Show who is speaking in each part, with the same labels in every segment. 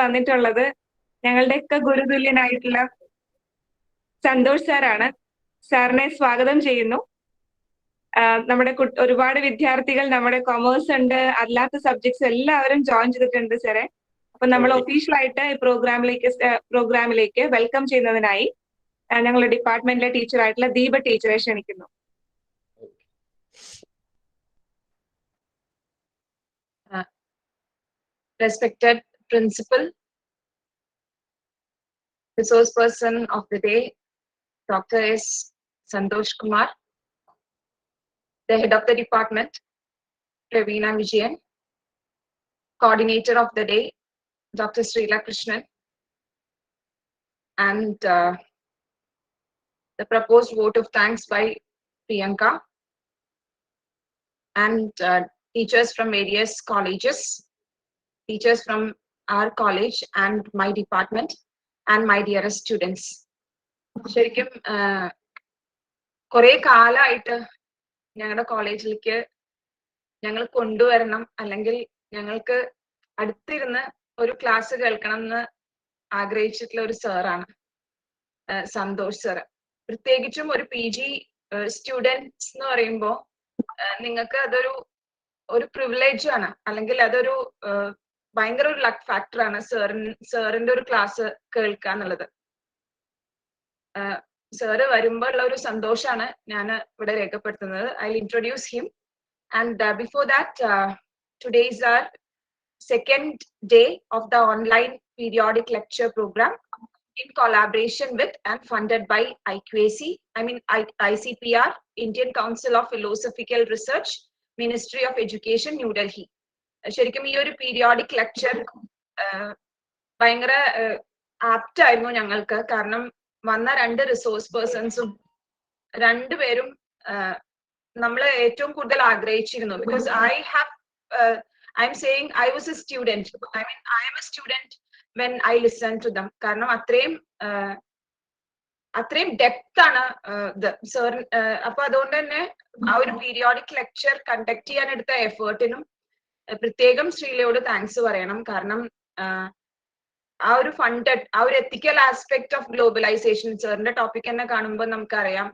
Speaker 1: വന്നിട്ടുള്ളത് ഞങ്ങളുടെയൊക്കെ ഗുരുതുല്യനായിട്ടുള്ള സന്തോഷ് സാറാണ്. സാറിനെ സ്വാഗതം ചെയ്യുന്നു. നമ്മുടെ ഒരുപാട് വിദ്യാർത്ഥികൾ നമ്മുടെ കൊമേഴ്സ് ഉണ്ട്, അല്ലാത്ത സബ്ജക്ട്സ് എല്ലാവരും ജോയിൻ ചെയ്തിട്ടുണ്ട് സാറെ. അപ്പൊ നമ്മൾ ഒഫീഷ്യലായിട്ട് ഈ പ്രോഗ്രാമിലേക്ക് വെൽക്കം ചെയ്യുന്നതിനായി ഞങ്ങളുടെ ഡിപ്പാർട്ട്മെന്റിലെ ടീച്ചറായിട്ടുള്ള ദീപ ടീച്ചറെ ക്ഷണിക്കുന്നു.
Speaker 2: Respected principal, resource person of the day, Dr.S.Santhosh Kumar, the head of the department, Ravina Vijayan, coordinator of the day, Dr. Sree, and the proposed vote of thanks by Priyanka, and teachers from various colleges, teachers from our college and my department, and my dearest students. ശരിക്കും കുറെ കാലമായിട്ട് ഞങ്ങളുടെ കോളേജിലേക്ക് ഞങ്ങൾ കൊണ്ടുവരണം, അല്ലെങ്കിൽ ഞങ്ങൾക്ക് അടുത്തിരുന്ന് ഒരു ക്ലാസ് കേൾക്കണം എന്ന് ആഗ്രഹിച്ചിട്ടുള്ള ഒരു സാറാണ് സന്തോഷ് സാറ്. പ്രത്യേകിച്ചും ഒരു PG സ്റ്റുഡൻസ് എന്ന് പറയുമ്പോൾ നിങ്ങൾക്ക് അതൊരു പ്രിവിലേജ് ആണ്, അല്ലെങ്കിൽ അതൊരു ഭയങ്കര ഒരു ലക്ക് ഫാക്ടറാണ് സാറിന്റെ ഒരു ക്ലാസ് കേൾക്കുക എന്നുള്ളത്. സാറ് വരുമ്പോൾ ഉള്ള ഒരു സന്തോഷമാണ് ഞാൻ ഇവിടെ രേഖപ്പെടുത്തുന്നത്. I will introduce him. And before that, today is our second day of the online periodic lecture program in collaboration with and funded by ICPR, Indian Council of Philosophical Research, Ministry of Education, New Delhi. ശരിക്കും ഈ ഒരു periodic lecture ഭയങ്കര apt ആയിരുന്നു ഞങ്ങൾക്ക്. കാരണം വന്ന രണ്ട് resource പേഴ്സൺസും രണ്ടുപേരും നമ്മൾ ഏറ്റവും കൂടുതൽ ആഗ്രഹിച്ചിരുന്നു. Because I am saying I was a student. I am a student when I listened to them. കാരണം അത്രയും ഡെപ്ത് ആണ് സാർ. അപ്പൊ അതുകൊണ്ട് തന്നെ ആ ഒരു പീരിയോഡിക് ലെക്ചർ കണ്ടക്ട് ചെയ്യാൻ എടുത്ത എഫേർട്ടിനും പ്രത്യേകം ശ്രീലയോട് താങ്ക്സ് പറയണം. കാരണം ആ ഒരു ഫണ്ടഡ്, ആ ഒരു എത്തിക്കൽ ആസ്പെക്ട് ഓഫ് ഗ്ലോബലൈസേഷൻ, സാറിന്റെ ടോപ്പിക് തന്നെ കാണുമ്പോൾ നമുക്കറിയാം,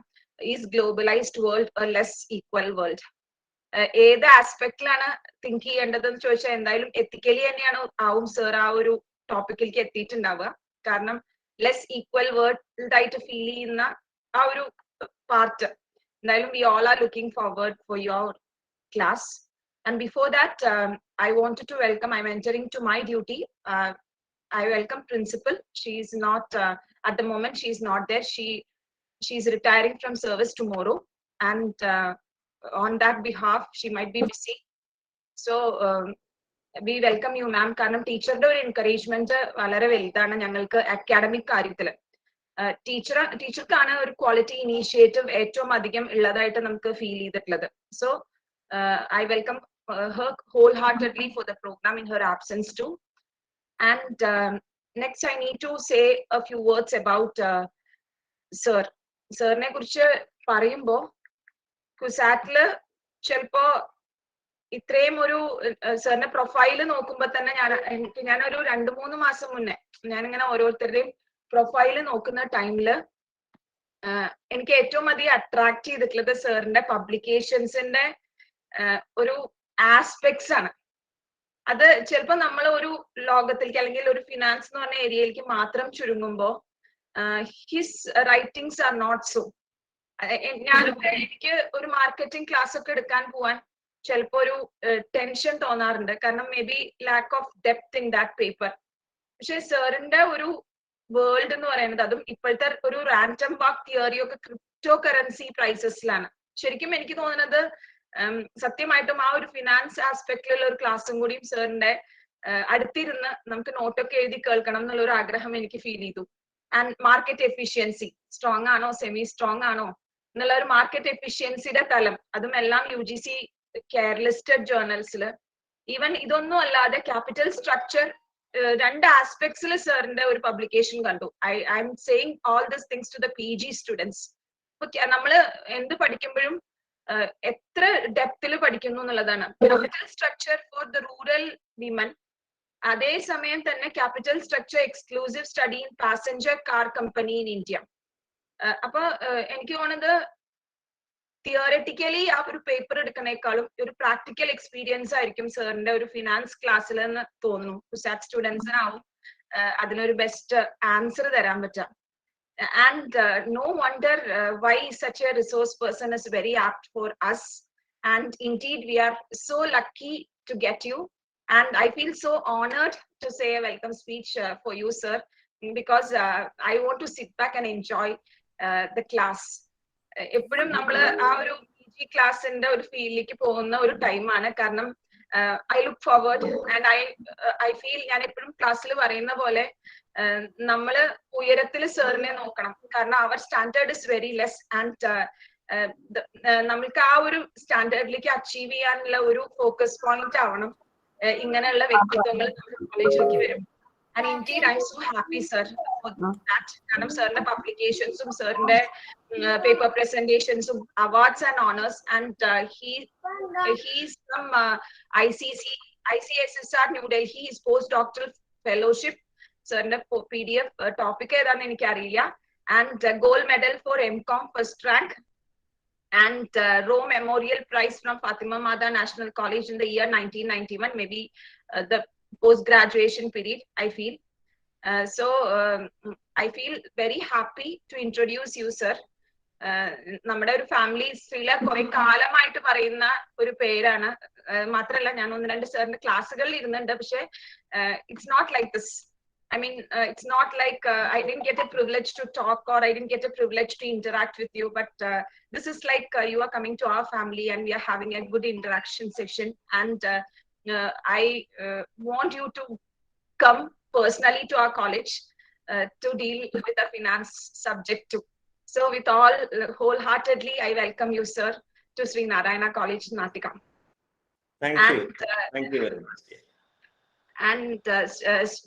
Speaker 2: is globalised world A less equal world. ഏത് ആസ്പെക്റ്റിലാണ് തിങ്ക് ചെയ്യേണ്ടതെന്ന് ചോദിച്ചാൽ എന്തായാലും എത്തിക്കലി തന്നെയാണ് ആവും സാർ ആ ഒരു ടോപ്പിക്കിലേക്ക് എത്തിയിട്ടുണ്ടാവുക. കാരണം ലെസ് ഈക്വൽ വേൾഡ് ആയിട്ട് ഫീൽ ചെയ്യുന്ന ആ ഒരു പാർട്ട് എന്തായാലും we all are looking forward for your class. And before that, I wanted to welcome, I'm entering to my duty. I welcome principal. She is not, at the moment, she is not there. She is retiring from service tomorrow. And on that behalf, she might be busy. So, we welcome you, ma'am. കാരണം ടീച്ചറുടെ ഒരു encouragement വളരെ വലുതാണ് ഞങ്ങൾക്ക് academic കാര്യത്തിൽ. ടീച്ചർക്കാണ് ഒരു quality initiative ഏറ്റവും അധികം ഉള്ളതായിട്ട് നമുക്ക് ഫീൽ ചെയ്തിട്ടുള്ളത്. So I welcome her wholeheartedly for the program in her absence too. And next I need to say a few words about sir. സാറിനെ കുറിച്ച് പറയുമ്പോൾ കുസാറ്റില് ചിലപ്പോ ഇത്രയും ഒരു സാറിന്റെ പ്രൊഫൈല് നോക്കുമ്പോ തന്നെ ഞാനൊരു 2-3 മാസം മുന്നേ ഞാനിങ്ങനെ ഓരോരുത്തരുടെയും പ്രൊഫൈല് നോക്കുന്ന ടൈമില് എനിക്ക് ഏറ്റവും അധികം അട്രാക്ട് ചെയ്തിട്ടുള്ളത് സാറിന്റെ പബ്ലിക്കേഷൻസിന്റെ ഒരു ആസ്പെക്ട്സ് ആണ്. അത് ചിലപ്പോ നമ്മൾ ഒരു ലോകത്തിലേക്ക് അല്ലെങ്കിൽ ഒരു ഫിനാൻസ് എന്ന് പറഞ്ഞ ഏരിയയിലേക്ക് മാത്രം ചുരുങ്ങുമ്പോ his writings are not so. എനിക്ക് ഒരു മാർക്കറ്റിംഗ് ക്ലാസ് ഒക്കെ എടുക്കാൻ പോവാൻ ചിലപ്പോ ഒരു ടെൻഷൻ തോന്നാറുണ്ട്, കാരണം may be lack of depth in that paper. പക്ഷെ സാറിന്റെ ഒരു വേൾഡ് എന്ന് പറയുന്നത്, അതും ഇപ്പോഴത്തെ ഒരു റാൻഡം വാക്ക് തിയറി ഒക്കെ ക്രിപ്റ്റോ കറൻസി പ്രൈസസിലാണ്. ശരിക്കും എനിക്ക് തോന്നുന്നത് സത്യമായിട്ടും ആ ഒരു ഫിനാൻസ് ആസ്പെക്റ്റിലുള്ള ഒരു ക്ലാസ്സും കൂടിയും സാറിന്റെ അടുത്തിരുന്ന് നമുക്ക് നോട്ടൊക്കെ എഴുതി കേൾക്കണം എന്നുള്ള ഒരു ആഗ്രഹം എനിക്ക് ഫീൽ ചെയ്തു. ആൻഡ് മാർക്കറ്റ് എഫിഷ്യൻസി സ്ട്രോങ് ആണോ സെമി സ്ട്രോങ് ആണോ എന്നുള്ള ഒരു മാർക്കറ്റ് എഫിഷ്യൻസിയുടെ തലം, അതും എല്ലാം UGC കെയർ ലിസ്റ്റഡ് ജേർണൽസിൽ. ഈവൻ ഇതൊന്നും അല്ലാതെ ക്യാപിറ്റൽ സ്ട്രക്ചർ രണ്ട് ആസ്പെക്ട്സിൽ സാറിന്റെ ഒരു പബ്ലിക്കേഷൻ കണ്ടു. I'm saying all this things to the PG students. നമ്മള് എന്ത് പഠിക്കുമ്പോഴും എത്ര ഡെപ്തിൽ പഠിക്കുന്നു എന്നുള്ളതാണ്. Capital structure for the rural women അതേസമയം തന്നെ capital structure exclusive study in passenger car company in India. അപ്പൊ എനിക്ക് തോന്നുന്നത് തിയററ്റിക്കലി ആ ഒരു പേപ്പർ എടുക്കണേക്കാളും ഒരു പ്രാക്ടിക്കൽ എക്സ്പീരിയൻസ് ആയിരിക്കും സാറിന്റെ ഒരു ഫിനാൻസ് ക്ലാസ്സിൽ എന്ന് തോന്നുന്നു. CUSAT സ്റ്റുഡൻസിനാവും അതിനൊരു ബെസ്റ്റ് ആൻസർ തരാൻ പറ്റാം. And no wonder why such a resource person is very apt for us. And indeed, we are so lucky to get you. And I feel so honored to say a welcome speech for you, sir, because I want to sit back and enjoy the class. എപ്പോഴും നമ്മൾ ആ ഒരു PG ക്ലാസ്സിന്റെ ഒരു ഫീലിലേക്ക് പോകുന്ന ഒരു ടൈമാണ്. കാരണം I look forward and I feel ഞാൻ എപ്പോഴും ക്ലാസ്സിൽ പറയുന്ന പോലെ നമ്മള് ഉയരത്തിൽ സാറിനെ നോക്കണം. കാരണം അവർ standard is very less and നമ്മൾക്ക് ആ ഒരു സ്റ്റാൻഡേർഡിലേക്ക് അച്ചീവ് ചെയ്യാനുള്ള ഒരു ഫോക്കസ് പോയിന്റ് ആവണം ഇങ്ങനെയുള്ള വ്യക്തിത്വങ്ങൾ നമ്മുടെ കോളേജിലേക്ക് വരും. And indeed, I'm so happy, sir, for that. കാരണം സാറിന്റെ പബ്ലിക്കേഷൻസും സാറിന്റെ paper presentations, awards and honors, and he's from ICSSR New Delhi. He's postdoctoral fellowship. Sir, PDF topic and gold medal for MCOM first rank, and Roe Memorial Prize from Fatima Mada National College in the year 1991, maybe the post-graduation period, I feel. So I feel very happy to introduce you, sir. നമ്മുടെ ഒരു family സ്ത്രീയിലെ കുറെ കാലമായിട്ട് പറയുന്ന ഒരു പേരാണ്. മാത്രല്ല ഞാൻ ഒന്ന് രണ്ട് സാറിന്റെ ക്ലാസ്സുകളിൽ ഇരുന്നുണ്ട്. പക്ഷെ it's not like this. I mean, it's not like I didn't get a privilege to talk or I didn't get a privilege to interact with you, but this is like you are coming to our family and we are having a good interaction session. And I want you to come personally to our college to deal with the finance subject too. So with all wholeheartedly, I welcome you, sir, to Sree Narayana College, Nattika.
Speaker 3: Thank you. Thank you very much.
Speaker 2: And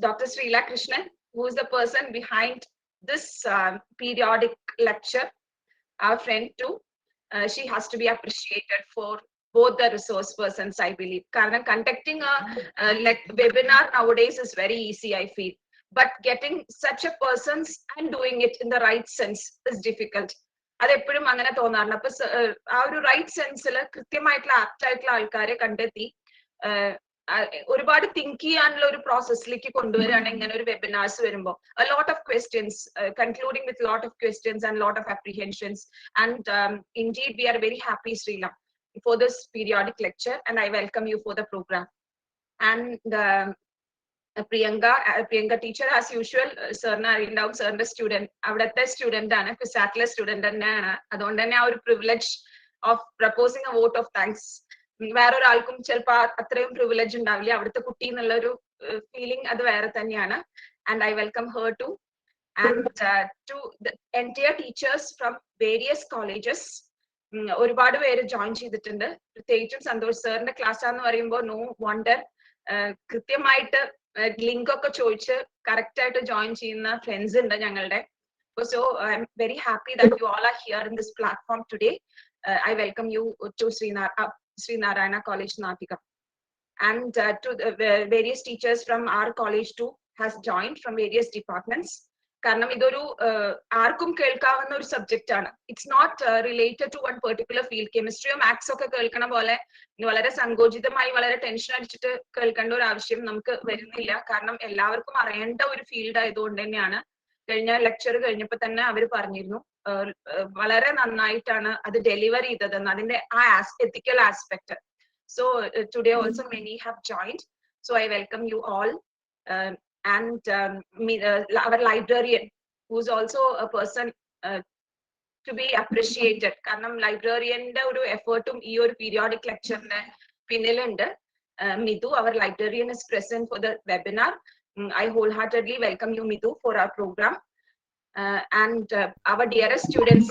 Speaker 2: Dr. Sree Krishnan, who is the person behind this periodic lecture, our friend too, she has to be appreciated for both the resource persons, I believe. Conducting a webinar nowadays is very easy, I feel. But getting such a person and doing it in the right sense is difficult. അത് എപ്പോഴും അങ്ങനെ തോന്നാറുണ്ട്. അപ്പൊ ആ ഒരു right സെൻസിൽ കൃത്യമായിട്ടുള്ള apt ആയിട്ടുള്ള ആൾക്കാരെ കണ്ടെത്തി ഒരുപാട് തിങ്ക് ചെയ്യാനുള്ള ഒരു പ്രോസസ്സിലേക്ക് കൊണ്ടുവരികയാണ് ഇങ്ങനെ ഒരു വെബിനാർസ് വരുമ്പോൾ. A lot of questions, concluding with lot of questions and lot of apprehensions. And indeed, we are very happy, Srila, for this periodic lecture, and I welcome you for the program. And Priyanka teacher, as usual, സാറിന് അറിയുണ്ടാവും, സാറിന്റെ student അവിടുത്തെ student ആണ്, CUSAT student തന്നെയാണ്. അതുകൊണ്ട് തന്നെ ആ ഒരു privilege of proposing a vote of thanks വേറൊരാൾക്കും ചിലപ്പോ അത്രയും പ്രിവിലേജ് ഉണ്ടാവില്ല. അവിടുത്തെ കുട്ടി എന്നുള്ള ഒരു ഫീലിംഗ് അത് വേറെ തന്നെയാണ്. And I welcome her to and to the entire teachers from various colleges. ഒരുപാട് പേര് ജോയിൻ ചെയ്തിട്ടുണ്ട്. പ്രത്യേകിച്ചും സന്തോഷ് സാറിന്റെ ക്ലാസ് ആണെന്ന് പറയുമ്പോൾ നോ വണ്ടർ കൃത്യമായിട്ട് ലിങ്ക് ഒക്കെ ചോദിച്ച് കറക്റ്റ് ആയിട്ട് ജോയിൻ ചെയ്യുന്ന ഫ്രണ്ട്സ് ഉണ്ട് ഞങ്ങളുടെ. So I am very happy that you all are here in this platform today. I welcome you to Sree Narayana College, Nattika. And to the various teachers from our college too has joined from various departments. കാരണം ഇതൊരു ആർക്കും കേൾക്കാവുന്ന ഒരു subject ആണ്. It's not related to one particular field. കെമിസ്ട്രിയോ മാത്സോ ഒക്കെ കേൾക്കണ പോലെ വളരെ സങ്കോചിതമായി വളരെ ടെൻഷൻ അടിച്ചിട്ട് കേൾക്കേണ്ട ഒരു ആവശ്യം നമുക്ക് വരുന്നില്ല. കാരണം എല്ലാവർക്കും അറിയേണ്ട ഒരു ഫീൽഡ് ആയതുകൊണ്ട് തന്നെയാണ്. കഴിഞ്ഞ ലെക്ചർ കഴിഞ്ഞപ്പോ തന്നെ അവർ പറഞ്ഞിരുന്നു വളരെ നന്നായിട്ടാണ് അത് ഡെലിവർ ചെയ്തതെന്ന്, അതിന്റെ ആ ethical aspect. So today also many have joined. So I welcome you all. And our librarian who's also a person to be appreciated. കാരണം ലൈബ്രറിയന്റെ ഒരു എഫേർട്ടും ഈ ഒരു പീരിയോഡിക് ലെക്ചറിന്റെ പിന്നിലുണ്ട്. Midhu, our librarian, is present for the webinar. I wholeheartedly welcome you, Midhu, for our program. And our dearest students,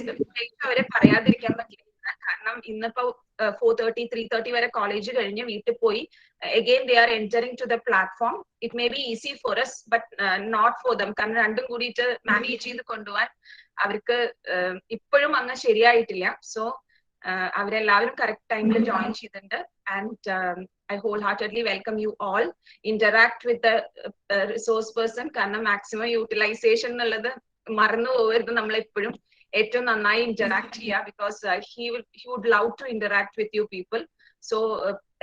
Speaker 2: അവരെ പറയാതിരിക്കാൻ പറ്റില്ല. കാരണം ഇന്നിപ്പോ 4:30, 3:30 വരെ കോളേജ് കഴിഞ്ഞ് വീട്ടിൽ പോയി again they are entering to the platform. It may be easy for us, but not for them. കാരണം രണ്ടും കൂടിയിട്ട് മാനേജ് ചെയ്ത് കൊണ്ടുപോകാൻ അവർക്ക് ഇപ്പോഴും അങ്ങ് ശരിയായിട്ടില്ല. സോ അവരെല്ലാവരും കറക്റ്റ് ടൈമിൽ ജോയിൻ ചെയ്തിട്ടുണ്ട്. And I wholeheartedly welcome you all. Interact with the resource person. കാരണം maximum utilization എന്നുള്ളത് മറന്നു പോകരുത് നമ്മൾ എപ്പോഴും ഏറ്റവും നന്നായി interact ചെയ്യുക because he would love to interact with you people. So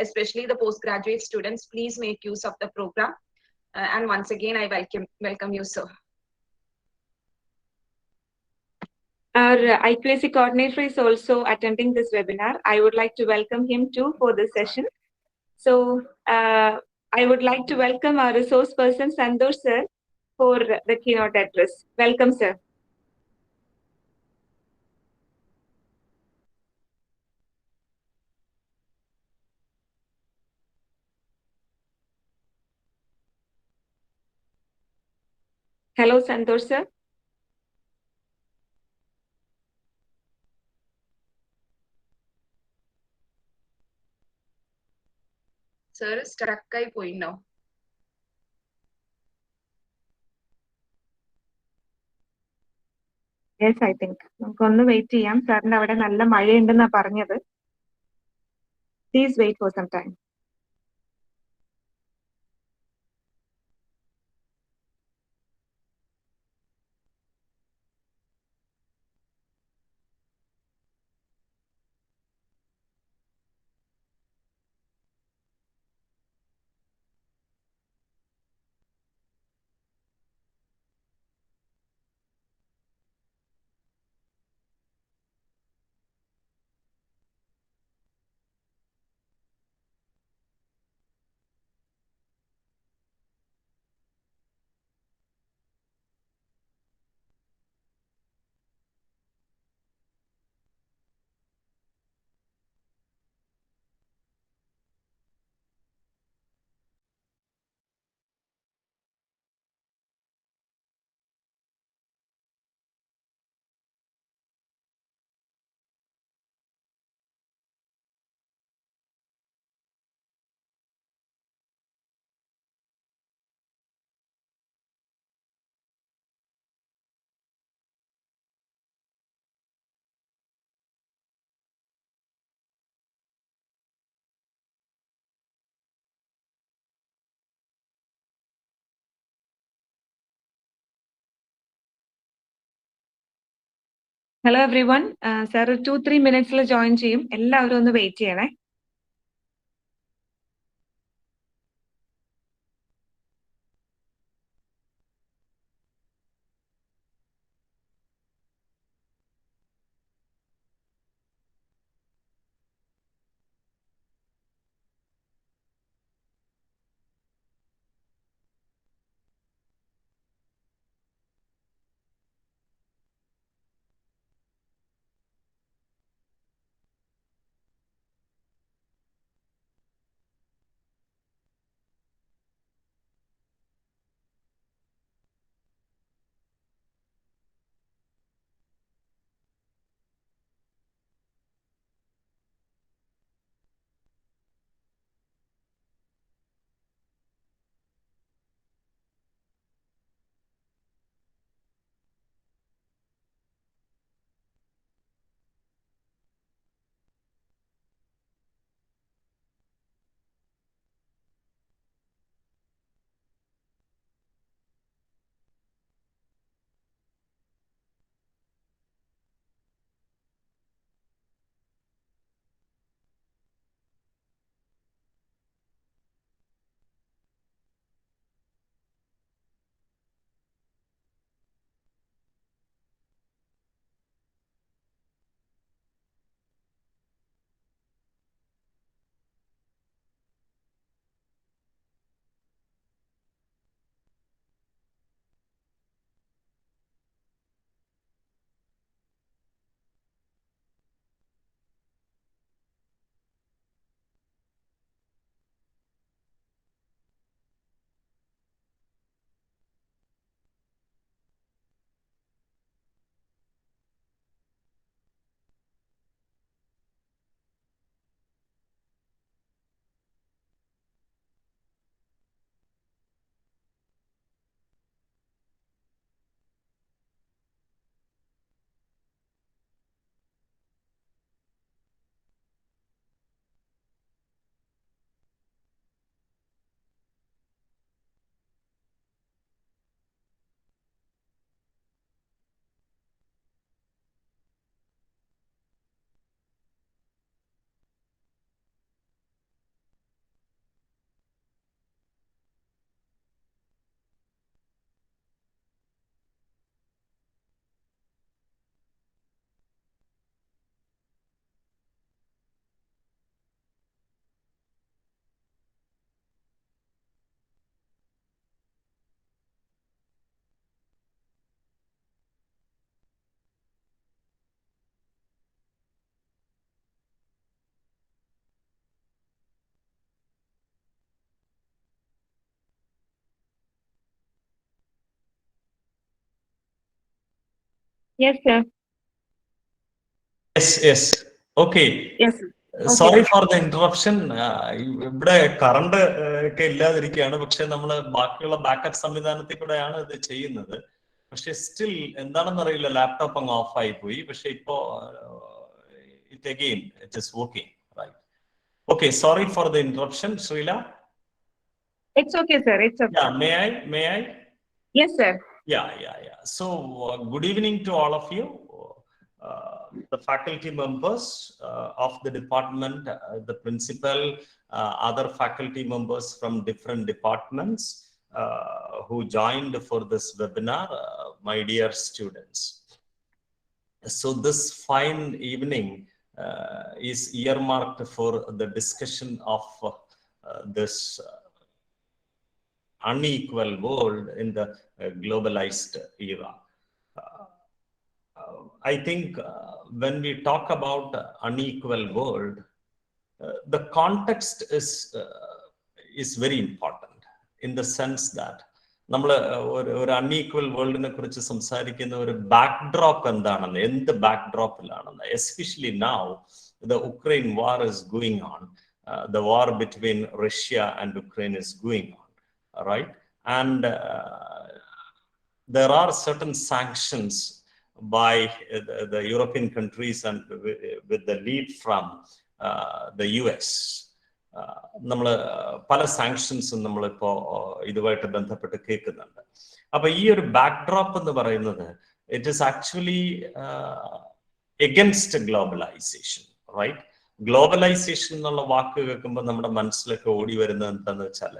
Speaker 2: especially the postgraduate students, please make use of the program. And once again, I welcome you, sir.
Speaker 1: Our IQAC coordinator is also attending this webinar. I would like to welcome him too for this session. So I would like to welcome our resource person, Santhosh sir, for the keynote address. Welcome, sir. Hello, Santhosh sir.
Speaker 2: Sir, stuck ആയി പോയിന്നോ?
Speaker 1: Yes, I think. നമുക്കൊന്ന് wait ചെയ്യാം. സാറിന്റെ അവിടെ നല്ല മഴയുണ്ടെന്നാ പറഞ്ഞത്. Please wait for some time. Hello everyone, sir 2-3 മിനിറ്റ്സിൽ join ചെയ്യും. എല്ലാവരും ഒന്ന് വെയിറ്റ് ചെയ്യണേ. Yes, sir.
Speaker 3: Yes. Okay.
Speaker 1: Yes, sir.
Speaker 3: Sorry for the interruption. ഇവിടെ കറണ്ട് ഒക്കെ ഇല്ലാതിരിക്കുകയാണ്, പക്ഷെ നമ്മൾ ബാക്കിയുള്ള ബാക്കപ്പ് സംവിധാനത്തിൽ കൂടെയാണ് ഇത് ചെയ്യുന്നത്. പക്ഷെ സ്റ്റിൽ എന്താണെന്ന് അറിയില്ല, ലാപ്ടോപ്പ് അങ്ങ് ഓഫ് ആയി പോയി. പക്ഷെ ഇപ്പോ it again it is working, right? Okay, sorry for the interruption, Srila.
Speaker 1: It's okay, sir. It's okay.
Speaker 3: Yeah, may I?
Speaker 1: Yes, sir.
Speaker 3: Yeah. So, good evening to all of you, the faculty members of the department, the principal, other faculty members from different departments who joined for this webinar, my dear students. So, this fine evening is earmarked for the discussion of this unequal world in the globalized era. I think when we talk about unequal world, the context is very important, in the sense that നമ്മൾ ഒരു unequal വേൾഡിനെ കുറിച്ച് സംസാരിക്കുന്ന ഒരു backdrop എന്താണെന്ന്, എന്ത് ബാക്ക്ഡ്രോപ്പിലാണെന്ന്, especially now the Ukraine war is going on, the war between Russia and Ukraine is going on, right? And there are certain sanctions by the European countries and with the lead from the US. നമ്മൾ പല സാങ്ഷൻസും നമ്മളിപ്പോ ഇതുമായിട്ട് ബന്ധപ്പെട്ട് കേൾക്കുന്നുണ്ട്. അപ്പൊ ഈ ഒരു backdrop എന്ന് പറയുന്നത് it is actually against globalisation, right? Globalisation എന്നുള്ള വാക്ക് കേൾക്കുമ്പോൾ നമ്മുടെ മനസ്സിലൊക്കെ ഓടി വരുന്നത് എന്താന്ന് വെച്ചാൽ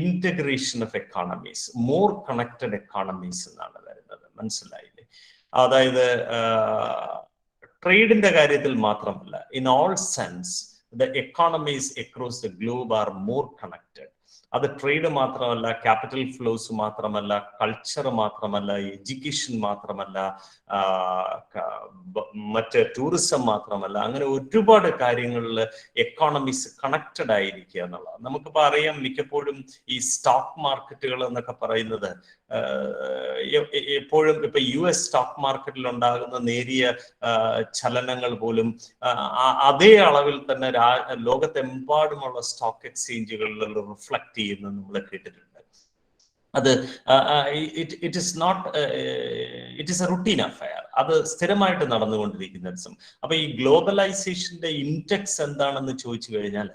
Speaker 3: integration of economies, more connected economies എന്നാണ് വരുന്നത്. മനസ്സിലായില്ലേ? അതായത് ട്രേഡിന്റെ കാര്യത്തിൽ മാത്രമല്ല, in all sense the economies across the globe are more connected. അത് ട്രേഡ് മാത്രമല്ല, ക്യാപിറ്റൽ ഫ്ലോസ് മാത്രമല്ല, കൾച്ചർ മാത്രമല്ല, എഡ്യൂക്കേഷൻ മാത്രമല്ല, മറ്റ് ടൂറിസം മാത്രമല്ല, അങ്ങനെ ഒരുപാട് കാര്യങ്ങളിൽ എക്കോണമീസ് കണക്റ്റഡ് ആയിരിക്കുക എന്നുള്ളത് നമുക്കിപ്പോൾ അറിയാം. മിക്കപ്പോഴും ഈ സ്റ്റോക്ക് മാർക്കറ്റുകൾ എന്നൊക്കെ പറയുന്നത് എപ്പോഴും ഇപ്പൊ US സ്റ്റോക്ക് മാർക്കറ്റിൽ ഉണ്ടാകുന്ന നേരിയ ചലനങ്ങൾ പോലും അതേ അളവിൽ തന്നെ ലോകത്തെമ്പാടുമുള്ള സ്റ്റോക്ക് എക്സ്ചേഞ്ചുകളിൽ റിഫ്ലക്ട് ചെയ്യുന്നത് നമ്മൾ കേട്ടിട്ടുണ്ട്. അത് it is A routine affair. അത് സ്ഥിരമായിട്ട് നടന്നുകൊണ്ടിരിക്കുന്ന ദിവസം. അപ്പൊ ഈ ഗ്ലോബലൈസേഷന്റെ ഇൻടെക്സ് എന്താണെന്ന് ചോദിച്ചു കഴിഞ്ഞാൽ,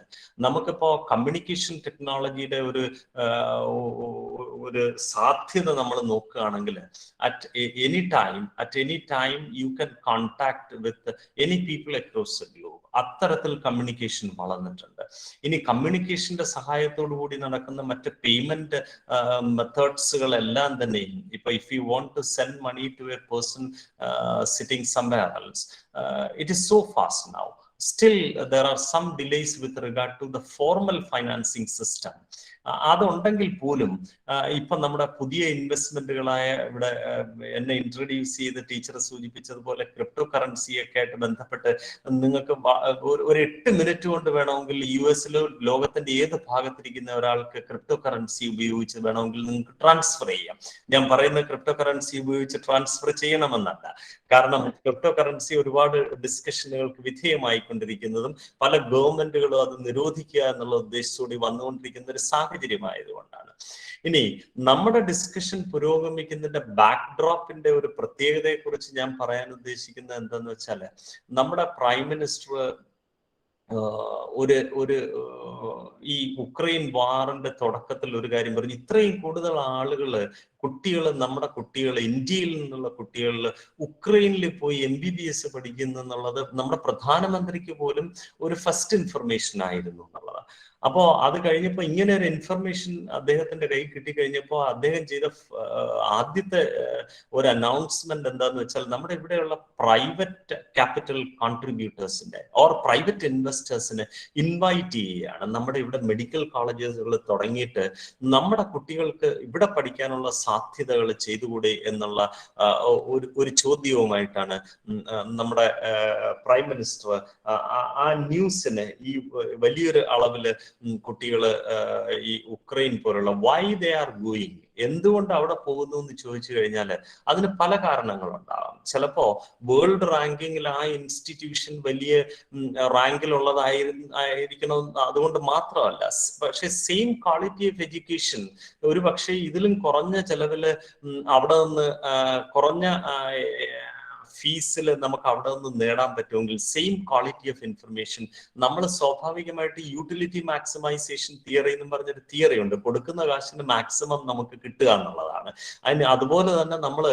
Speaker 3: നമുക്കിപ്പോ കമ്മ്യൂണിക്കേഷൻ ടെക്നോളജിയുടെ ഒരു സാധ്യത നമ്മൾ നോക്കുകയാണെങ്കിൽ, at any time you can contact with any people across the globe. അത്തരത്തിൽ കമ്മ്യൂണിക്കേഷൻ വളർന്നിട്ടുണ്ട്. ഇനി കമ്മ്യൂണിക്കേഷന്റെ സഹായത്തോടു കൂടി നടക്കുന്ന മറ്റ് പേയ്മെന്റ് മെത്തേഡ്സുകളെല്ലാം തന്നെയും ഇപ്പൊ if you want to send money to a person sitting somewhere else, it is so fast now. Still there are some delays with regard to the formal financing system. അതുണ്ടെങ്കിൽ പോലും ഇപ്പൊ നമ്മുടെ പുതിയ ഇൻവെസ്റ്റ്മെന്റുകളായ, ഇവിടെ എന്നെ ഇൻട്രൊഡ്യൂസ് ചെയ്ത് ടീച്ചർ സൂചിപ്പിച്ചതുപോലെ crypto കറൻസിയൊക്കെ ആയിട്ട് ബന്ധപ്പെട്ട് നിങ്ങൾക്ക് ഒരു 8 മിനിറ്റ് കൊണ്ട് വേണമെങ്കിൽ US-ലോ ലോകത്തിന്റെ ഏത് ഭാഗത്തിരിക്കുന്ന ഒരാൾക്ക് ക്രിപ്റ്റോ കറൻസി ഉപയോഗിച്ച് വേണമെങ്കിൽ നിങ്ങൾക്ക് ട്രാൻസ്ഫർ ചെയ്യാം. ഞാൻ പറയുന്ന ക്രിപ്റ്റോ കറൻസി ഉപയോഗിച്ച് ട്രാൻസ്ഫർ ചെയ്യണമെന്നല്ല, കാരണം ക്രിപ്റ്റോ കറൻസി ഒരുപാട് ഡിസ്കഷനുകൾക്ക് വിധേയമായിക്കൊണ്ടിരിക്കുന്നതും പല ഗവൺമെന്റുകളും അത് നിരോധിക്കുക എന്നുള്ള ഉദ്ദേശത്തോടെ വന്നുകൊണ്ടിരിക്കുന്ന ഒരു സാഹചര്യമായതുകൊണ്ടാണ്. ഇനി നമ്മുടെ ഡിസ്കഷൻ പുരോഗമിക്കുന്നതിന്റെ ബാക്ക്ഡ്രോപ്പിന്റെ ഒരു പ്രത്യേകതയെ കുറിച്ച് ഞാൻ പറയാൻ ഉദ്ദേശിക്കുന്നത് എന്താന്ന് വെച്ചാൽ, നമ്മുടെ പ്രൈം മിനിസ്റ്റർ ഒരു ഈ ഉക്രൈൻ വാറിന്റെ തുടക്കത്തിൽ ഒരു കാര്യം പറഞ്ഞു. ഇത്രയും കൂടുതൽ ആളുകള്, നമ്മുടെ കുട്ടികൾ, ഇന്ത്യയിൽ നിന്നുള്ള കുട്ടികൾ ഉക്രൈനിൽ പോയി MBBS പഠിക്കുന്നു എന്നുള്ളത് നമ്മുടെ പ്രധാനമന്ത്രിക്ക് പോലും ഒരു ഫസ്റ്റ് ഇൻഫർമേഷൻ ആയിരുന്നു എന്നുള്ളത്. അപ്പോ അത് കഴിഞ്ഞപ്പോ ഇങ്ങനെ ഒരു ഇൻഫർമേഷൻ അദ്ദേഹത്തിന്റെ കയ്യിൽ കിട്ടിക്കഴിഞ്ഞപ്പോ അദ്ദേഹം ചെയ്ത ആദ്യത്തെ ഒരു അനൗൺസ്മെന്റ് എന്താന്ന് വെച്ചാൽ, നമ്മുടെ ഇവിടെയുള്ള പ്രൈവറ്റ് ക്യാപിറ്റൽ കോൺട്രിബ്യൂട്ടേഴ്സിന്റെ ഓർ പ്രൈവറ്റ് ഇൻവെസ്റ്റേഴ്സിനെ ഇൻവൈറ്റ് ചെയ്യുകയാണ്. നമ്മുടെ ഇവിടെ മെഡിക്കൽ കോളേജുകൾ തുടങ്ങിയിട്ട് നമ്മുടെ കുട്ടികൾക്ക് ഇവിടെ പഠിക്കാനുള്ള സാധ്യതകൾ ചെയ്തുകൂടെ എന്നുള്ള ഒരു ചോദ്യവുമായിട്ടാണ് നമ്മുടെ പ്രൈം മിനിസ്റ്റർ ആ ന്യൂസിനെ ഈ വലിയൊരു അളവിൽ മോൾഡോവില് കുട്ടികള് ഈ ഉക്രൈൻ പോലുള്ള വൈ ദേ ആർ ഗോയിങ്, എന്തുകൊണ്ട് അവിടെ പോകുന്നു എന്ന് ചോദിച്ചു കഴിഞ്ഞാൽ അതിന് പല കാരണങ്ങളുണ്ടാവാം. ചിലപ്പോ വേൾഡ് റാങ്കിങ്ങിൽ ആ ഇൻസ്റ്റിറ്റ്യൂഷൻ വലിയ റാങ്കിലുള്ളതായിരിക്കണം അതുകൊണ്ട് മാത്രമല്ല, പക്ഷെ സെയിം ക്വാളിറ്റി ഓഫ് എഡ്യൂക്കേഷൻ ഒരു പക്ഷേ ഇതിലും കുറഞ്ഞ ചെലവില് അവിടെ നിന്ന് കുറഞ്ഞ ഫീസിൽ നമുക്ക് അവിടെ നിന്ന് നേടാൻ പറ്റുമെങ്കിൽ സെയിം ക്വാളിറ്റി ഓഫ് ഇൻഫർമേഷൻ നമ്മൾ സ്വാഭാവികമായിട്ട് യൂട്ടിലിറ്റി മാക്സിമൈസേഷൻ തിയറി എന്നും പറഞ്ഞൊരു തിയറി ഉണ്ട്. കൊടുക്കുന്ന കാശിന് മാക്സിമം നമുക്ക് കിട്ടുക എന്നുള്ളതാണ്. അതുപോലെ തന്നെ നമ്മൾ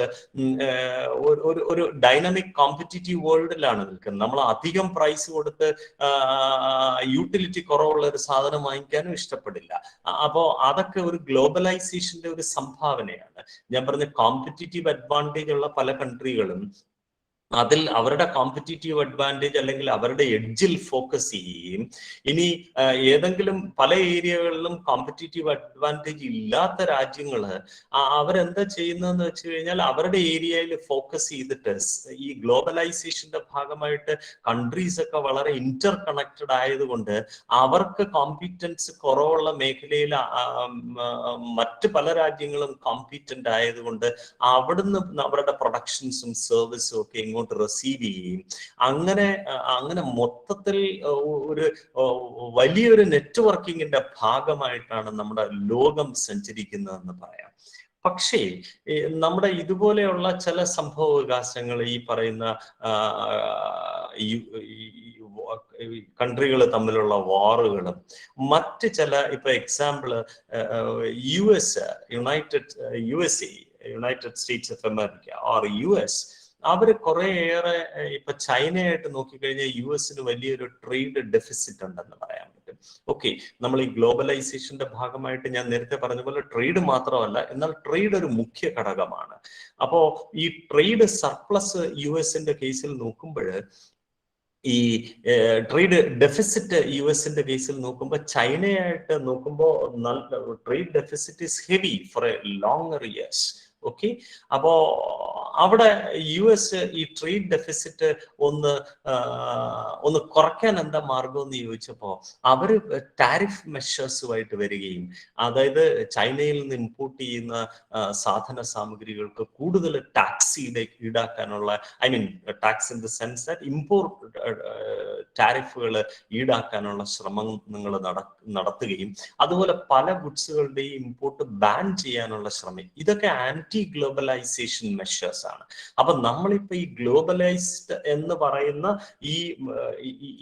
Speaker 3: ഒരു ഡൈനാമിക് കോമ്പറ്റീറ്റീവ് വേൾഡിലാണ് നിൽക്കുന്നത്. നമ്മൾ അധികം പ്രൈസ് കൊടുത്ത് യൂട്ടിലിറ്റി കുറവുള്ള ഒരു സാധനം വാങ്ങിക്കാനും ഇഷ്ടപ്പെടില്ല. അപ്പോൾ അതൊക്കെ ഒരു ഗ്ലോബലൈസേഷന്റെ ഒരു സംഭാവനയാണ്. ഞാൻ പറഞ്ഞ കോമ്പറ്റീറ്റീവ് അഡ്വാൻറ്റേജ് ഉള്ള പല കൺട്രികളും അതിൽ അവരുടെ കോമ്പറ്റീറ്റീവ് അഡ്വാൻറ്റേജ് അല്ലെങ്കിൽ അവരുടെ എഡ്ജിൽ ഫോക്കസ് ചെയ്യുകയും ഇനി ഏതെങ്കിലും പല ഏരിയകളിലും കോമ്പറ്റീറ്റീവ് അഡ്വാൻറ്റേജ് ഇല്ലാത്ത രാജ്യങ്ങള് അവരെന്താ ചെയ്യുന്നതെന്ന് വെച്ച് കഴിഞ്ഞാൽ അവരുടെ ഏരിയയിൽ ഫോക്കസ് ചെയ്തിട്ട് ഈ ഗ്ലോബലൈസേഷന്റെ ഭാഗമായിട്ട് കൺട്രീസ് ഒക്കെ വളരെ ഇന്റർ കണക്റ്റഡ് ആയതുകൊണ്ട് അവർക്ക് കോമ്പീറ്റൻസ് കുറവുള്ള മേഖലയിൽ മറ്റ് പല രാജ്യങ്ങളും കോമ്പീറ്റന്റ് ആയതുകൊണ്ട് അവിടുന്ന് അവരുടെ പ്രൊഡക്ഷൻസും സർവീസും ഒക്കെ ഇങ്ങോട്ട് റിസീവ് ചെയ്യുകയും അങ്ങനെ മൊത്തത്തിൽ ഒരു വലിയൊരു നെറ്റ്വർക്കിങ്ങിന്റെ ഭാഗമായിട്ടാണ് നമ്മുടെ ലോകം സഞ്ചരിക്കുന്നതെന്ന് പറയാം. പക്ഷേ നമ്മുടെ ഇതുപോലെയുള്ള ചില സംഭവ വികാസങ്ങൾ, ഈ പറയുന്ന കൺട്രികൾ തമ്മിലുള്ള വാറുകളും മറ്റ് ചില ഇപ്പൊ example United States of America or US, അവര് കുറേയേറെ ഇപ്പൊ ചൈനയായിട്ട് നോക്കിക്കഴിഞ്ഞാൽ US വലിയൊരു ട്രേഡ് ഡെഫിസിറ്റ് ഉണ്ടെന്ന് പറയാൻ പറ്റും. ഓക്കെ, നമ്മൾ ഈ ഗ്ലോബലൈസേഷന്റെ ഭാഗമായിട്ട് ഞാൻ നേരത്തെ പറഞ്ഞ പോലെ ട്രേഡ് മാത്രമല്ല, എന്നാൽ ട്രേഡ് ഒരു മുഖ്യ ഘടകമാണ്. അപ്പോ ഈ ട്രേഡ് സർപ്ലസ് US കേസിൽ നോക്കുമ്പോൾ, ഈ ട്രേഡ് ഡെഫിസിറ്റ് US കേസിൽ നോക്കുമ്പോൾ, ചൈനയായിട്ട് നോക്കുമ്പോൾ trade deficit is heavy for a longer years. Okay, അപ്പോ അവിടെ US ഈ ട്രേഡ് ഡെഫിസിറ്റ് ഒന്ന് കുറയ്ക്കാൻ എന്താ മാർഗം എന്ന് ചോദിച്ചപ്പോ അവര് ടാരിഫ് മെഷേഴ്സുമായിട്ട് വരികയും, അതായത് ചൈനയിൽ നിന്ന് ഇമ്പോർട്ട് ചെയ്യുന്ന സാധന സാമഗ്രികൾക്ക് കൂടുതൽ ടാക്സ് ഈടാക്കാനുള്ള, tax in the sense that import ടാരിഫുകൾ ഈടാക്കാനുള്ള ശ്രമങ്ങൾ നടത്തുകയും അതുപോലെ പല ഗുഡ്സുകളുടെയും ഇമ്പോർട്ട് ബാൻ ചെയ്യാനുള്ള ശ്രമം, ഇതൊക്കെ ആന്റി ഗ്ലോബലൈസേഷൻ മെഷേഴ്സ് ആണ്. അപ്പൊ നമ്മളിപ്പോ ഈ ഗ്ലോബലൈസ്ഡ് എന്ന് പറയുന്ന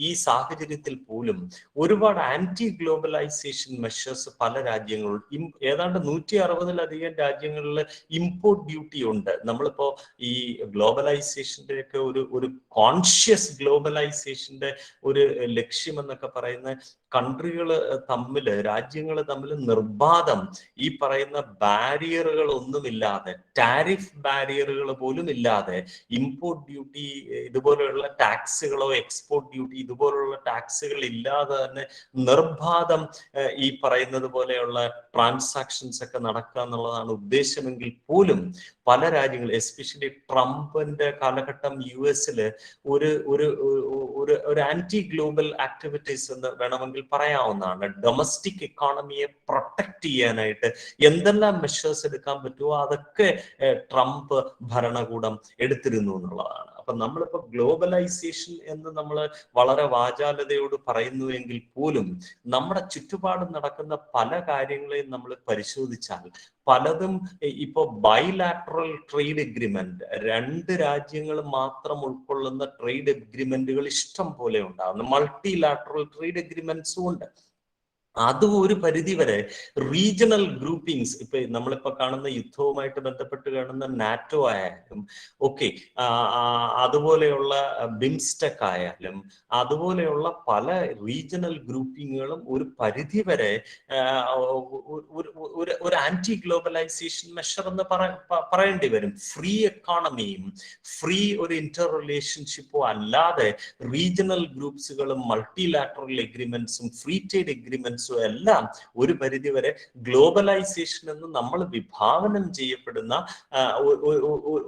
Speaker 3: ഈ സാഹചര്യത്തിൽ പോലും ഒരുപാട് ആന്റി ഗ്ലോബലൈസേഷൻ മെഷേഴ്സ് പല രാജ്യങ്ങളും, ഏതാണ്ട് 160-ലധികം രാജ്യങ്ങളിൽ ഇമ്പോർട്ട് ഡ്യൂട്ടി ഉണ്ട്. നമ്മളിപ്പോ ഈ ഗ്ലോബലൈസേഷന്റെ ഒക്കെ ഒരു കോൺഷ്യസ് ഗ്ലോബലൈസേഷന്റെ ഒരു ലക്ഷ്യം എന്നൊക്കെ പറയുന്ന രാജ്യങ്ങൾ തമ്മിൽ നിർബാധം ഈ പറയുന്ന ബാരിയറുകൾ ഒന്നുമില്ലാതെ, ടാരിഫ് ബാരിയറുകൾ പോലും ഇല്ലാതെ, ഇമ്പോർട്ട് ഡ്യൂട്ടി ഇതുപോലെയുള്ള ടാക്സുകളോ എക്സ്പോർട്ട് ഡ്യൂട്ടി ഇതുപോലുള്ള ടാക്സുകൾ ഇല്ലാതെ തന്നെ നിർബാധം ഈ പറയുന്നത് പോലെയുള്ള ട്രാൻസാക്ഷൻസ് ഒക്കെ നടക്കുക എന്നുള്ളതാണ് ഉദ്ദേശമെങ്കിൽ പോലും പല രാജ്യങ്ങളും, എസ്പെഷ്യലി ട്രംപിന്റെ കാലഘട്ടം US ഒരു ആന്റി ഗ്ലോബൽ ആക്ടിവിറ്റീസ് എന്ന് വേണമെങ്കിൽ പറയാവുന്നതാണ്. ഡൊമസ്റ്റിക് എക്കോണമിയെ പ്രൊട്ടക്ട് ചെയ്യാനായിട്ട് എന്തെല്ലാം മെഷേഴ്സ് എടുക്കാൻ പറ്റുമോ അതൊക്കെ ട്രംപ് ഭരണകൂടം എടുത്തിരുന്നു എന്നുള്ളതാണ്. അപ്പൊ നമ്മളിപ്പോ ഗ്ലോബലൈസേഷൻ എന്ന് നമ്മൾ വളരെ വാചാലതയോട് പറയുന്നുവെങ്കിൽ പോലും നമ്മുടെ ചുറ്റുപാടും നടക്കുന്ന പല കാര്യങ്ങളെയും നമ്മൾ പരിശോധിച്ചാൽ പലതും ഇപ്പോ ബൈലാറ്ററൽ ട്രേഡ് എഗ്രിമെന്റ്, 2 രാജ്യങ്ങൾ മാത്രം ഉൾക്കൊള്ളുന്ന ട്രേഡ് എഗ്രിമെന്റുകൾ ഇഷ്ടം പോലെ ഉണ്ടാകുന്നു. മൾട്ടിലാറ്ററൽ ട്രേഡ് എഗ്രിമെന്റ്സും ഉണ്ട്. അതും ഒരു പരിധിവരെ റീജിയണൽ ഗ്രൂപ്പിംഗ്സ്, ഇപ്പൊ നമ്മളിപ്പോ കാണുന്ന യുദ്ധവുമായിട്ട് ബന്ധപ്പെട്ട് കാണുന്ന നാറ്റോ ആയാലും ഓക്കെ, അതുപോലെയുള്ള ബിംസ്റ്റെക് ആയാലും അതുപോലെയുള്ള പല റീജിയണൽ ഗ്രൂപ്പിങ്ങുകളും ഒരു പരിധിവരെ ഒരു ആന്റി ഗ്ലോബലൈസേഷൻ മെഷർ എന്ന് പറയേണ്ടി വരും. ഫ്രീ എക്കോണമിയും ഫ്രീ ഒരു ഇന്റർ റിലേഷൻഷിപ്പോ അല്ലാതെ റീജിയണൽ ഗ്രൂപ്പ്സുകളും മൾട്ടിലാറ്ററൽ എഗ്രിമെന്റ്സും ഫ്രീ ട്രേഡ് എഗ്രിമെന്റ്സും എലമെന്റ്സും എല്ലാം ഒരു പരിധിവരെ ഗ്ലോബലൈസേഷൻ എന്ന് നമ്മൾ വിഭാവനം ചെയ്യപ്പെടുന്ന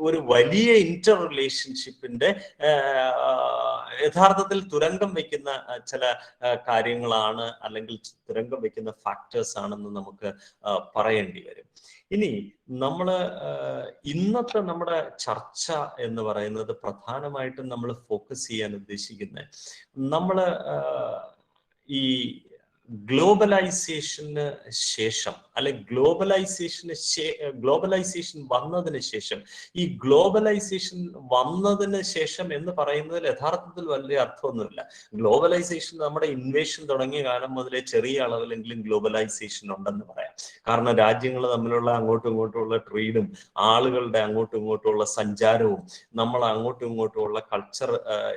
Speaker 3: ഒരു വലിയ ഇന്റർ റിലേഷൻഷിപ്പിന്റെ യഥാർത്ഥത്തിൽ തുരങ്കം വയ്ക്കുന്ന ചില കാര്യങ്ങളാണ്, അല്ലെങ്കിൽ തുരങ്കം വയ്ക്കുന്ന ഫാക്ടേഴ്സ് ആണെന്ന് നമുക്ക് പറയേണ്ടി വരും. ഇനി നമ്മള് ഇന്നത്തെ നമ്മുടെ ചർച്ച എന്ന് പറയുന്നത് പ്രധാനമായിട്ടും നമ്മൾ ഫോക്കസ് ചെയ്യാൻ ഉദ്ദേശിക്കുന്നത് നമ്മള് ഈ ഗ്ലോബലൈസേഷന് ശേഷം, അല്ലെ ഗ്ലോബലൈസേഷൻ വന്നതിന് ശേഷം, ഈ ഗ്ലോബലൈസേഷൻ വന്നതിന് ശേഷം എന്ന് പറയുന്നതിൽ യഥാർത്ഥത്തിൽ വലിയ അർത്ഥമൊന്നുമില്ല. ഗ്ലോബലൈസേഷൻ നമ്മുടെ ഇൻവേഷൻ തുടങ്ങിയ കാലം മുതലേ ചെറിയ അളവിലെങ്കിലും ഗ്ലോബലൈസേഷൻ ഉണ്ടെന്ന് പറയാം. കാരണം രാജ്യങ്ങൾ തമ്മിലുള്ള അങ്ങോട്ടും ഇങ്ങോട്ടുമുള്ള ട്രേഡും ആളുകളുടെ അങ്ങോട്ടും ഇങ്ങോട്ടുമുള്ള സഞ്ചാരവും നമ്മൾ അങ്ങോട്ടും ഇങ്ങോട്ടുമുള്ള കൾച്ചർ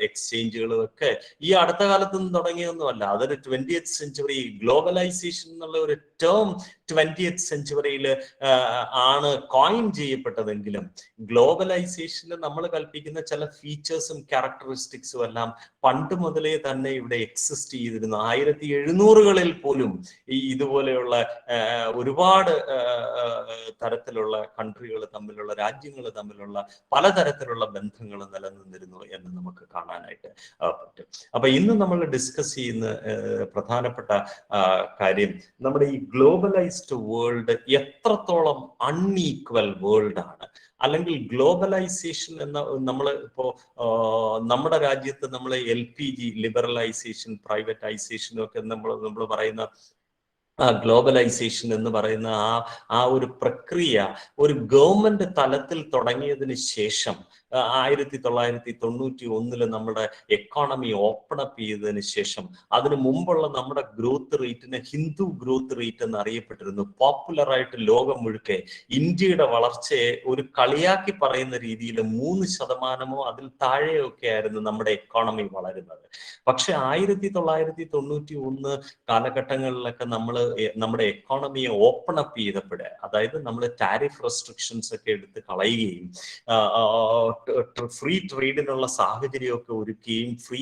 Speaker 3: എക്സ്ചേഞ്ചുകളും ഒക്കെ ഈ അടുത്ത കാലത്തൊന്നും തുടങ്ങിയൊന്നുമല്ല. അതൊരു 20th സെഞ്ചുറി ഗ്ലോബലൈസേഷൻ എന്നുള്ള ഒരു ടേം 20th സെഞ്ചുറിയിൽ ആണ് കോയിൻ ചെയ്യപ്പെട്ടതെങ്കിലും ഗ്ലോബലൈസേഷന് നമ്മൾ കൽപ്പിക്കുന്ന ചില ഫീച്ചേഴ്സും ക്യാരക്ടറിസ്റ്റിക്സും എല്ലാം പണ്ട് മുതലേ തന്നെ ഇവിടെ എക്സിസ്റ്റ് ചെയ്തിരുന്നു. 1700-കളിൽ പോലും ഈ ഇതുപോലെയുള്ള ഒരുപാട് തരത്തിലുള്ള കൺട്രികൾ തമ്മിലുള്ള, രാജ്യങ്ങൾ തമ്മിലുള്ള പലതരത്തിലുള്ള ബന്ധങ്ങൾ നിലനിന്നിരുന്നു എന്ന് നമുക്ക് കാണാനായിട്ട് പറ്റും. അപ്പൊ ഇന്ന് നമ്മൾ ഡിസ്കസ് ചെയ്യുന്ന പ്രധാനപ്പെട്ട കാര്യം നമ്മുടെ ഈ ഗ്ലോബലൈസ്ഡ് വേൾഡ് എത്രത്തോളം അൺഈക്വൽ വേൾഡ് ആണ്, അല്ലെങ്കിൽ ഗ്ലോബലൈസേഷൻ എന്ന നമ്മൾ നമ്മുടെ രാജ്യത്ത് നമ്മൾ LPG ലിബറലൈസേഷൻ, പ്രൈവറ്റൈസേഷനും ഒക്കെ നമ്മൾ പറയുന്ന ഗ്ലോബലൈസേഷൻ എന്ന് പറയുന്ന ആ ഒരു പ്രക്രിയ ഒരു ഗവൺമെന്റ് തലത്തിൽ തുടങ്ങിയതിന് ശേഷം 1991 നമ്മുടെ എക്കോണമി ഓപ്പൺ അപ്പ് ചെയ്തതിന് ശേഷം അതിനു മുമ്പുള്ള നമ്മുടെ ഗ്രോത്ത് റേറ്റിന് ഹിന്ദു ഗ്രോത്ത് റേറ്റ് എന്ന് അറിയപ്പെട്ടിരുന്നു. പോപ്പുലറായിട്ട് ലോകം മുഴുക്കെ ഇന്ത്യയുടെ വളർച്ചയെ ഒരു കളിയാക്കി പറയുന്ന രീതിയിൽ 3% അതിൽ താഴെയൊക്കെ ആയിരുന്നു നമ്മുടെ എക്കോണമി വളരുന്നത്. പക്ഷെ 1991 കാലഘട്ടങ്ങളിലൊക്കെ നമ്മുടെ എക്കോണമിയെ ഓപ്പൺ അപ്പ് ചെയ്തപ്പോഴേ, അതായത് നമ്മൾ ടാരിഫ് റെസ്ട്രിക്ഷൻസ് ഒക്കെ എടുത്ത് കളയുകയും ഫ്രീ ട്രേഡിനുള്ള സാഹചര്യമൊക്കെ ഒരുക്കുകയും ഫ്രീ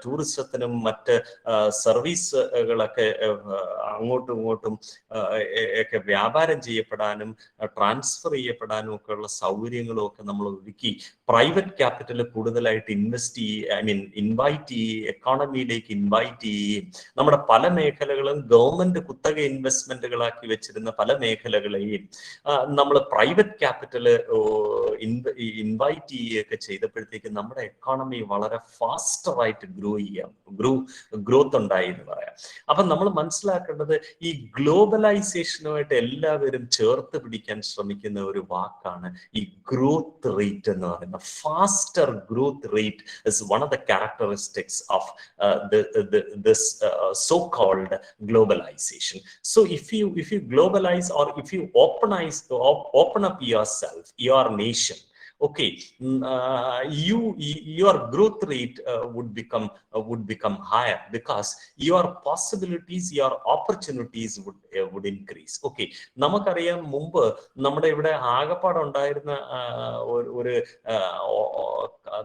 Speaker 3: ടൂറിസത്തിനും മറ്റ് സർവീസുകളൊക്കെ അങ്ങോട്ടും ഇങ്ങോട്ടും ഒക്കെ വ്യാപാരം ചെയ്യപ്പെടാനും ട്രാൻസ്ഫർ ചെയ്യപ്പെടാനും ഒക്കെ ഉള്ള സൗകര്യങ്ങളും ഒക്കെ നമ്മൾ ഒരുക്കി പ്രൈവറ്റ് ക്യാപിറ്റൽ കൂടുതലായിട്ട് ഇൻവൈറ്റ് ചെയ്യുകയും എക്കോണമിയിലേക്ക് ഇൻവൈറ്റ് ചെയ്യുകയും നമ്മുടെ പല മേഖലകളും ഗവൺമെന്റ് കുത്തക ഇൻവെസ്റ്റ്മെന്റുകളാക്കി വെച്ചിരുന്ന പല മേഖലകളെയും നമ്മൾ പ്രൈവറ്റ് ക്യാപിറ്റൽ ഇൻവൈറ്റ് ചെയ്യുകയൊക്കെ ചെയ്തപ്പോഴത്തേക്ക് നമ്മുടെ എക്കോണമി വളരെ ഫാസ്റ്ററായിട്ട് ഗ്രോത്ത് ഉണ്ടായി എന്ന് പറയാം. അപ്പൊ നമ്മൾ മനസ്സിലാക്കേണ്ടത് ഈ ഗ്ലോബലൈസേഷനുമായിട്ട് എല്ലാവരും ചേർത്ത് പിടിക്കാൻ ശ്രമിക്കുന്ന ഒരു വാക്കാണ് ഈ ഗ്രോത്ത് റേറ്റ് എന്ന് പറയുന്നത്. Faster growth rate is one of the characteristics of this so-called globalization. So if you globalize, or if you open up yourself, your nation, okay, your growth rate would become higher, because your possibilities, your opportunities would increase. Okay, നമുക്കറിയാം മുമ്പ് നമ്മുടെ ഇവിടെ ആകപ്പാടുണ്ടായിരുന്ന ഒരു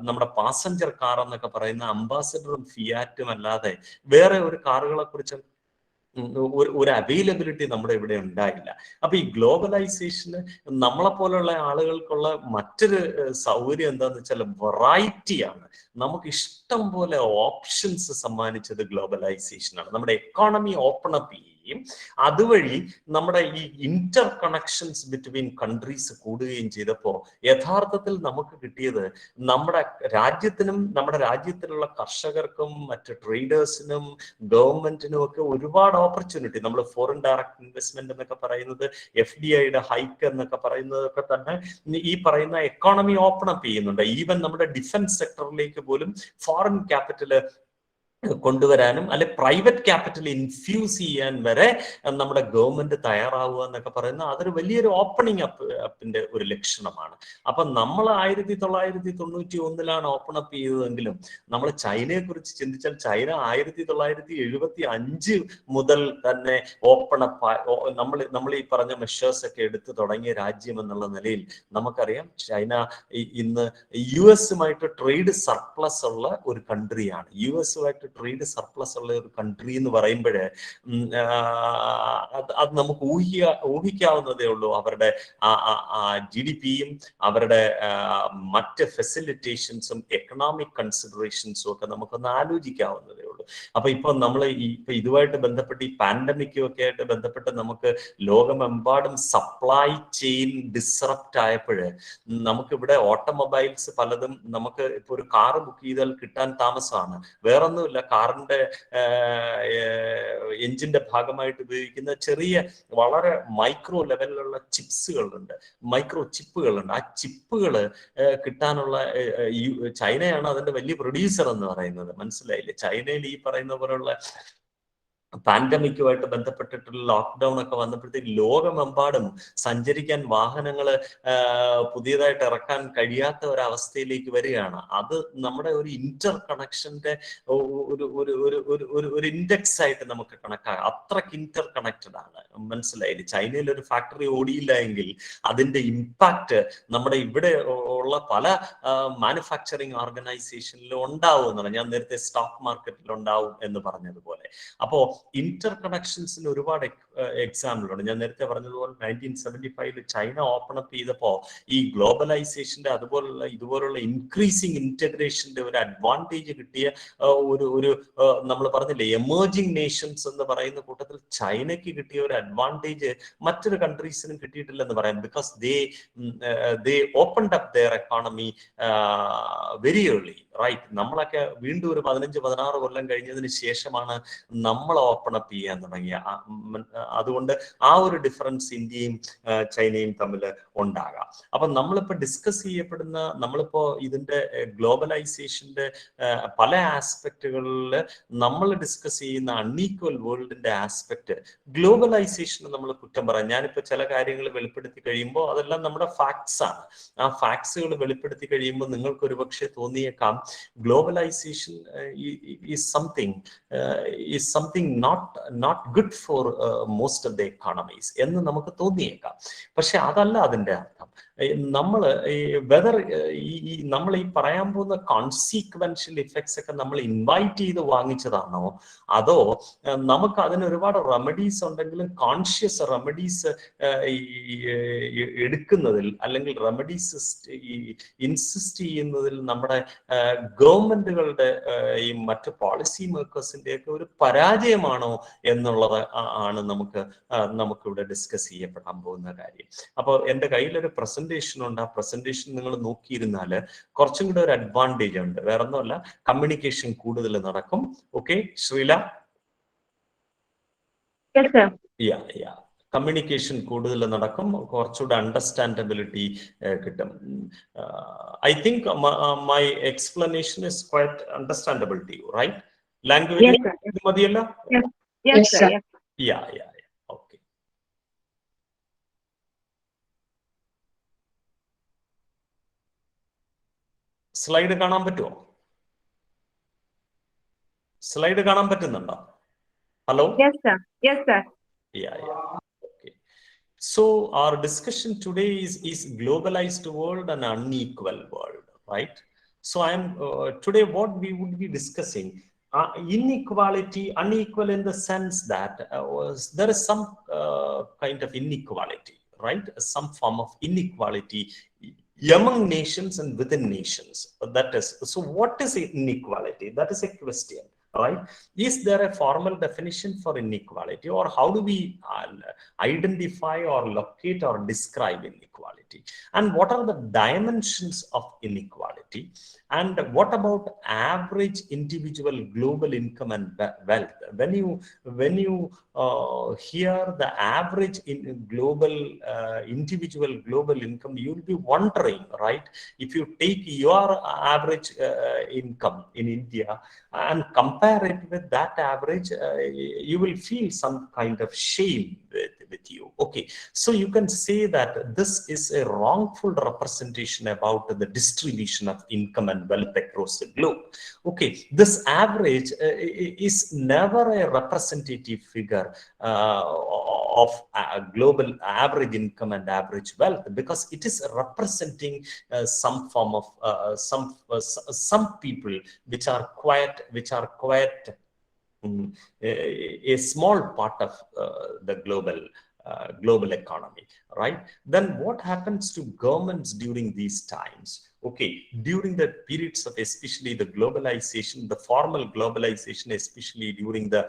Speaker 3: നമ്മുടെ passenger car എന്നൊക്കെ പറയുന്ന അംബാസഡറും ഫിയാറ്റും അല്ലാതെ വേറെ ഒരു കാറുകളെ കുറിച്ച് ഒരു അവൈലബിലിറ്റി നമ്മുടെ ഇവിടെ ഉണ്ടായില്ല. അപ്പൊ ഈ ഗ്ലോബലൈസേഷന് നമ്മളെ പോലുള്ള ആളുകൾക്കുള്ള മറ്റൊരു സൗകര്യം എന്താന്ന് വെച്ചാൽ വെറൈറ്റിയാണ്. നമുക്ക് ഇഷ്ടം പോലെ ഓപ്ഷൻസ് സമ്മാനിച്ചത് ഗ്ലോബലൈസേഷനാണ്. നമ്മുടെ എക്കോണമി ഓപ്പൺ അപ്പ് ചെയ്യും, അതുവഴി നമ്മുടെ ഈ ഇന്റർ കണക്ഷൻസ് ബിറ്റ്വീൻ കൺട്രീസ് കൂടുകയും ചെയ്തപ്പോൾ യഥാർത്ഥത്തിൽ നമുക്ക് കിട്ടിയത് നമ്മുടെ രാജ്യത്തിനും നമ്മുടെ രാജ്യത്തിലുള്ള കർഷകർക്കും മറ്റ് ട്രേഡേഴ്സിനും ഗവൺമെന്റിനും ഒക്കെ ഒരുപാട് ഓപ്പർച്യൂണിറ്റി. നമ്മൾ ഫോറിൻ ഡയറക്ട് ഇൻവെസ്റ്റ്മെന്റ് എന്നൊക്കെ പറയുന്നത്, FDIയുടെ ഹൈക്ക് എന്നൊക്കെ പറയുന്നതൊക്കെ തന്നെ ഈ പറയുന്ന എക്കോണമി ഓപ്പൺ അപ്പ് ചെയ്യുന്നുണ്ട്. ഈവൻ നമ്മുടെ ഡിഫൻസ് സെക്ടറിലേക്ക് പോലും ഫോറിൻ ക്യാപിറ്റല് കൊണ്ടുവരാനും അല്ലെ പ്രൈവറ്റ് ക്യാപിറ്റൽ ഇൻഫ്യൂസ് ചെയ്യാൻ വരെ നമ്മുടെ ഗവൺമെന്റ് തയ്യാറാവുക എന്നൊക്കെ പറയുന്ന അതൊരു വലിയൊരു ഓപ്പണിംഗ് അപ്പിന്റെ ഒരു ലക്ഷണമാണ്. അപ്പൊ നമ്മൾ 1991 ഓപ്പൺ അപ്പ് ചെയ്തതെങ്കിലും നമ്മൾ ചൈനയെ കുറിച്ച് ചിന്തിച്ചാൽ ചൈന 1975 മുതൽ തന്നെ ഓപ്പൺ അപ്പ് നമ്മൾ ഈ പറഞ്ഞ മെഷേഴ്സ് ഒക്കെ എടുത്തു തുടങ്ങിയ രാജ്യം എന്നുള്ള നിലയിൽ നമുക്കറിയാം ചൈന ഇന്ന് US-ഉമായിട്ട് ട്രേഡ് സർപ്ലസ് ഉള്ള ഒരു കൺട്രിയാണ്. US-ഉമായിട്ട് ട്രേഡ് സർപ്ലസ് ഉള്ള ഒരു കൺട്രി എന്ന് പറയുമ്പോഴേ അത് നമുക്ക് ഊഹിക്കാവുന്നതേ ഉള്ളൂ. അവരുടെ GDP-യും അവരുടെ മറ്റ് ഫെസിലിറ്റേഷൻസും എക്കണോമിക് കൺസിഡറേഷൻസും ഒക്കെ നമുക്കൊന്ന് ആലോചിക്കാവുന്നതേ ഉള്ളൂ. അപ്പൊ ഇപ്പൊ നമ്മൾ ഇപ്പൊ ഇതുമായിട്ട് ബന്ധപ്പെട്ട് ഈ പാൻഡമിക്കും ഒക്കെ ആയിട്ട് ബന്ധപ്പെട്ട് നമുക്ക് ലോകമെമ്പാടും സപ്ലൈ ചെയിൻ ഡിസ്റപ്റ്റ് ആയപ്പോഴ് നമുക്കിവിടെ ഓട്ടോമൊബൈൽസ് പലതും നമുക്ക് ഇപ്പൊ ഒരു കാറ് ബുക്ക് ചെയ്താൽ കിട്ടാൻ താമസമാണ്. വേറൊന്നുമില്ല, കാറിന്റെ എഞ്ചിന്റെ ഭാഗമായിട്ട് ഉപയോഗിക്കുന്ന ചെറിയ വളരെ മൈക്രോ ലെവലിലുള്ള ചിപ്സുകളുണ്ട്, മൈക്രോ ചിപ്പുകളുണ്ട്. ആ ചിപ്പുകൾ കിട്ടാനുള്ള ചൈനയാണ് അതിന്റെ വലിയ പ്രൊഡ്യൂസർ എന്ന് പറയുന്നത്. മനസ്സിലായില്ലേ? ചൈനയിൽ ഈ പറയുന്ന പോലുള്ള പാൻഡമിക്കുമായിട്ട് ബന്ധപ്പെട്ടിട്ടുള്ള ലോക്ക്ഡൌൺ ഒക്കെ വന്നപ്പോഴത്തേക്ക് ലോകമെമ്പാടും സഞ്ചരിക്കാൻ വാഹനങ്ങൾ പുതിയതായിട്ട് ഇറക്കാൻ കഴിയാത്ത ഒരവസ്ഥയിലേക്ക് വരികയാണ്. അത് നമ്മുടെ ഒരു ഇന്റർ കണക്ഷന്റെ ഒരു ഇൻഡെക്സ് ആയിട്ട് നമുക്ക് കണക്കാക്കാം. അത്രയ്ക്ക് ഇന്റർ കണക്റ്റഡ് ആണ്. മനസ്സിലായില്ലേ? ചൈനയിൽ ഒരു ഫാക്ടറി ഓടിയില്ല എങ്കിൽ അതിന്റെ ഇമ്പാക്ട് നമ്മുടെ ഇവിടെ ഉള്ള പല മാനുഫാക്ചറിങ് ഓർഗനൈസേഷനിലും ഉണ്ടാവും എന്നാണ് ഞാൻ നേരത്തെ സ്റ്റോക്ക് മാർക്കറ്റിൽ ഉണ്ടാവും എന്ന് പറഞ്ഞതുപോലെ. അപ്പോ ഇന്റർ കണക്ഷൻസിന് ഒരുപാട് എക്സാമ്പിൾ ഉണ്ട്. ഞാൻ നേരത്തെ പറഞ്ഞതുപോലെ 1975 ചൈന ഓപ്പൺ അപ്പ് ചെയ്തപ്പോ ഈ ഗ്ലോബലൈസേഷന്റെ ഇതുപോലുള്ള ഇൻക്രീസിങ് ഇന്റഗ്രേഷന്റെ ഒരു അഡ്വാൻറ്റേജ് കിട്ടിയ ഒരു നമ്മൾ പറഞ്ഞില്ലേ എമേർജിംഗ് നേഷൻസ് എന്ന് പറയുന്ന കൂട്ടത്തിൽ ചൈനയ്ക്ക് കിട്ടിയ ഒരു അഡ്വാൻറ്റേജ് മറ്റൊരു കൺട്രീസിനും കിട്ടിയിട്ടില്ലെന്ന് പറയാം. Because they opened up their economy very early, right? നമ്മളൊക്കെ വീണ്ടും ഒരു 15-16 കൊല്ലം കഴിഞ്ഞതിന് ശേഷമാണ് നമ്മൾ ഓപ്പൺ അപ്പ് ചെയ്യാൻ തുടങ്ങിയ. അതുകൊണ്ട് ആ ഒരു ഡിഫറൻസ് ഇന്ത്യയും ചൈനയും തമ്മിൽ ഉണ്ടാകാം. അപ്പൊ നമ്മളിപ്പോ ഡിസ്കസ് ചെയ്യപ്പെടുന്ന നമ്മളിപ്പോ ഇതിന്റെ ഗ്ലോബലൈസേഷന്റെ പല ആസ്പെക്റ്റുകളിൽ നമ്മൾ ഡിസ്കസ് ചെയ്യുന്ന അൺഈക്വൽ വേൾഡിന്റെ ആസ്പെക്ട് ഗ്ലോബലൈസേഷന് നമ്മൾ കുറ്റം പറയാം. ഞാനിപ്പോ ചില കാര്യങ്ങൾ വെളിപ്പെടുത്തി കഴിയുമ്പോൾ അതെല്ലാം നമ്മുടെ ഫാക്ട്സ് ആണ്. ആ ഫാക്ട്സുകൾ വെളിപ്പെടുത്തി കഴിയുമ്പോൾ നിങ്ങൾക്ക് ഒരുപക്ഷെ തോന്നിയേക്കാം globalization is something not good for most of the economies എന്ന് നമുക്ക് തോന്നിയേക്കാം. പക്ഷെ അതല്ല അതിന്റെ അർത്ഥം. നമ്മൾ നമ്മൾ ഈ പറയാൻ പോകുന്ന കോൺസിക്വൻഷ്യൽ ഇഫക്ട്സ് ഒക്കെ നമ്മൾ ഇൻവൈറ്റ് ചെയ്ത് വാങ്ങിച്ചതാണോ, അതോ നമുക്ക് അതിന് ഒരുപാട് റെമഡീസ് ഉണ്ടെങ്കിലും കോൺഷ്യസ് റെമഡീസ് എടുക്കുന്നതിൽ അല്ലെങ്കിൽ റെമഡീസ് ഇൻസിസ്റ്റ് ചെയ്യുന്നതിൽ നമ്മുടെ ഗവൺമെന്റുകളുടെ ഈ മറ്റ് പോളിസി മേക്കേഴ്സിന്റെ ഒക്കെ ഒരു പരാജയമാണോ എന്നുള്ളത് ആണ് നമുക്കിവിടെ ഡിസ്കസ് ചെയ്യപ്പെടാൻ പോകുന്ന കാര്യം. അപ്പോൾ എൻ്റെ കയ്യിലൊരു പ്രസന്റേഷൻ ഉണ്ട്. ആ പ്രസന്റേഷൻ നിങ്ങൾ നോക്കിയിരുന്നാൽ കുറച്ചും കൂടെ ഒരു അഡ്വാൻറ്റേജ് ഉണ്ട്. വേറെ ഒന്നുമല്ല, കമ്മ്യൂണിക്കേഷൻ കൂടുതൽ നടക്കും. ഓക്കെ ശ്രീല? കമ്മ്യൂണിക്കേഷൻ കൂടുതൽ നടക്കും, കുറച്ചുകൂടെ അണ്ടർസ്റ്റാൻഡബിലിറ്റി കിട്ടും. I think my explanation is quite understandable to you, right? Language മതിയല്ലോ? ഓക്കെ. സ്ലൈഡ് കാണാൻ പറ്റുമോ? സ്ലൈഡ് കാണാൻ പറ്റുന്നുണ്ടോ? Hello? Okay. So our discussion today is globalized world and unequal world, right? So today what we would be discussing inequality, unequal in the sense that there is some kind of inequality, right? Some form of inequality among nations and within nations. That is, so what is inequality? That is a question, right? Is there a formal definition for inequality, or how do we identify or locate or describe inequality? And what are the dimensions of inequality? And what about average individual global income and wealth? When you hear the average individual global income, you'll be wondering, right? If you take your average income in India and compare it with that average, you will feel some kind of shame with you. Okay, so you can say that this is a wrongful representation about the distribution of income and wealth across the globe. Okay, this average is never a representative figure of global average income and average wealth, because it is representing some form of some people which are quite a small part of the global economy, right? Then what happens to governments during these times? Okay, during the periods of especially the globalization, the formal globalization, especially during the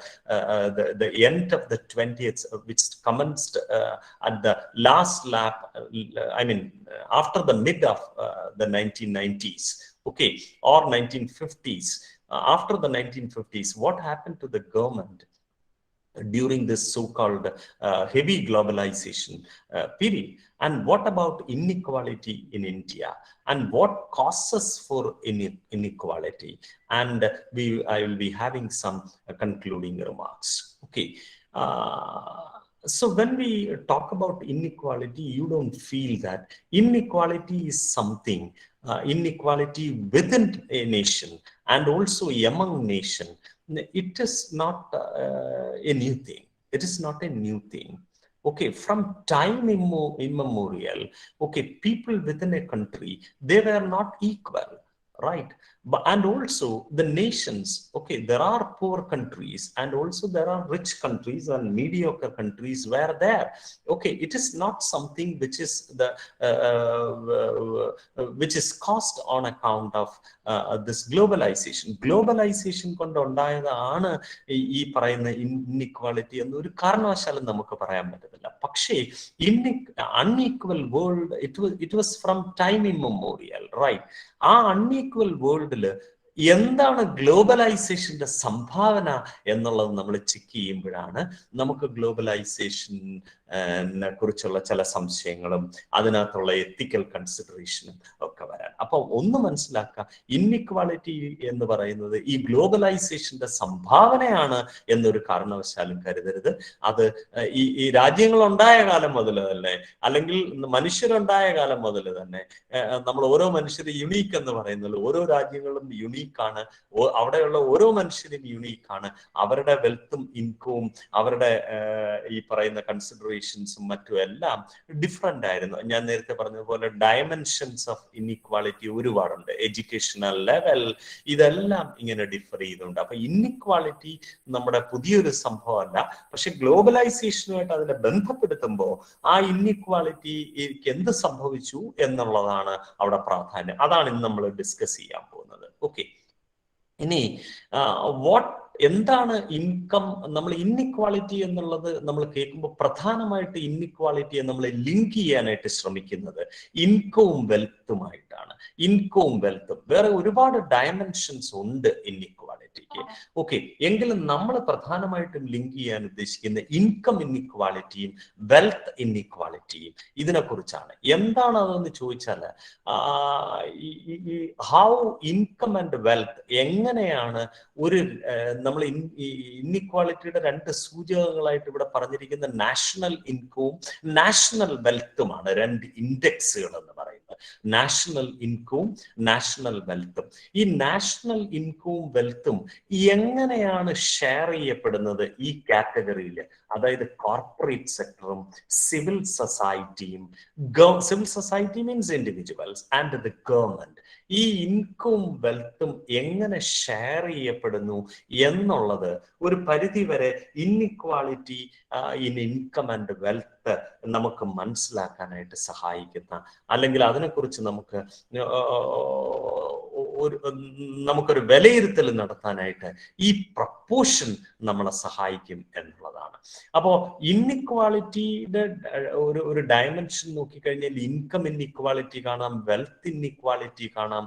Speaker 3: end of the 20th, which commenced at the last lap, after the mid of the 1990s, okay, or 1950s. After the 1950s, what happened to the government during this so-called heavy globalization period? And what about inequality in India? And what causes for inequality? And I will be having some concluding remarks. Okay. So when we talk about inequality, you don't feel that inequality is something, inequality within a nation and also among nation. It is not a new thing. It is not a new thing. Okay, from time immemorial, okay, people within a country, they were not equal, right? And also the nations, okay, there are poor countries and also there are rich countries and mediocre countries were there. Okay, it is not something which is which is caused on account of this globalization കൊണ്ടുണ്ടായതാണ് ഈ പറയുന്ന inequality എന്ന് ഒരു കാരണവശാലും നമുക്ക് പറയാൻ പറ്റത്തില്ല. പക്ഷേ unequal world it was from time immemorial, right? ആ അൺഈക്വൽ വേൾഡില് എന്താണ് ഗ്ലോബലൈസേഷന്റെ സംഭാവന എന്നുള്ളത് നമ്മൾ ചെക്ക് ചെയ്യുമ്പോഴാണ് നമുക്ക് ഗ്ലോബലൈസേഷനെ കുറിച്ചുള്ള ചില സംശയങ്ങളും അതിനകത്തുള്ള എത്തിക്കൽ കൺസിഡറേഷനും ഒക്കെ വരാൻ. അപ്പൊ ഒന്ന് മനസ്സിലാക്കുക, ഇൻഇക്വാളിറ്റി എന്ന് പറയുന്നത് ഈ ഗ്ലോബലൈസേഷന്റെ സംഭാവനയാണ് എന്നൊരു കാരണവശാലും കരുതരുത്. അത് ഈ രാജ്യങ്ങൾ ഉണ്ടായ കാലം മുതൽ തന്നെ, അല്ലെങ്കിൽ മനുഷ്യരുണ്ടായ കാലം മുതൽ തന്നെ നമ്മൾ ഓരോ മനുഷ്യരും യുണീക്ക് എന്ന് പറയുന്നത്, ഓരോ രാജ്യങ്ങളും യുണീക്ക് ആണ്, അവിടെയുള്ള ഓരോ മനുഷ്യരും യുണീക്കാണ്. അവരുടെ വെൽത്തും ഇൻകവും അവരുടെ ഈ പറയുന്ന കൺസിഡറേഷൻസും മറ്റും എല്ലാം ഡിഫറെന്റ് ആയിരുന്നു. ഞാൻ നേരത്തെ പറഞ്ഞതുപോലെ ഡയമെൻഷൻസ് ഓഫ് ഇൻഇക്വാളിറ്റി ഒരുപാടുണ്ട്. എഡ്യൂക്കേഷണൽ ലെവൽ, ഇതെല്ലാം ഇങ്ങനെ ഡിഫർ ചെയ്യുന്നുണ്ട്. അപ്പൊ ഇൻഇക്വാളിറ്റി നമ്മുടെ പുതിയൊരു സംഭവമല്ല. പക്ഷെ ഗ്ലോബലൈസേഷനുമായിട്ട് അതിനെ ബന്ധപ്പെടുത്തുമ്പോൾ ആ ഇൻഇക്വാലിറ്റിക്ക് എന്ത് സംഭവിച്ചു എന്നുള്ളതാണ് അവിടെ പ്രാധാന്യം. അതാണ് ഇന്ന് നമ്മൾ ഡിസ്കസ് ചെയ്യാൻ പോകുന്നത്. ഓക്കെ, ഇനി എന്താണ് ഇൻകം? നമ്മൾ ഇൻഇക്വാളിറ്റി എന്നുള്ളത് നമ്മൾ കേൾക്കുമ്പോൾ പ്രധാനമായിട്ട് ഇൻഇക്വാലിറ്റിയെ നമ്മൾ ലിങ്ക് ചെയ്യാനായിട്ട് ശ്രമിക്കുന്നത് ഇൻകവും വെൽത്തുമായിട്ടാണ്. ഇൻകവും വെൽത്തും വേറെ ഒരുപാട് ഡയമെൻഷൻസ് ഉണ്ട് ഇൻഇക്വാലിറ്റിക്ക്. ഓക്കെ, എങ്കിലും നമ്മൾ പ്രധാനമായിട്ടും ലിങ്ക് ചെയ്യാൻ ഉദ്ദേശിക്കുന്ന ഇൻകം ഇൻഇക്വാലിറ്റിയും വെൽത്ത് ഇൻഇക്വാലിറ്റിയും ഇതിനെക്കുറിച്ചാണ്. എന്താണ് അതെന്ന് ചോദിച്ചാൽ, ഹൗ ഇൻകം ആൻഡ് വെൽത്ത് എങ്ങനെയാണ് ഒരു നമ്മൾ ഇൻഇക്വാളിറ്റിയുടെ രണ്ട് സൂചകങ്ങളായിട്ട് ഇവിടെ പറഞ്ഞിരിക്കുന്ന നാഷണൽ ഇൻകവും നാഷണൽ വെൽത്തുമാണ് രണ്ട് ഇൻഡെക്സുകൾ എന്ന് പറയുന്നത്. നാഷണൽ ഇൻകവും നാഷണൽ വെൽത്തും. ഈ നാഷണൽ ഇൻകവും വെൽത്തും എങ്ങനെയാണ് ഷെയർ ചെയ്യപ്പെടുന്നത് ഈ കാറ്റഗറിയിൽ? അതായത് കോർപ്പറേറ്റ് സെക്ടറും സിവിൽ സൊസൈറ്റിയും, civil society means individuals and the government, ഈ ഇൻകവും വെൽത്തും എങ്ങനെ ഷെയർ ചെയ്യപ്പെടുന്നു എന്നുള്ളത് ഒരു പരിധി വരെ inequality in income and wealth നമുക്ക് മനസ്സിലാക്കാനായിട്ട് സഹായിക്കുന്ന, അല്ലെങ്കിൽ അതിനെക്കുറിച്ച് നമുക്കൊരു വിലയിരുത്തൽ നടത്താനായിട്ട് ഈ പ്രപ്പോർഷൻ നമ്മളെ സഹായിക്കും എന്നുള്ളതാണ്. അപ്പോ ഇൻഇക്വാളിറ്റിയുടെ ഒരു ഡയമെൻഷൻ നോക്കിക്കഴിഞ്ഞാൽ ഇൻകം ഇൻഇക്വാലിറ്റി കാണാം, വെൽത്ത് ഇൻഇക്വാലിറ്റി കാണാം,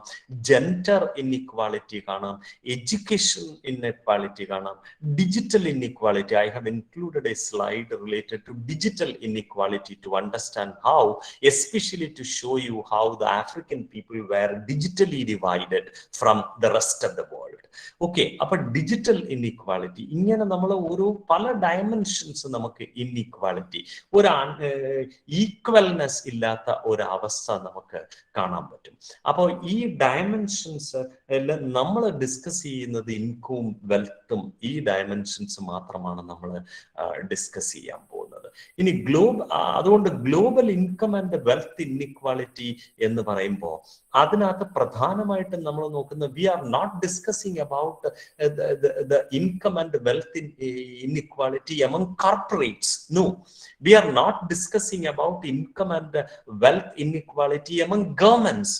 Speaker 3: ജെൻഡർ ഇൻഇക്വാലിറ്റി കാണാം, എഡ്യൂക്കേഷൻ ഇൻഇക്വാലിറ്റി കാണാം, digital inequality. I have included a slide related to digital inequality to understand how, especially to show you how the African people were digitally divided from the rest of the world. Okay, അപ്പൊ digital inequality, ഇങ്ങനെ നമ്മൾ ഓരോ പല dimensions നമുക്ക് inequality, ഒരു ഈക്വൽനെസ് ഇല്ലാത്ത ഒരു അവസ്ഥ നമുക്ക് കാണാൻ പറ്റും. അപ്പോൾ ഈ ഡയമെൻഷൻസ് എല്ലാം നമ്മൾ ഡിസ്കസ് ചെയ്യുന്നത് ഇൻകവും വെൽത്തും, ഈ ഡയമെൻഷൻസ് മാത്രമാണ് നമ്മൾ ഡിസ്കസ് ചെയ്യാൻ പോകുന്നത്. ഇനി അതുകൊണ്ട് global income and wealth inequality എന്ന് പറയുമ്പോൾ അതിനകത്ത് പ്രധാനമായിട്ടും നമ്മൾ നോക്കുന്ന, we are not discussing about the income and wealth inequality among corporates. No, we are not discussing about income and wealth inequality among governments.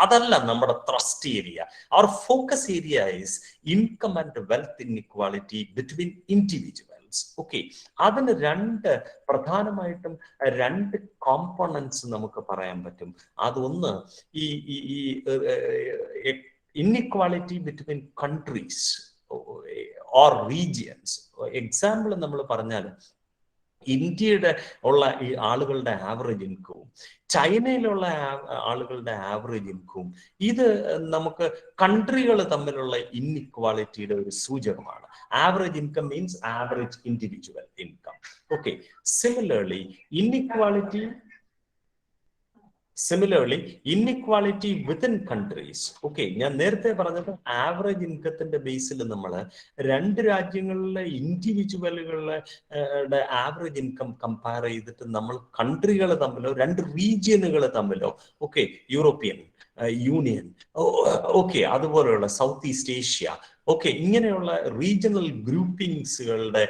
Speaker 3: അതല്ല നമ്മുടെ thrust area. Our focus area is income and wealth inequality between individuals. Okay, അതിന് പ്രധാനമായിട്ടും രണ്ട് components നമുക്ക് പറയാൻ പറ്റും. അതൊന്ന് ഈ inequality between countries or regions. Example നമ്മൾ പറഞ്ഞാൽ ഇന്ത്യയുടെ ഉള്ള ഈ ആളുകളുടെ ആവറേജ് ഇൻകവും ചൈനയിലുള്ള ആളുകളുടെ ആവറേജ് ഇൻകവും, ഇത് നമുക്ക് കൺട്രികൾ തമ്മിലുള്ള ഇൻഇക്വാളിറ്റിയുടെ ഒരു സൂചകമാണ്. Average income means average individual income. Okay, similarly inequality within countries. Okay, ഞാൻ നേരത്തെ പറഞ്ഞത് ആവറേജ് ഇൻകത്തിന്റെ ബേസിൽ നമ്മൾ രണ്ട് രാജ്യങ്ങളിലെ ഇൻഡിവിജ്വലുകളുടെ ആവറേജ് ഇൻകം കമ്പയർ ചെയ്തിട്ട് നമ്മൾ കൺട്രികൾ തമ്മിലോ രണ്ട് റീജിയനുകൾ തമ്മിലോ, ഓക്കെ, യൂറോപ്യൻ യൂണിയൻ, ഓക്കെ, അതുപോലെയുള്ള സൗത്ത് ഈസ്റ്റ് ഏഷ്യ, ഓക്കെ, ഇങ്ങനെയുള്ള റീജിയണൽ ഗ്രൂപ്പിംഗ്സുകളുടെ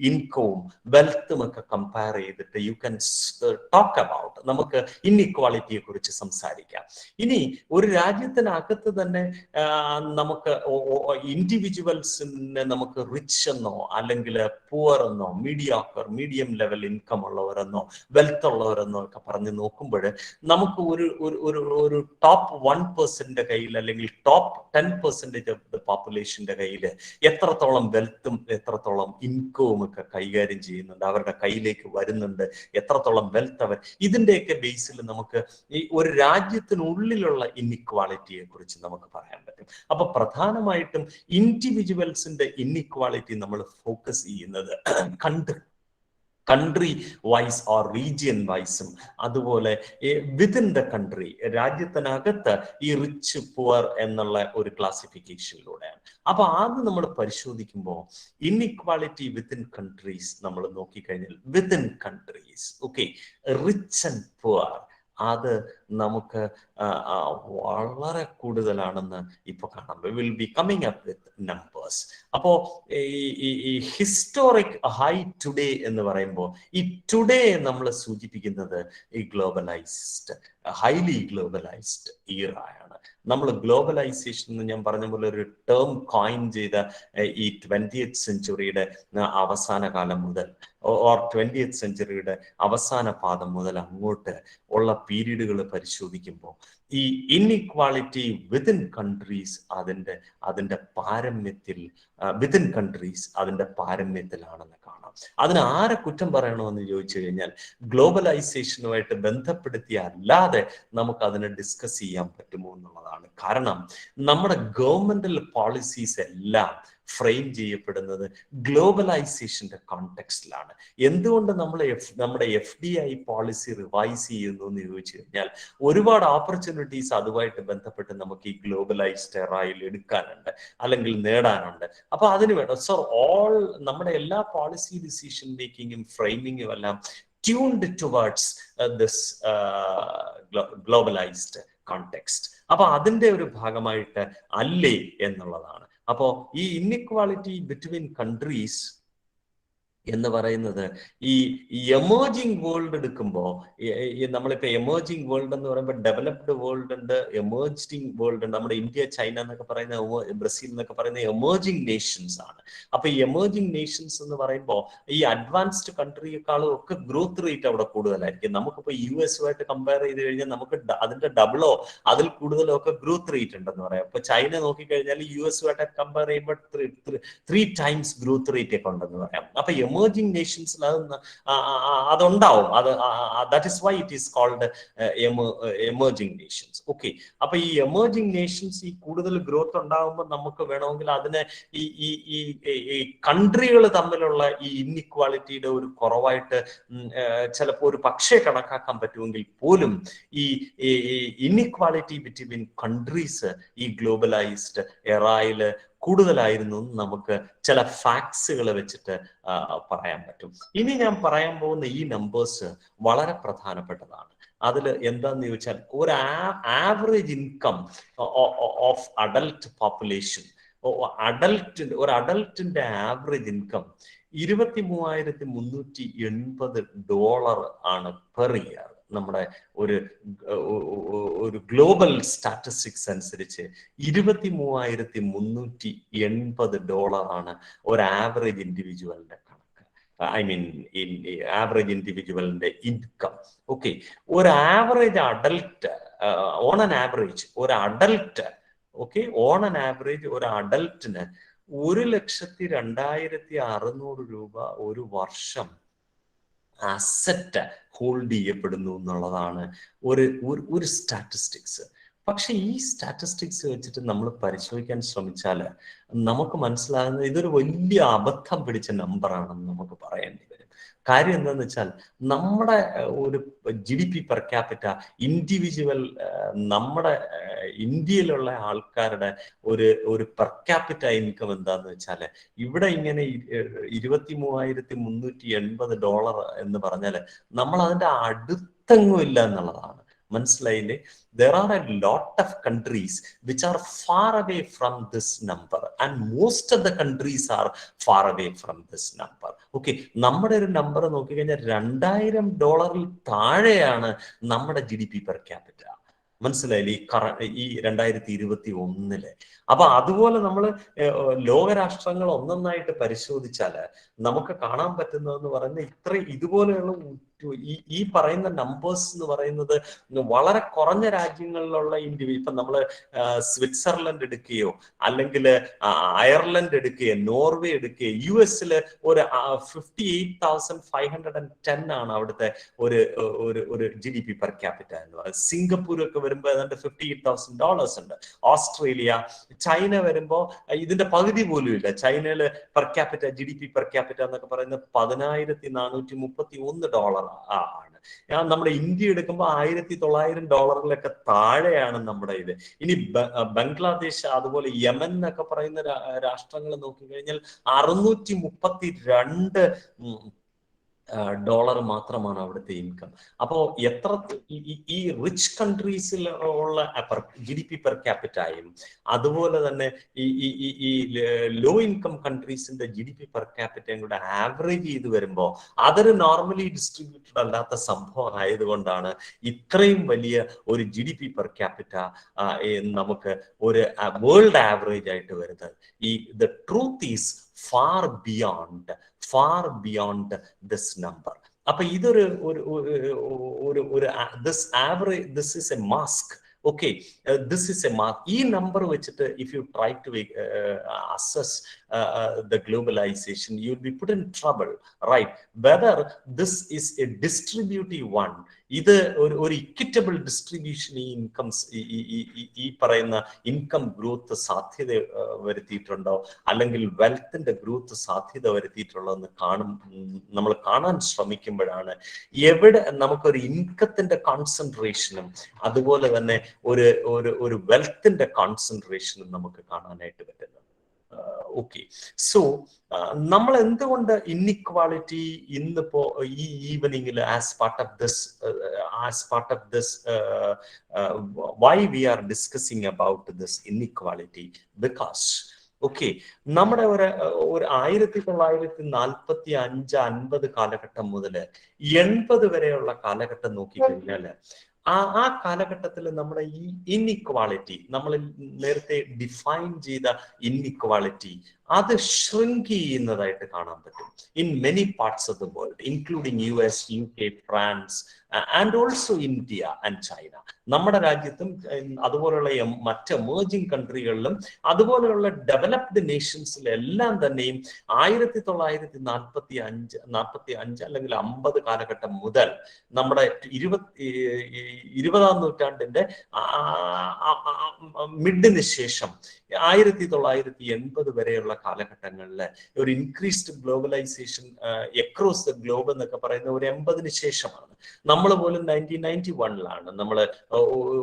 Speaker 3: ഇൻകവും വെൽത്തും ഒക്കെ കമ്പയർ ചെയ്തിട്ട് യു ക്യാൻ ടോക്ക് അബൌട്ട്, നമുക്ക് ഇൻഇക്വാളിറ്റിയെ കുറിച്ച് സംസാരിക്കാം. ഇനി ഒരു രാജ്യത്തിനകത്ത് തന്നെ നമുക്ക് ഇൻഡിവിജ്വൽസിനെ നമുക്ക് റിച്ച് എന്നോ അല്ലെങ്കിൽ പുവർ എന്നോ മീഡിയം ലെവൽ ഇൻകം ഉള്ളവരെന്നോ വെൽത്ത് ഉള്ളവരെന്നോ ഒക്കെ പറഞ്ഞ് നോക്കുമ്പോൾ നമുക്ക് ഒരു ടോപ്പ് 1% കയ്യിൽ അല്ലെങ്കിൽ ടോപ്പ് 10% പോപ്പുലേഷന്റെ കയ്യിൽ എത്രത്തോളം വെൽത്തും എത്രത്തോളം ഇൻകവും ഒക്കെ കൈകാര്യം ചെയ്യുന്നുണ്ട്, അവരുടെ കയ്യിലേക്ക് വരുന്നുണ്ട്, എത്രത്തോളം വെൽത്ത് അവർ, ഇതിന്റെയൊക്കെ ബേസിൽ നമുക്ക് ഈ ഒരു രാജ്യത്തിനുള്ളിലുള്ള ഇൻഇക്വാളിറ്റിയെ കുറിച്ച് നമുക്ക് പറയാൻ പറ്റും. അപ്പൊ പ്രധാനമായിട്ടും ഇൻഡിവിജ്വൽസിന്റെ ഇൻഇക്വാളിറ്റി നമ്മൾ ഫോക്കസ് ചെയ്യുന്നത് കൺട്രി വൈസ് ഓർ റീജിയൻ വൈസും അതുപോലെ വിത്തിൻ ദ കൺട്രി, രാജ്യത്തിനകത്ത് ഈ റിച്ച് പുവർ എന്നുള്ള ഒരു ക്ലാസിഫിക്കേഷനിലൂടെയാണ്. അപ്പൊ അത് നമ്മൾ പരിശോധിക്കുമ്പോൾ ഇൻഇക്വാളിറ്റി വിത്തിൻ കൺട്രീസ് നമ്മൾ നോക്കിക്കഴിഞ്ഞാൽ within countries, okay, rich and poor, അത് നമുക്ക് വളരെ കൂടുതലാണെന്ന് ഇപ്പൊ കാണാം. We will be coming up with numbers. അപ്പോ ഈ ഹിസ്റ്റോറിക് ഹൈ ടുഡേ എന്ന് പറയുമ്പോൾ ഈ ടുഡേ നമ്മൾ സൂചിപ്പിക്കുന്നത് ഈ ഗ്ലോബലൈസ്ഡ്, ഹൈലി ഗ്ലോബലൈസ്ഡ് ഇയറായാണ്. നമ്മൾ ഗ്ലോബലൈസേഷൻ എന്ന് ഞാൻ പറഞ്ഞ പോലെ ഒരു ടേം കോയിൻ ചെയ്ത ഈ 20th സെഞ്ചുറിയുടെ അവസാന കാലം മുതൽ ഓർ 20th സെഞ്ചുറിയുടെ അവസാന പാദം മുതൽ അങ്ങോട്ട് ഉള്ള പീരീഡുകൾ പരിശോധിക്കുമ്പോൾ ഈ ഇൻഇക്വാളിറ്റി വിത്തിൻ കൺട്രീസ് അതിന്റെ പാരമ്യത്തിൽ വിത്തിൻ കൺട്രീസ് അതിന്റെ പാരമ്യത്തിലാണെന്ന് കാണാം. അതിന് ആരെ കുറ്റം പറയണമെന്ന് ചോദിച്ചു കഴിഞ്ഞാൽ ഗ്ലോബലൈസേഷനുമായിട്ട് ബന്ധപ്പെടുത്തി അല്ലാതെ നമുക്ക് അതിനെ ഡിസ്കസ് ചെയ്യാൻ പറ്റുമോ എന്നുള്ളതാണ്. കാരണം നമ്മുടെ ഗവൺമെന്റൽ പോളിസീസ് എല്ലാം ഫ്രെയിം ചെയ്യപ്പെടുന്നത് ഗ്ലോബലൈസേഷന്റെ കോണ്ടെക്സ്റ്റിലാണ്. എന്തുകൊണ്ട് നമ്മുടെ FDI പോളിസി റിവൈസ് ചെയ്യുന്നു എന്ന് ചോദിച്ചു കഴിഞ്ഞാൽ ഒരുപാട് ഓപ്പർച്യൂണിറ്റീസ് അതുമായിട്ട് ബന്ധപ്പെട്ട് നമുക്ക് ഈ ഗ്ലോബലൈസ്ഡ് എറയിൽ എടുക്കാനുണ്ട് അല്ലെങ്കിൽ നേടാനുണ്ട്. അപ്പൊ അതിന് വേണം ഓൾ നമ്മുടെ എല്ലാ പോളിസി ഡിസിഷൻ മേക്കിങ്ങും ഫ്രെയിമിങ്ങും എല്ലാം tuned towards this globalised context. അപ്പൊ അതിന്റെ ഒരു ഭാഗമായിട്ട് അല്ലേ എന്നുള്ളതാണ്. അപ്പോ ഈ ഇൻഇക്വാളിറ്റി ബിറ്റ്വീൻ കൺട്രീസ് എന്ന് പറയുന്നത് ഈ എമേർജിങ് വേൾഡ് എടുക്കുമ്പോൾ നമ്മളിപ്പോ എമേർജിങ് വേൾഡ് എന്ന് പറയുമ്പോൾ ഡെവലപ്ഡ് വേൾഡ് ഉണ്ട്, എമേർജിങ് വേൾഡ് ഉണ്ട്. നമ്മുടെ ഇന്ത്യ, ചൈന എന്നൊക്കെ പറയുന്ന, ബ്രസീൽ എന്നൊക്കെ പറയുന്ന എമേർജിങ് നേഷൻസ് ആണ്. അപ്പൊ ഈ എമേർജിങ് നേഷൻസ് എന്ന് പറയുമ്പോൾ ഈ അഡ്വാൻസ്ഡ് കൺട്രിയെക്കാളും ഒക്കെ ഗ്രോത്ത് റേറ്റ് അവിടെ കൂടുതലായിരിക്കും. നമുക്കിപ്പോ US കമ്പയർ ചെയ്ത് കഴിഞ്ഞാൽ നമുക്ക് അതിന്റെ ഡബിളോ അതിൽ കൂടുതലോ ഒക്കെ ഗ്രോത്ത് റേറ്റ് ഉണ്ടെന്ന് പറയാം. ഇപ്പൊ ചൈന നോക്കിക്കഴിഞ്ഞാൽ US കമ്പയർ ചെയ്യുമ്പോൾ 3 times ഗ്രോത്ത് റേറ്റ് ഒക്കെ ഉണ്ടെന്ന് പറയാം. അപ്പൊ എമേർജിംഗ് നേഷൻസിൽ അതുണ്ടാവും. That is why it is called emerging nations. Okay, അപ്പൊ ഈ എമേർജിംഗ് നേഷൻസ് ഈ കൂടുതൽ ഗ്രോത്ത് ഉണ്ടാകുമ്പോൾ നമുക്ക് വേണമെങ്കിൽ അതിനെ ഈ കൺട്രികൾ തമ്മിലുള്ള ഈ ഇൻഇക്വാലിറ്റിയുടെ ഒരു കുറവായിട്ട് ചിലപ്പോൾ ഒരു പക്ഷേ കണക്കാക്കാൻ പറ്റുമെങ്കിൽ പോലും ഈ ഇൻഇക്വാലിറ്റി ബിറ്റ്വീൻ കൺട്രീസ് ഈ ഗ്ലോബലൈസ്ഡ് എറായില് കൂടുതലായിരുന്നു നമുക്ക് ചില ഫാക്ട്സുകൾ വെച്ചിട്ട് പറയാൻ പറ്റും. ഇനി ഞാൻ പറയാൻ പോകുന്ന ഈ നമ്പേഴ്സ് വളരെ പ്രധാനപ്പെട്ടതാണ്. അതിൽ എന്താന്ന് ചോദിച്ചാൽ ഒരു average income of adult population, ഒരു അഡൽട്ടിന്റെ ആവറേജ് ഇൻകം $23,380 ആണ് പെർ ഇയർ. നമ്മുടെ ഒരു ഗ്ലോബൽ സ്റ്റാറ്റിസ്റ്റിക്സ് അനുസരിച്ച് $23,380 ആണ് ഒരു ആവറേജ് ഇൻഡിവിജ്വലിന്റെ കണക്ക്. ഐ മീൻ ആവറേജ് ഇൻഡിവിജ്വലിന്റെ ഇൻകം. ഓക്കെ, ഒരു average adult on an average ഒരു അഡൽട്ട് ഓൺ ആൻ ആവറേജ് ഒരു അഡൽട്ടിന് 1,02,600 രൂപ ഒരു വർഷം അസറ്റ് ഹോൾഡ് ചെയ്യപ്പെടുന്നു എന്നുള്ളതാണ് ഒരു സ്റ്റാറ്റിസ്റ്റിക്സ്. പക്ഷെ ഈ സ്റ്റാറ്റിസ്റ്റിക്സ് വെച്ചിട്ട് നമ്മൾ പരിശോധിക്കാൻ ശ്രമിച്ചാൽ നമുക്ക് മനസ്സിലാകുന്നത് ഇതൊരു വലിയ അബദ്ധം പിടിച്ച നമ്പറാണെന്ന് നമുക്ക് പറയേണ്ടി വരും. കാര്യം എന്താണെന്ന് വെച്ചാൽ നമ്മുടെ ഒരു GDP പെർ ക്യാപിറ്റ ഇൻഡിവിജ്വൽ നമ്മുടെ ഇന്ത്യയിലുള്ള ആൾക്കാരുടെ ഒരു പെർ ക്യാപിറ്റ ഇൻകം എന്താന്ന് വെച്ചാൽ ഇവിടെ ഇങ്ങനെ $23,380 എന്ന് പറഞ്ഞാൽ നമ്മൾ അതിന്റെ അടുത്തെങ്ങും ഇല്ല എന്നുള്ളതാണ്. മനസ്സിലായില്ലേ? There are a lot of countries which are far away from this number and most of the countries are far away from this number. Okay, നമ്മുടെ ഒരു നമ്പർ നോക്കിക്കഴിഞ്ഞാൽ $2,000 താഴെയാണ് നമ്മുടെ GDP പെർ ക്യാപിറ്റ. മനസ്സിലായില്ലേ? ഈ 2021 അപ്പൊ അതുപോലെ നമ്മൾ ലോകരാഷ്ട്രങ്ങൾ ഒന്നൊന്നായിട്ട് പരിശോധിച്ചാൽ നമുക്ക് കാണാൻ പറ്റുന്നതെന്ന് പറയുന്നത് ഇതുപോലെയുള്ള ഈ പറയുന്ന നമ്പേഴ്സ് എന്ന് പറയുന്നത് വളരെ കുറഞ്ഞ രാജ്യങ്ങളിലുള്ള ഇപ്പൊ നമ്മൾ സ്വിറ്റ്സർലൻഡ് എടുക്കുകയോ അല്ലെങ്കിൽ അയർലൻഡ് എടുക്കുകയോ നോർവേ എടുക്കുകയോ US ഒരു 58,510 ആണ് അവിടുത്തെ ഒരു GDP പെർ ക്യാപിറ്റ എന്ന് പറയുന്നത്. സിംഗപ്പൂരൊക്കെ വരുമ്പോൾ ഏതാണ്ട് $58,000 ഉണ്ട്. ഓസ്ട്രേലിയ, ചൈന വരുമ്പോ ഇതിന്റെ പകുതി പോലും ഇല്ല. ചൈനയില് per capita GDP per capita എന്നൊക്കെ പറയുന്നത് $10,431 ആണ്. നമ്മുടെ ഇന്ത്യ എടുക്കുമ്പോൾ $1,900 താഴെയാണ് നമ്മുടെ ഇത്. ഇനി ബംഗ്ലാദേശ് അതുപോലെ യമൻ എന്നൊക്കെ പറയുന്ന രാഷ്ട്രങ്ങൾ നോക്കിക്കഴിഞ്ഞാൽ $632 മാത്രമാണ് അവിടുത്തെ ഇൻകം. അപ്പോ എത്ര ഈ റിച്ച് കൺട്രീസിൽ ഉള്ള GDP പെർ ക്യാപിറ്റയും അതുപോലെ തന്നെ ഈ ലോ ഇൻകം കൺട്രീസിന്റെ GDP പെർ ക്യാപിറ്റയും കൂടെ ആവറേജ് ചെയ്ത് വരുമ്പോൾ അതൊരു നോർമലി ഡിസ്ട്രിബ്യൂട്ടഡ് അല്ലാത്ത സംഭവം ആയതുകൊണ്ടാണ് ഇത്രയും വലിയ ഒരു GDP പെർ ക്യാപിറ്റ നമുക്ക് ഒരു വേൾഡ് ആവറേജ് ആയിട്ട് വരുന്നത്. The truth is far beyond this number. അപ്പൊ ഇതൊരു this is a mask. Okay, this is a mask. ഈ നമ്പർ വെച്ചിട്ട് if you try to assess the globalization, you'll be put in trouble, right? Whether this is a distributive one, ഇത് ഒരു equitable distribution ഈ incomes ഈ പറയുന്ന income growth സാധ്യത വരുത്തിയിട്ടുണ്ടോ അല്ലെങ്കിൽ വെൽത്തിന്റെ growth സാധ്യത വരുത്തിയിട്ടുണ്ടോ എന്ന് നമ്മൾ കാണാൻ ശ്രമിക്കുമ്പോഴാണ് എവിടെ നമുക്കൊരു ഇൻകത്തിന്റെ കോൺസെൻട്രേഷനും അതുപോലെ തന്നെ ഒരു വെൽത്തിന്റെ കോൺസെൻട്രേഷനും നമുക്ക് കാണാനായിട്ട് പറ്റുന്നത്. ഓക്കെ, സോ നമ്മൾ എന്തുകൊണ്ട് ഇൻഇക്വാളിറ്റി ഇന്നിപ്പോ ഈ ഈവനിങ്ങിൽ as part of this why we are discussing about this inequality? Because okay, നമ്മുടെ ഒരു 1945-50 കാലഘട്ടം മുതൽ 80 വരെയുള്ള കാലഘട്ടം നോക്കിക്കഴിഞ്ഞാൽ ആ കാലഘട്ടത്തിൽ നമ്മുടെ ഈ ഇൻഇക്വാളിറ്റി, നമ്മൾ നേരത്തെ ഡിഫൈൻ ചെയ്ത ഇൻഇക്വാളിറ്റി, അത് ഷ്രിങ്ക് ചെയ്യുന്നതായിട്ട് കാണാൻ പറ്റും in many parts of the world, including US, UK, France and also India and China. നമ്മുടെ രാജ്യത്തും അതുപോലെയുള്ള മറ്റ് എമേർജിംഗ് കൺട്രികളിലും അതുപോലെയുള്ള ഡെവലപ്ഡ് നേഷൻസിലെല്ലാം തന്നെയും 1945 അല്ലെങ്കിൽ 50 കാലഘട്ടം മുതൽ നമ്മുടെ 20ാം നൂറ്റാണ്ടിന്റെ മിഡിന് ശേഷം 1980 വരെയുള്ള കാലഘട്ടങ്ങളിൽ ഒരു increased globalization across the globe എന്നൊക്കെ പറയുന്ന ഒരു 80-ന് ശേഷമാണ്. നമ്മൾ പോലും 1991-ലാണ് നമ്മൾ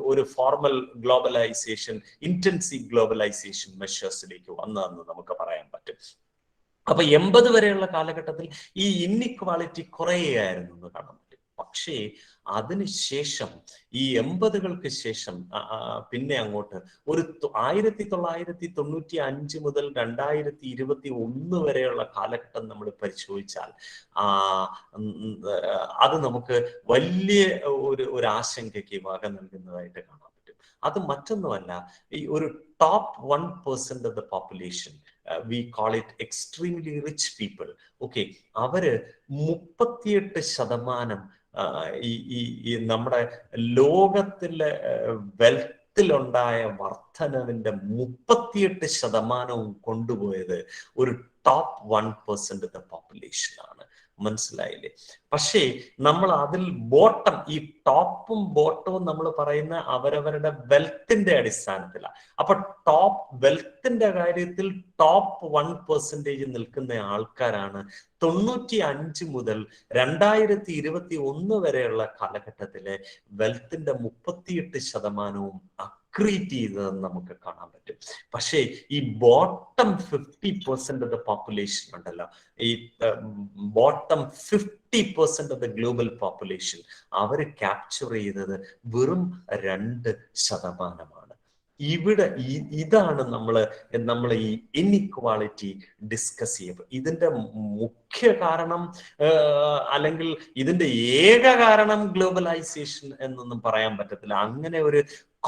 Speaker 3: ഒരു ഫോർമൽ ഗ്ലോബലൈസേഷൻ, ഇന്റൻസീവ് ഗ്ലോബലൈസേഷൻ മെഷേഴ്സിലേക്ക് വന്നതെന്ന് നമുക്ക് പറയാൻ പറ്റും. അപ്പൊ 80 വരെയുള്ള കാലഘട്ടത്തിൽ ഈ ഇൻഇക്വാളിറ്റി കുറയുകയായിരുന്നു എന്ന് കാണാൻ പറ്റും. പക്ഷേ അതിനുശേഷം ഈ 80-കൾക്ക് ശേഷം പിന്നെ അങ്ങോട്ട് ഒരു 1995 മുതൽ 2021 വരെയുള്ള കാലഘട്ടം നമ്മൾ പരിശോധിച്ചാൽ അത് നമുക്ക് വലിയ ഒരു ആശങ്കയ്ക്ക് വക നൽകുന്നതായിട്ട് കാണാൻ പറ്റും. അത് മറ്റൊന്നുമല്ല, ഈ ഒരു top 1% of the population, we call it extremely rich people. Okay, അവര് 38% ഈ നമ്മുടെ ലോകത്തിലെ വെൽത്തിലുണ്ടായ വർധനവിന്റെ 38% കൊണ്ടുപോയത് ഒരു ടോപ്പ് 1% ഓഫ് ദ പോപ്പുലേഷൻ ആണ്. മനസ്സിലായില്ലേ? പക്ഷേ നമ്മൾ അതിൽ ബോട്ടം, ഈ ടോപ്പും ബോട്ടവും നമ്മൾ പറയുന്ന അവരവരുടെ വെൽത്തിന്റെ അടിസ്ഥാനത്തിലാണ്. അപ്പൊ ടോപ്പ് വെൽത്തിന്റെ കാര്യത്തിൽ ടോപ്പ് 1% നിൽക്കുന്ന ആൾക്കാരാണ് 95 മുതൽ 2021 വരെയുള്ള കാലഘട്ടത്തിലെ വെൽത്തിന്റെ 38% അക്രീറ്റ് ചെയ്തതെന്ന് നമുക്ക് കാണാൻ പറ്റും. പക്ഷേ ഈ ബോട്ടം 50% ഓഫ് ദ പോപ്പുലേഷൻ ഉണ്ടല്ലോ, ഈ bottom 50% of the global population അവര് ക്യാപ്ചർ ചെയ്തത് വെറും 2%. ഇവിടെ ഇതാണ് നമ്മൾ ഈ ഇൻഇക്വാളിറ്റി ഡിസ്കസ് ചെയ്യുമ്പോൾ ഇതിന്റെ മുഖ്യ കാരണം അല്ലെങ്കിൽ ഇതിന്റെ ഏക കാരണം ഗ്ലോബലൈസേഷൻ എന്നൊന്നും പറയാൻ പറ്റത്തില്ല. അങ്ങനെ ഒരു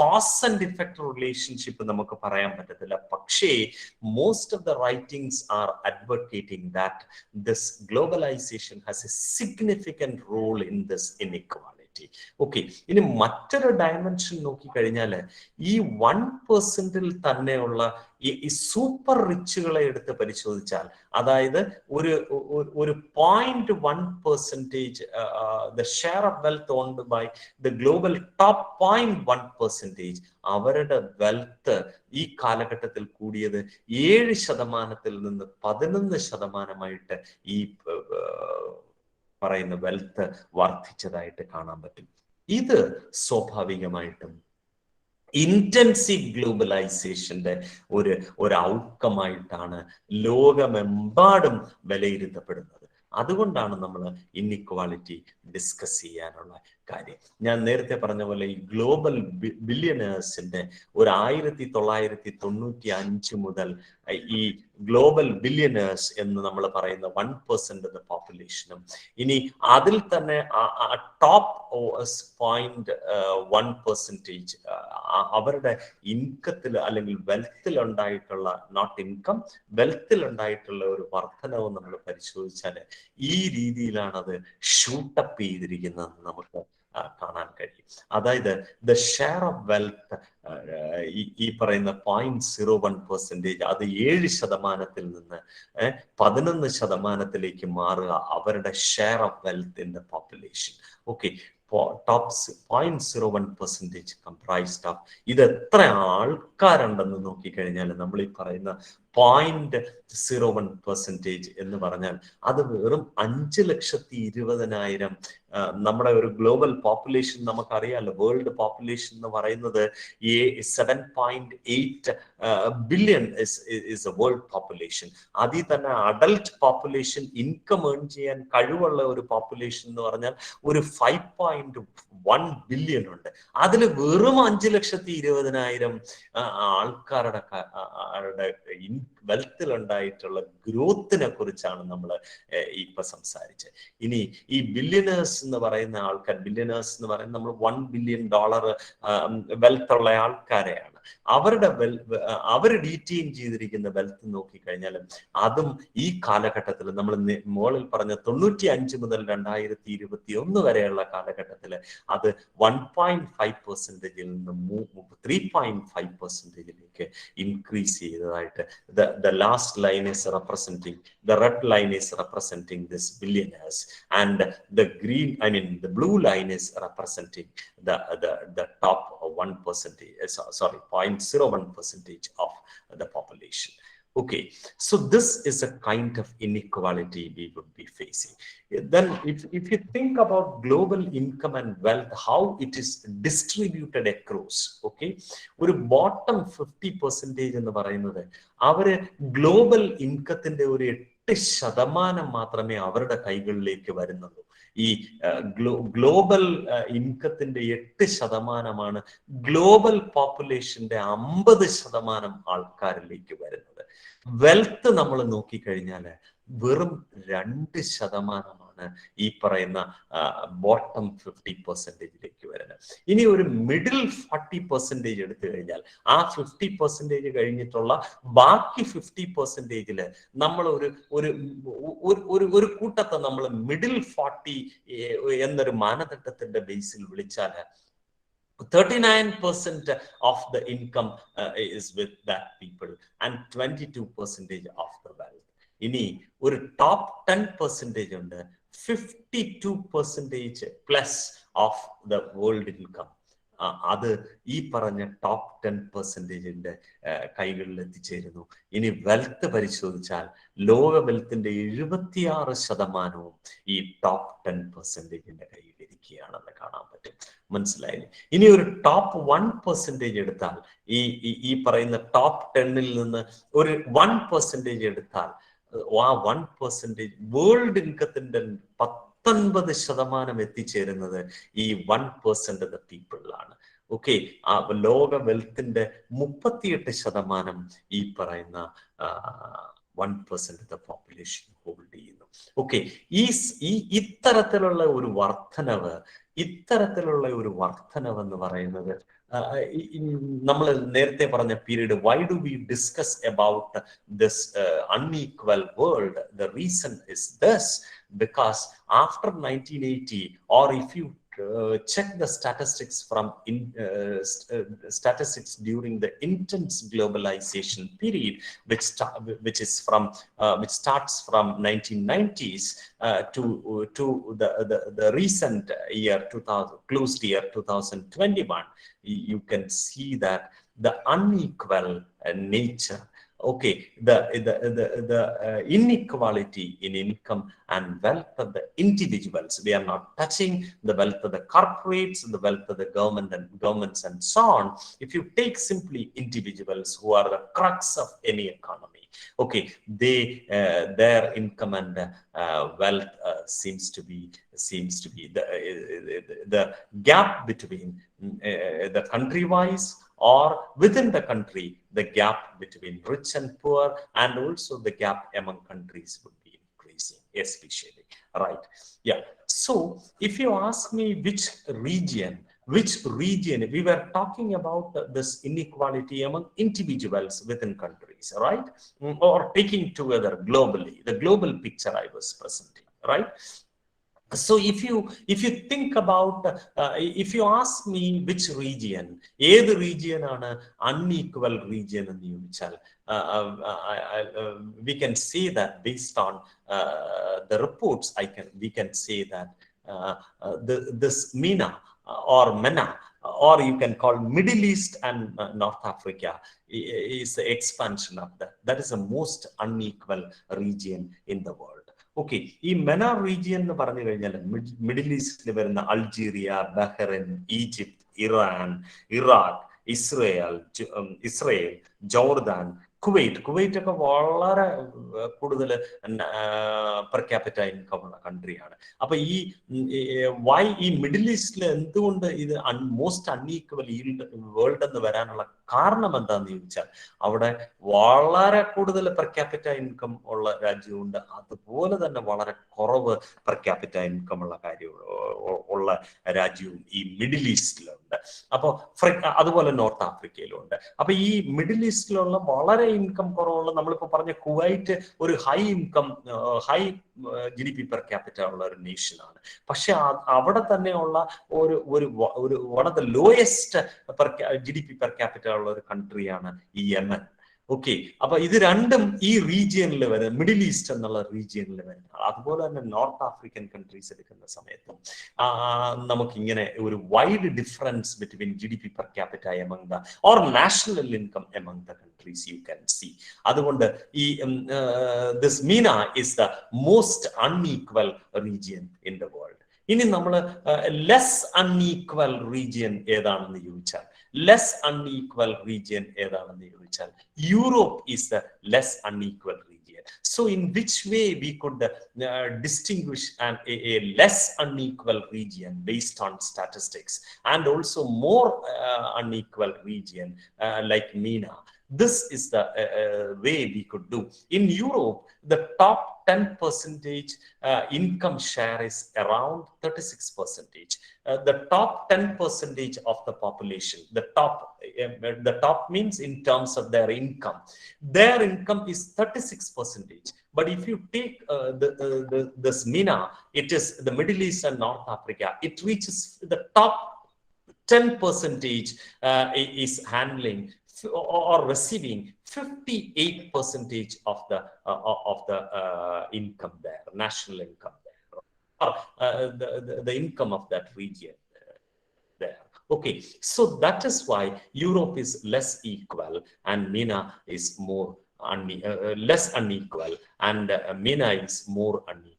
Speaker 3: കോസ് ആൻഡ് ഇഫക്റ്റ് റിലേഷൻഷിപ്പ് നമുക്ക് പറയാൻ പറ്റത്തില്ല. പക്ഷേ most of the writings are advocating that this globalization has a significant role in this inequality. Okay, ഇനി മറ്റൊരു ഡയമെൻഷൻ നോക്കിക്കഴിഞ്ഞാൽ ഈ 1%-ൽ തന്നെയുള്ള ഈ സൂപ്പർ റിച്ചുകളെ എടുത്ത് പരിശോധിച്ചാൽ, അതായത് ഒരു 0.1% the share of wealth owned by the global top 0.1%, അവരുടെ വെൽത്ത് ഈ കാലഘട്ടത്തിൽ കൂടിയത് 7%-ൽ നിന്ന് 11%-ആയിട്ട് ഈ പറയുന്ന വെൽത്ത് വർദ്ധിച്ചതായിട്ട് കാണാൻ പറ്റും. ഇത് സ്വാഭാവികമായിട്ടും ഇന്റൻസീവ് ഗ്ലോബലൈസേഷന്റെ ഒരു ഔട്ട്കമായിട്ടാണ് ലോകമെമ്പാടും വിലയിരുത്തപ്പെടുന്നത്. അതുകൊണ്ടാണ് നമ്മൾ ഇൻഇക്വാലിറ്റി ഡിസ്കസ് ചെയ്യാനുള്ള കാര്യം. ഞാൻ നേരത്തെ പറഞ്ഞ പോലെ ഈ ഗ്ലോബൽ ബില്യനേഴ്സിന്റെ ഒരു 1995 മുതൽ ഈ ഗ്ലോബൽ ബില്യനേഴ്സ് എന്ന് നമ്മൾ പറയുന്ന 1% ഓഫ് ദ പോപ്പുലേഷനും ഇനി അതിൽ തന്നെ ടോപ്പ് 0.1% അവരുടെ ഇൻകത്തിൽ അല്ലെങ്കിൽ വെൽത്തിൽ ഉണ്ടായിട്ടുള്ള, നോട്ട് ഇൻകം, വെൽത്തിൽ ഉണ്ടായിട്ടുള്ള ഒരു വർധനവും നമ്മൾ പരിശോധിച്ചാൽ ഈ രീതിയിലാണ് അത് ഷൂട്ടപ്പ് ചെയ്തിരിക്കുന്നത് നമുക്ക് കാണാൻ കഴിയും. അതായത് ദ ഷെയർ ഓഫ് വെൽത്ത് ഈ പറയുന്ന 0.01%, അത് 7%-ൽ നിന്ന് 11%-ലേക്ക് മാറുക അവരുടെ share of wealth in the population. Okay, top 0.01% comprised of, ഇത് എത്ര ആൾക്കാരുണ്ടെന്ന് നോക്കിക്കഴിഞ്ഞാൽ നമ്മൾ ഈ പറയുന്ന 0.01% എന്ന് പറഞ്ഞാൽ അത് വെറും 5,20,000. നമ്മുടെ ഒരു ഗ്ലോബൽ പോപ്പുലേഷൻ നമുക്കറിയാലോ, വേൾഡ് പോപ്പുലേഷൻ എന്ന് പറയുന്നത് 7.8 billion is A world population. അതിൽ തന്നെ അഡൽട്ട് പോപ്പുലേഷൻ, ഇൻകം ഏൺ ചെയ്യാൻ കഴിവുള്ള ഒരു പോപ്പുലേഷൻ എന്ന് പറഞ്ഞാൽ ഒരു 5.1 ബില്യൺ ഉണ്ട്. അതിൽ വെറും 5,20,000 ആൾക്കാരുടെ വെൽത്തിലുണ്ടായിട്ടുള്ള ഗ്രോത്തിനെ കുറിച്ചാണ് നമ്മൾ ഇപ്പൊ സംസാരിച്ചത്. ഇനി ഈ ബില്യനേഴ്സ് എന്ന് പറയുന്ന ആൾക്കാർ, ബില്യനേഴ്സ് എന്ന് പറയുന്നത് നമ്മൾ $1 ബില്യൺ വെൽത്ത് ഉള്ള ആൾക്കാരെയാണ്. അവർ ഡീറ്റെയിൻ ചെയ്തിരിക്കുന്ന വെൽത്ത് നോക്കിക്കഴിഞ്ഞാലും അതും ഈ കാലഘട്ടത്തിൽ നമ്മൾ മുകളിൽ പറഞ്ഞ 95 മുതൽ 2021 വരെയുള്ള കാലഘട്ടത്തിൽ അത് 1.5%-ൽ നിന്ന് 3.5%-ലേക്ക് ഇൻക്രീസ് ചെയ്തതായിട്ട് the last line is representing, the red line is representing this billionaires, and the green, I mean the blue line is representing the top 1%, sorry 0.01% of the population. Okay, so this is a kind of inequality we would be facing. Then if you think about global income and wealth, how it is distributed across, okay, ഒരു bottom 50% എന്ന് പറയുന്നത് അവര് global ഇൻകത്തിന്റെ ഒരു 8% മാത്രമേ അവരുടെ കൈകളിലേക്ക് വരുന്നുള്ളൂ. ഈ ഗ്ലോബൽ ഇൻകത്തിന്റെ 8% ഗ്ലോബൽ പോപ്പുലേഷന്റെ 50% ആൾക്കാരിലേക്ക് വരുന്നത്. വെൽത്ത് നമ്മൾ നോക്കിക്കഴിഞ്ഞാൽ വെറും 2% ഈ പറയുന്ന ബോട്ടം 50%-ലേക്ക് വരുന്നത്. ഇനി ഒരു മിഡിൽ 40% എടുത്തു കഴിഞ്ഞാൽ ആ 50% കഴിഞ്ഞിട്ടുള്ള ബാക്കി 50%-ല് നമ്മൾ ഒരു കൂട്ടത്തെ നമ്മൾ മിഡിൽ 40 എന്നൊരു മാനദണ്ഡത്തിന്റെ ബേസിൽ വിളിച്ചാൽ 39% of the income is with that people and 22% of the wealth. ഇനി ഒരു ടോപ്പ് 10% ഉണ്ട്, 52% plus of the world income. അത് ഈ പറഞ്ഞ ടോപ്പ് 10%-ന്റെ കൈകളിൽ എത്തിച്ചേരുന്നു. ഇനി വെൽത്ത് പരിശോധിച്ചാൽ ലോക വെൽത്തിന്റെ 76% ഈ ടോപ്പ് 10%-ന്റെ കയ്യിലിരിക്കുകയാണെന്ന് കാണാൻ പറ്റും. മനസ്സിലായില്ലേ? ഇനി ഒരു ടോപ്പ് 1% എടുത്താൽ, ഈ പറയുന്ന ടോപ്പ് 10-ൽ നിന്ന് ഒരു 1% എടുത്താൽ ആ 1% വേൾഡ് ഇൻകത്തിന്റെ 19% എത്തിച്ചേരുന്നത് ഈ 1% പീപ്പിളിലാണ്. ഓക്കെ, ആ ലോക വെൽത്തിന്റെ 38% ഈ പറയുന്ന 1% പോപ്പുലേഷൻ ഹോൾഡ് ചെയ്യുന്നു. ഓക്കെ, ഇത്തരത്തിലുള്ള ഒരു വർധനവ് എന്ന് പറയുന്നത് നമ്മൾ നേരത്തെ പറഞ്ഞ period, why do we discuss about this unequal world? The reason is this, because after 1980, or if you check the statistics from statistics during the intense globalization period, which starts from 1990s to the recent year 2000, closed year 2021, you can see that the unequal nature, okay, the inequality in income and wealth of the individuals. We are not touching the wealth of the corporates, the wealth of the governments and so on. If you take simply individuals who are the crux of any economy, okay, their income and wealth seems to be the gap between the country wise or within the country, the gap between rich and poor, and also the gap among countries would be increasing, especially, right? Yeah. So if you ask me which region, we were talking about this inequality among individuals within countries, right? Or taking together globally, the global picture I was presenting, right? So if you think about, if you ask me which region, ഏത് region ആണ് unequal region എന്ന് ചോദിച്ചാൽ, we can say that based on the reports, we can say that this MENA or MENA, or you can call Middle East and North Africa, is the expansion of that. That is the most unequal region in the world. Okay, ഈ മെന region എന്ന് പറഞ്ഞു കഴിഞ്ഞാൽ middle ഈസ്റ്റിൽ വരുന്ന Algeria, Bahrain, Egypt, Iran, Iraq, Israel, Jordan, Kuwait ഒക്കെ വളരെ കൂടുതൽ per capita income ഉള്ള കൺട്രിയാണ്. അപ്പൊ ഈ വൈ ഈ മിഡിൽ ഈസ്റ്റിൽ എന്തുകൊണ്ട് ഇത് മോസ്റ്റ് അൺഈക്വൽ വേൾഡ് എന്ന് വരാനുള്ള കാരണം എന്താന്ന് ചോദിച്ചാൽ അവിടെ വളരെ കൂടുതൽ പെർ ക്യാപിറ്റ ഇൻകം ഉള്ള രാജ്യമുണ്ട്, അതുപോലെ തന്നെ വളരെ കുറവ് പെർ ക്യാപിറ്റ ഇൻകം ഉള്ള ഉള്ള രാജ്യവും ഈ മിഡിൽ ഈസ്റ്റിലുണ്ട്. അപ്പൊ അതുപോലെ നോർത്ത് ആഫ്രിക്കയിലും ഉണ്ട്. അപ്പൊ ഈ മിഡിൽ ഈസ്റ്റിലുള്ള വളരെ ഇൻകം കുറവുള്ള, നമ്മളിപ്പോ പറഞ്ഞ കുവൈറ്റ് ഒരു high income high GDP per capita ഉള്ള ഒരു നേഷനാണ്. പക്ഷെ അവിടെ തന്നെയുള്ള ഒരു one of the lowest GDP per capita ഉള്ള ഒരു കൺട്രിയാണ് ഈ യമൻ. ഓക്കെ, അപ്പൊ ഇത് രണ്ടും ഈ റീജിയനിൽ വരുന്നത്, മിഡിൽ ഈസ്റ്റ് എന്നുള്ള റീജിയനിൽ വരുന്നത്. അതുപോലെ തന്നെ നോർത്ത് ആഫ്രിക്കൻ കൺട്രീസ് എടുക്കുന്ന സമയത്തും നമുക്കിങ്ങനെ ഒരു wide difference between GDP per capita among the or national income among the countries you can see. അതുകൊണ്ട് ഈ this Meena is the most unequal region in the world. ഇനി നമ്മൾ ലെസ് അൺഈക്വൽ റീജിയൻ ഏതാണെന്ന് ചോദിച്ചാൽ, ലെസ് അൺഈക്വൽ റീജിയൻ ഏതാണെന്ന് ചോദിച്ചാൽ Europe is the less unequal region. So in which way we could distinguish a less unequal region based on statistics and also more unequal region like MENA? This is the way we could do. In Europe, the top 10% income share is around 36%. The top 10% of the population, the top means in terms of their income is 36%. But if you take this MENA, it is the Middle East and North Africa, it reaches the top 10% is handling or receiving 58% of the income there, national income there, or the income of that region there. Okay, so that is why Europe is less equal and MENA is more less unequal, and MENA is more unequal.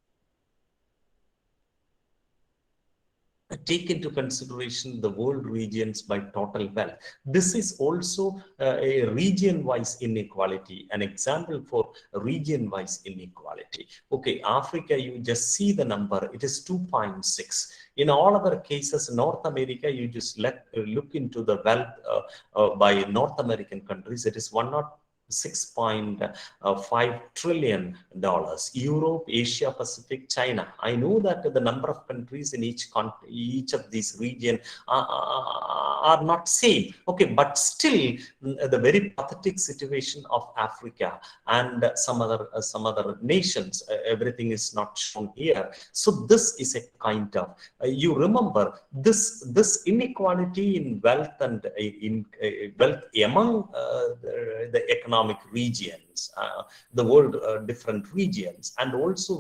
Speaker 3: Take into consideration the world regions by total wealth. This is also a region-wise inequality, an example for region-wise inequality. Okay, Africa, you just see the number, it is 2.6. In all other cases, North America, you just look into the wealth by North American countries, it is 6.5 trillion dollars. Europe, Asia Pacific, China, I know that the number of countries in each of these region are not same. Okay, but still the very pathetic situation of Africa and some other nations, everything is not shown here. So this is a kind of you remember this inequality in wealth and in wealth among the economic regions, the world different regions, and also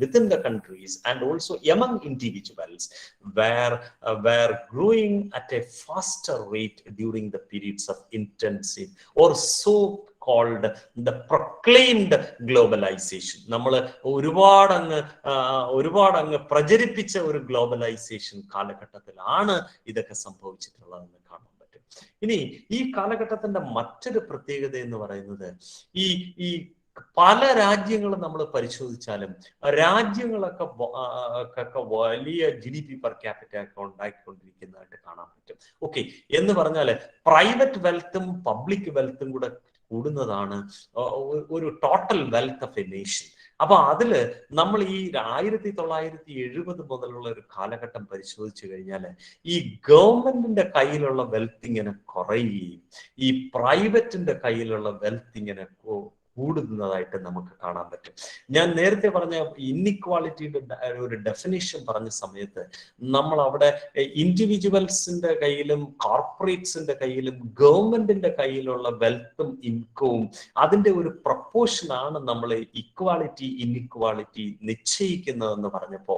Speaker 3: within the countries, and also among individuals were growing at a faster rate during the periods of intensive or so called the proclaimed globalization. നമ്മൾ ഒരുപാട് അങ്ങ് പ്രചരിപ്പിച്ച ഒരു globalisation കാലഘട്ടത്തിലാണ് ഇതൊക്കെ സംഭവിച്ചിട്ടുള്ളതെന്ന് കാണാം. ഇനി ഈ കാലഘട്ടത്തിന്റെ മറ്റൊരു പ്രത്യേകത എന്ന് പറയുന്നത് ഈ പല രാജ്യങ്ങളും നമ്മൾ പരിശോധിച്ചാലും രാജ്യങ്ങളൊക്കെ വലിയ GDP പെർ ക്യാപിറ്റ ഒക്കെ ഉണ്ടായിക്കൊണ്ടിരിക്കുന്നതായിട്ട് കാണാൻ പറ്റും. ഓക്കെ, എന്ന് പറഞ്ഞാല് പ്രൈവറ്റ് വെൽത്തും പബ്ലിക് വെൽത്തും കൂടെ കൂടുന്നതാണ് ഒരു total wealth of A nation. അപ്പൊ അതില് നമ്മൾ ഈ 1970 മുതലുള്ള ഒരു കാലഘട്ടം പരിശോധിച്ചു കഴിഞ്ഞാൽ ഈ ഗവൺമെന്റിന്റെ കയ്യിലുള്ള വെൽത്ത് ഇങ്ങനെ കുറയുകയും ഈ പ്രൈവറ്റിന്റെ കയ്യിലുള്ള വെൽത്ത് ഇങ്ങനെ കൂടുന്നതായിട്ട് നമുക്ക് കാണാൻ പറ്റും. ഞാൻ നേരത്തെ പറഞ്ഞ ഇൻഇക്വാളിറ്റിയുടെ ഒരു ഡെഫിനിഷൻ പറഞ്ഞ സമയത്ത് നമ്മൾ അവിടെ ഇൻഡിവിജ്വൽസിന്റെ കയ്യിലും കോർപ്പറേറ്റ്സിന്റെ കയ്യിലും ഗവൺമെന്റിന്റെ കയ്യിലുള്ള വെൽത്തും ഇൻകവും അതിന്റെ ഒരു പ്രപ്പോർഷനാണ് നമ്മൾ ഇക്വാളിറ്റി ഇൻഇക്വാളിറ്റി നിശ്ചയിക്കുന്നതെന്ന് പറഞ്ഞപ്പോ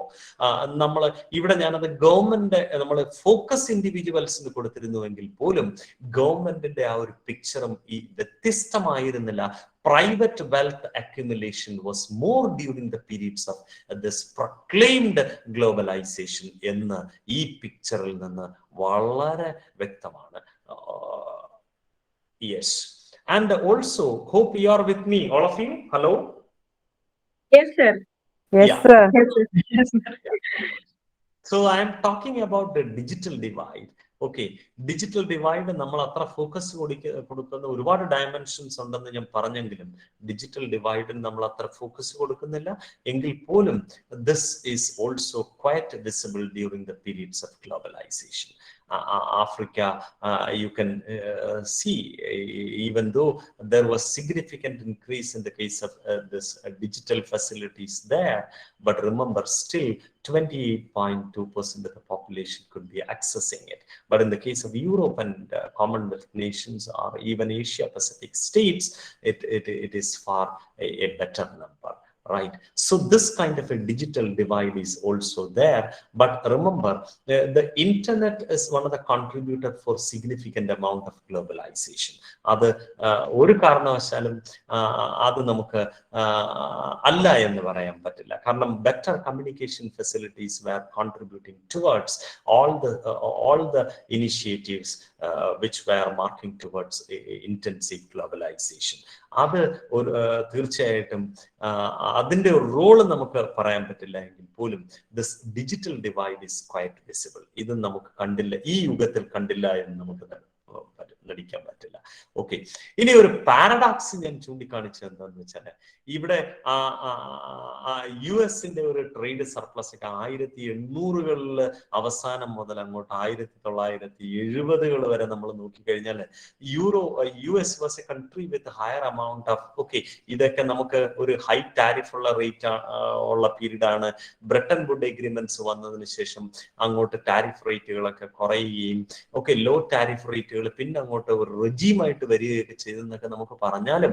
Speaker 3: നമ്മൾ ഇവിടെ ഞാനത് ഗവൺമെന്റ് നമ്മൾ ഫോക്കസ് ഇൻഡിവിജ്വൽസിന് കൊടുത്തിരുന്നുവെങ്കിൽ പോലും ഗവൺമെന്റിന്റെ ആ ഒരു പിക്ചറും ഈ വ്യത്യസ്തമായിരുന്നില്ല. Private wealth accumulation was more during the periods of this proclaimed globalization എന്ന് ഈ പിക്ചറിൽ നിന്ന് വളരെ വ്യക്തമാണ്. Yes, And also, hope you are with me, all of you. Hello.
Speaker 1: Yes, sir.
Speaker 4: Yes,
Speaker 3: Yeah.
Speaker 4: sir.
Speaker 1: Yes, sir.
Speaker 3: So I am talking about the digital divide. Okay, digital divide നമ്മൾ അത്ര focus കൊടുക്കുന്ന ഒരുപാട് dimensions ഉണ്ടെന്ന് ഞാൻ പറഞ്ഞെങ്കിലും digital ഡിവൈഡിന് നമ്മൾ അത്ര focus കൊടുക്കുന്നില്ല എങ്കിൽ പോലും this is also quite visible during the periods of globalization. Africa, you can see, even though there was significant increase in the case of this digital facilities there, but remember still 28.2% of the population could be accessing it. But in the case of Europe and Commonwealth nations or even Asia Pacific states, it is far a better number. Right. So this kind of a digital divide is also there. But remember, the internet is one of the contributors for significant amount of globalization. അത് ഒരു കാരണവശാലും അത് നമുക്ക് അല്ല എന്ന് പറയാൻ പറ്റില്ല. കാരണം better communication facilities were contributing towards all the initiatives which were marking towards intensive globalization. അത് തീർച്ചയായിട്ടും അതിന്റെ ഒരു റോള് നമുക്ക് പറയാൻ പറ്റില്ല എങ്കിൽ പോലും this digital divide is quite visible. ഇത് നമുക്ക് കണ്ടില്ല, ഈ യുഗത്തിൽ കണ്ടില്ല എന്ന് നമുക്ക് നടിക്കാൻ പറ്റില്ല. ഓക്കെ, ഇനി ഒരു പാരഡോക്സ് ഞാൻ ചൂണ്ടിക്കാണിച്ചത് എന്താന്ന് വെച്ചാൽ, ഇവിടെ US-ന്റെ ഒരു ട്രേഡ് സർപ്ലസ് ഒക്കെ 1800-കളിൽ അവസാനം മുതൽ അങ്ങോട്ട് 1970-കൾ വരെ നമ്മൾ നോക്കിക്കഴിഞ്ഞാൽ US was A country with higher amount of, okay, ഇതൊക്കെ നമുക്ക് ഒരു ഹൈ ടാരിഫ് ഉള്ള റേറ്റ് ഉള്ള പീരീഡ് ആണ്. ബ്രിട്ടൻ വുഡ് എഗ്രിമെന്റ്സ് വന്നതിന് ശേഷം അങ്ങോട്ട് ടാരിഫ് റേറ്റുകളൊക്കെ കുറയുകയും, ഓക്കെ, ലോ ടാരിഫ് റേറ്റുകൾ പിന്നെ അങ്ങോട്ട് ഒരു റെജീമായിട്ട് വരികയൊക്കെ ചെയ്തെന്നൊക്കെ നമുക്ക് പറഞ്ഞാലും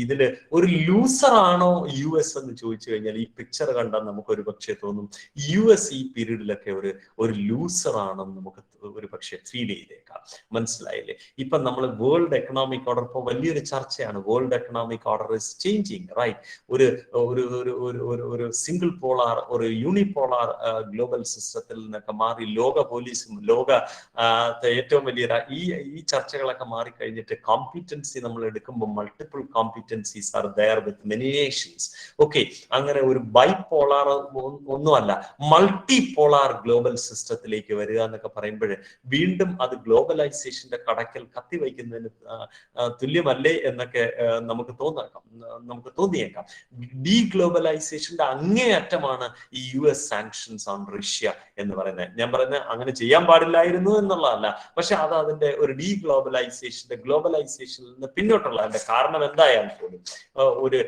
Speaker 3: ഇതില് ഒരു ലൂസർ ആണോ US എന്ന് ചോദിച്ചു കഴിഞ്ഞാൽ ഈ പിക്ചർ കണ്ടാൽ നമുക്ക് ഒരു പക്ഷേ തോന്നും US ഈ പീരീഡിലൊക്കെ ഒരു ലൂസർ ആണെന്ന് നമുക്ക് ഒരു പക്ഷേ ഫീൽ ചെയ്തേക്കാം. മനസ്സിലായില്ലേ? ഇപ്പൊ നമ്മൾ വേൾഡ് എക്കണോമിക് ഓർഡർ ഇപ്പോൾ വലിയൊരു ചർച്ചയാണ്. World economic order is changing, right? ഒരു സിംഗിൾ പോളാർ, ഒരു യൂണിപോളാർ ഗ്ലോബൽ സിസ്റ്റത്തിൽ നിന്നൊക്കെ മാറി ലോക പോലീസും ലോക ഏറ്റവും വലിയ ഈ ചർച്ചകളൊക്കെ മാറിക്കഴിഞ്ഞിട്ട് കോമ്പീറ്റൻസി നമ്മൾ എടുക്കുമ്പോൾ multiple competencies are there with many nations. Okay, അങ്ങനെ ഒരു ബൈപോളാർ ഒന്നുമല്ല, മൾട്ടി പോളാർ ഗ്ലോബൽ സിസ്റ്റത്തിലേക്ക് വരിക എന്നൊക്കെ പറയുമ്പോൾ വീണ്ടും അത് ഗ്ലോബലൈസേഷന്റെ കടക്കൽ കത്തിവയ്ക്കുന്നതിന് തുല്യമല്ലേ എന്നൊക്കെ നമുക്ക് തോന്നിയേക്കാം. ഡീ ഗ്ലോബലൈസേഷന്റെ അങ്ങേയറ്റമാണ് ഈ US സാങ്ഷൻസ് ഓൺ റഷ്യ എന്ന് പറയുന്നത്. ഞാൻ പറയുന്നത് അങ്ങനെ ചെയ്യാൻ പാടില്ലായിരുന്നു എന്നുള്ളതല്ല, പക്ഷെ അത് അതിന്റെ ഒരു ഡീ ഗ്ലോബലൈസേഷനിൽ നിന്ന് പിന്നോട്ടുള്ള അതിന്റെ കാരണം എന്തായാലും പോലും ഒരു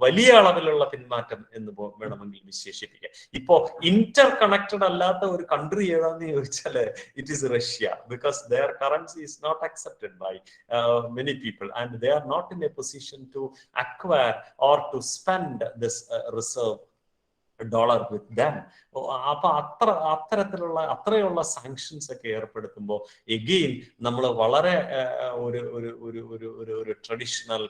Speaker 3: വലിയ അളവിലുള്ള പിന്മാറ്റം എന്ന് വേണമെങ്കിൽ വിശേഷിപ്പിക്കാം. ഇപ്പോ ഇന്റർ കണക്റ്റഡ് അല്ലാത്ത ഒരു കൺട്രി ഏതാന്ന് ചോദിച്ചാൽ it is Russia. Because their currency is not accepted by many people and they are not in a position to acquire or to spend this reserve dollar with them. അപ്പൊ അത്രയുള്ള sanctions ഒക്കെ ഏർപ്പെടുത്തുമ്പോൾ again നമ്മൾ വളരെ ഒരു traditional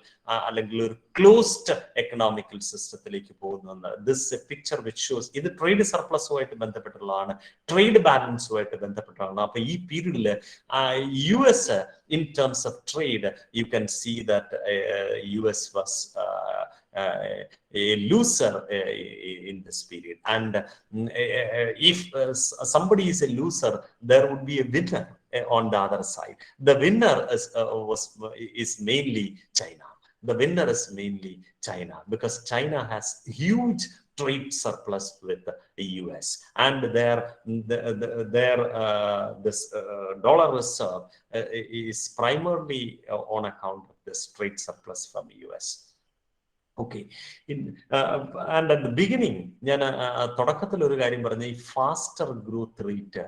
Speaker 3: അല്ലെങ്കിൽ ഒരു closed economical സിസ്റ്റത്തിലേക്ക് പോകുന്നുണ്ട്. ദിസ് പിക്ചർ വിച്ച് ഷോസ് ഇത് ട്രേഡ് സർപ്ലസുമായിട്ട് ബന്ധപ്പെട്ടുള്ളതാണ്, ട്രേഡ് ബാലൻസുമായിട്ട് ബന്ധപ്പെട്ടുള്ളതാണ്. അപ്പൊ ഈ പീരീഡില് US in terms of trade, you can see that US was a loser in this period, and if somebody is a loser, there would be a winner on the other side. The winner is mainly China. The winner is mainly China because China has huge trade surplus with the US, and this dollar reserve is primarily on account of this trade surplus from US. Okay, and at the beginning ഞാൻ തുടക്കത്തിൽ ഒരു കാര്യം പറഞ്ഞ ഈ faster growth rate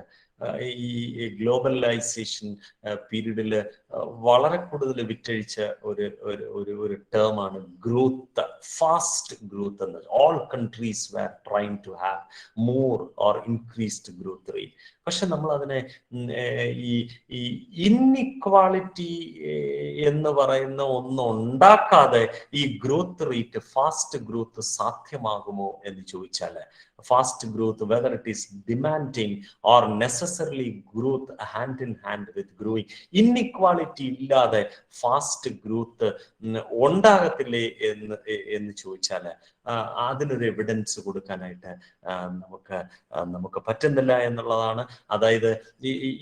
Speaker 3: ഈ globalization പീരീഡിൽ വളരെ കൂടുതൽ വിറ്റഴിച്ച ഒരു ടേമാണ് ഗ്രോത്ത്, ഫാസ്റ്റ് ഗ്രോത്ത് എന്നത്. All countries were trying to have more or increased growth rate. പക്ഷെ നമ്മൾ അതിനെ ഈ ഇൻഇക്വാളിറ്റി എന്ന് പറയുന്ന ഒന്ന് ഉണ്ടാക്കാതെ ഈ ഗ്രോത്ത് റേറ്റ്, ഫാസ്റ്റ് ഗ്രോത്ത് സാധ്യമാകുമോ എന്ന് ചോദിച്ചാൽ, fast growth, whether it is demanding or necessarily growth hand in hand with growing, inequality ഇല്ലാതെ ഫാസ്റ്റ് ഗ്രോത്ത് ഉണ്ടാകത്തില്ലേ എന്ന് ചോദിച്ചാൽ അതിനൊരു എവിഡൻസ് കൊടുക്കാനായിട്ട് നമുക്ക് പറ്റുന്നില്ല എന്നുള്ളതാണ്. അതായത്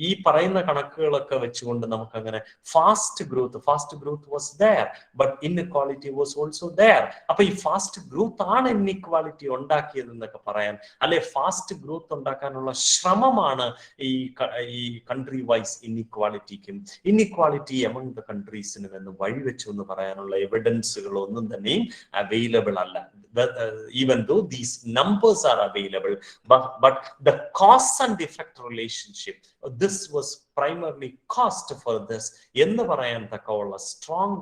Speaker 3: ഈ പറയുന്ന കണക്കുകളൊക്കെ വെച്ചുകൊണ്ട് നമുക്കങ്ങനെ fast growth was there, but inequality was also there. അപ്പൊ ഈ ഫാസ്റ്റ് ഗ്രോത്ത് ആണ് ഇൻഇക്വാളിറ്റി ഉണ്ടാക്കിയത് എന്നൊക്കെ പറയാൻ, അല്ലെ ഫാസ്റ്റ് ഗ്രോത്ത് ഉണ്ടാക്കാനുള്ള ശ്രമമാണ് ഈ country wise inequality among the കൺട്രീസിനും എന്ന് വഴിവെച്ചു എന്ന് പറയാനുള്ള എവിഡൻസുകൾ ഒന്നും തന്നെയും അവൈലബിൾ അല്ല. Even though these numbers are available, but the cause and effect relationship, this was primarily caused for this എന്ന് പറയാൻ തക്കമുള്ള സ്ട്രോങ്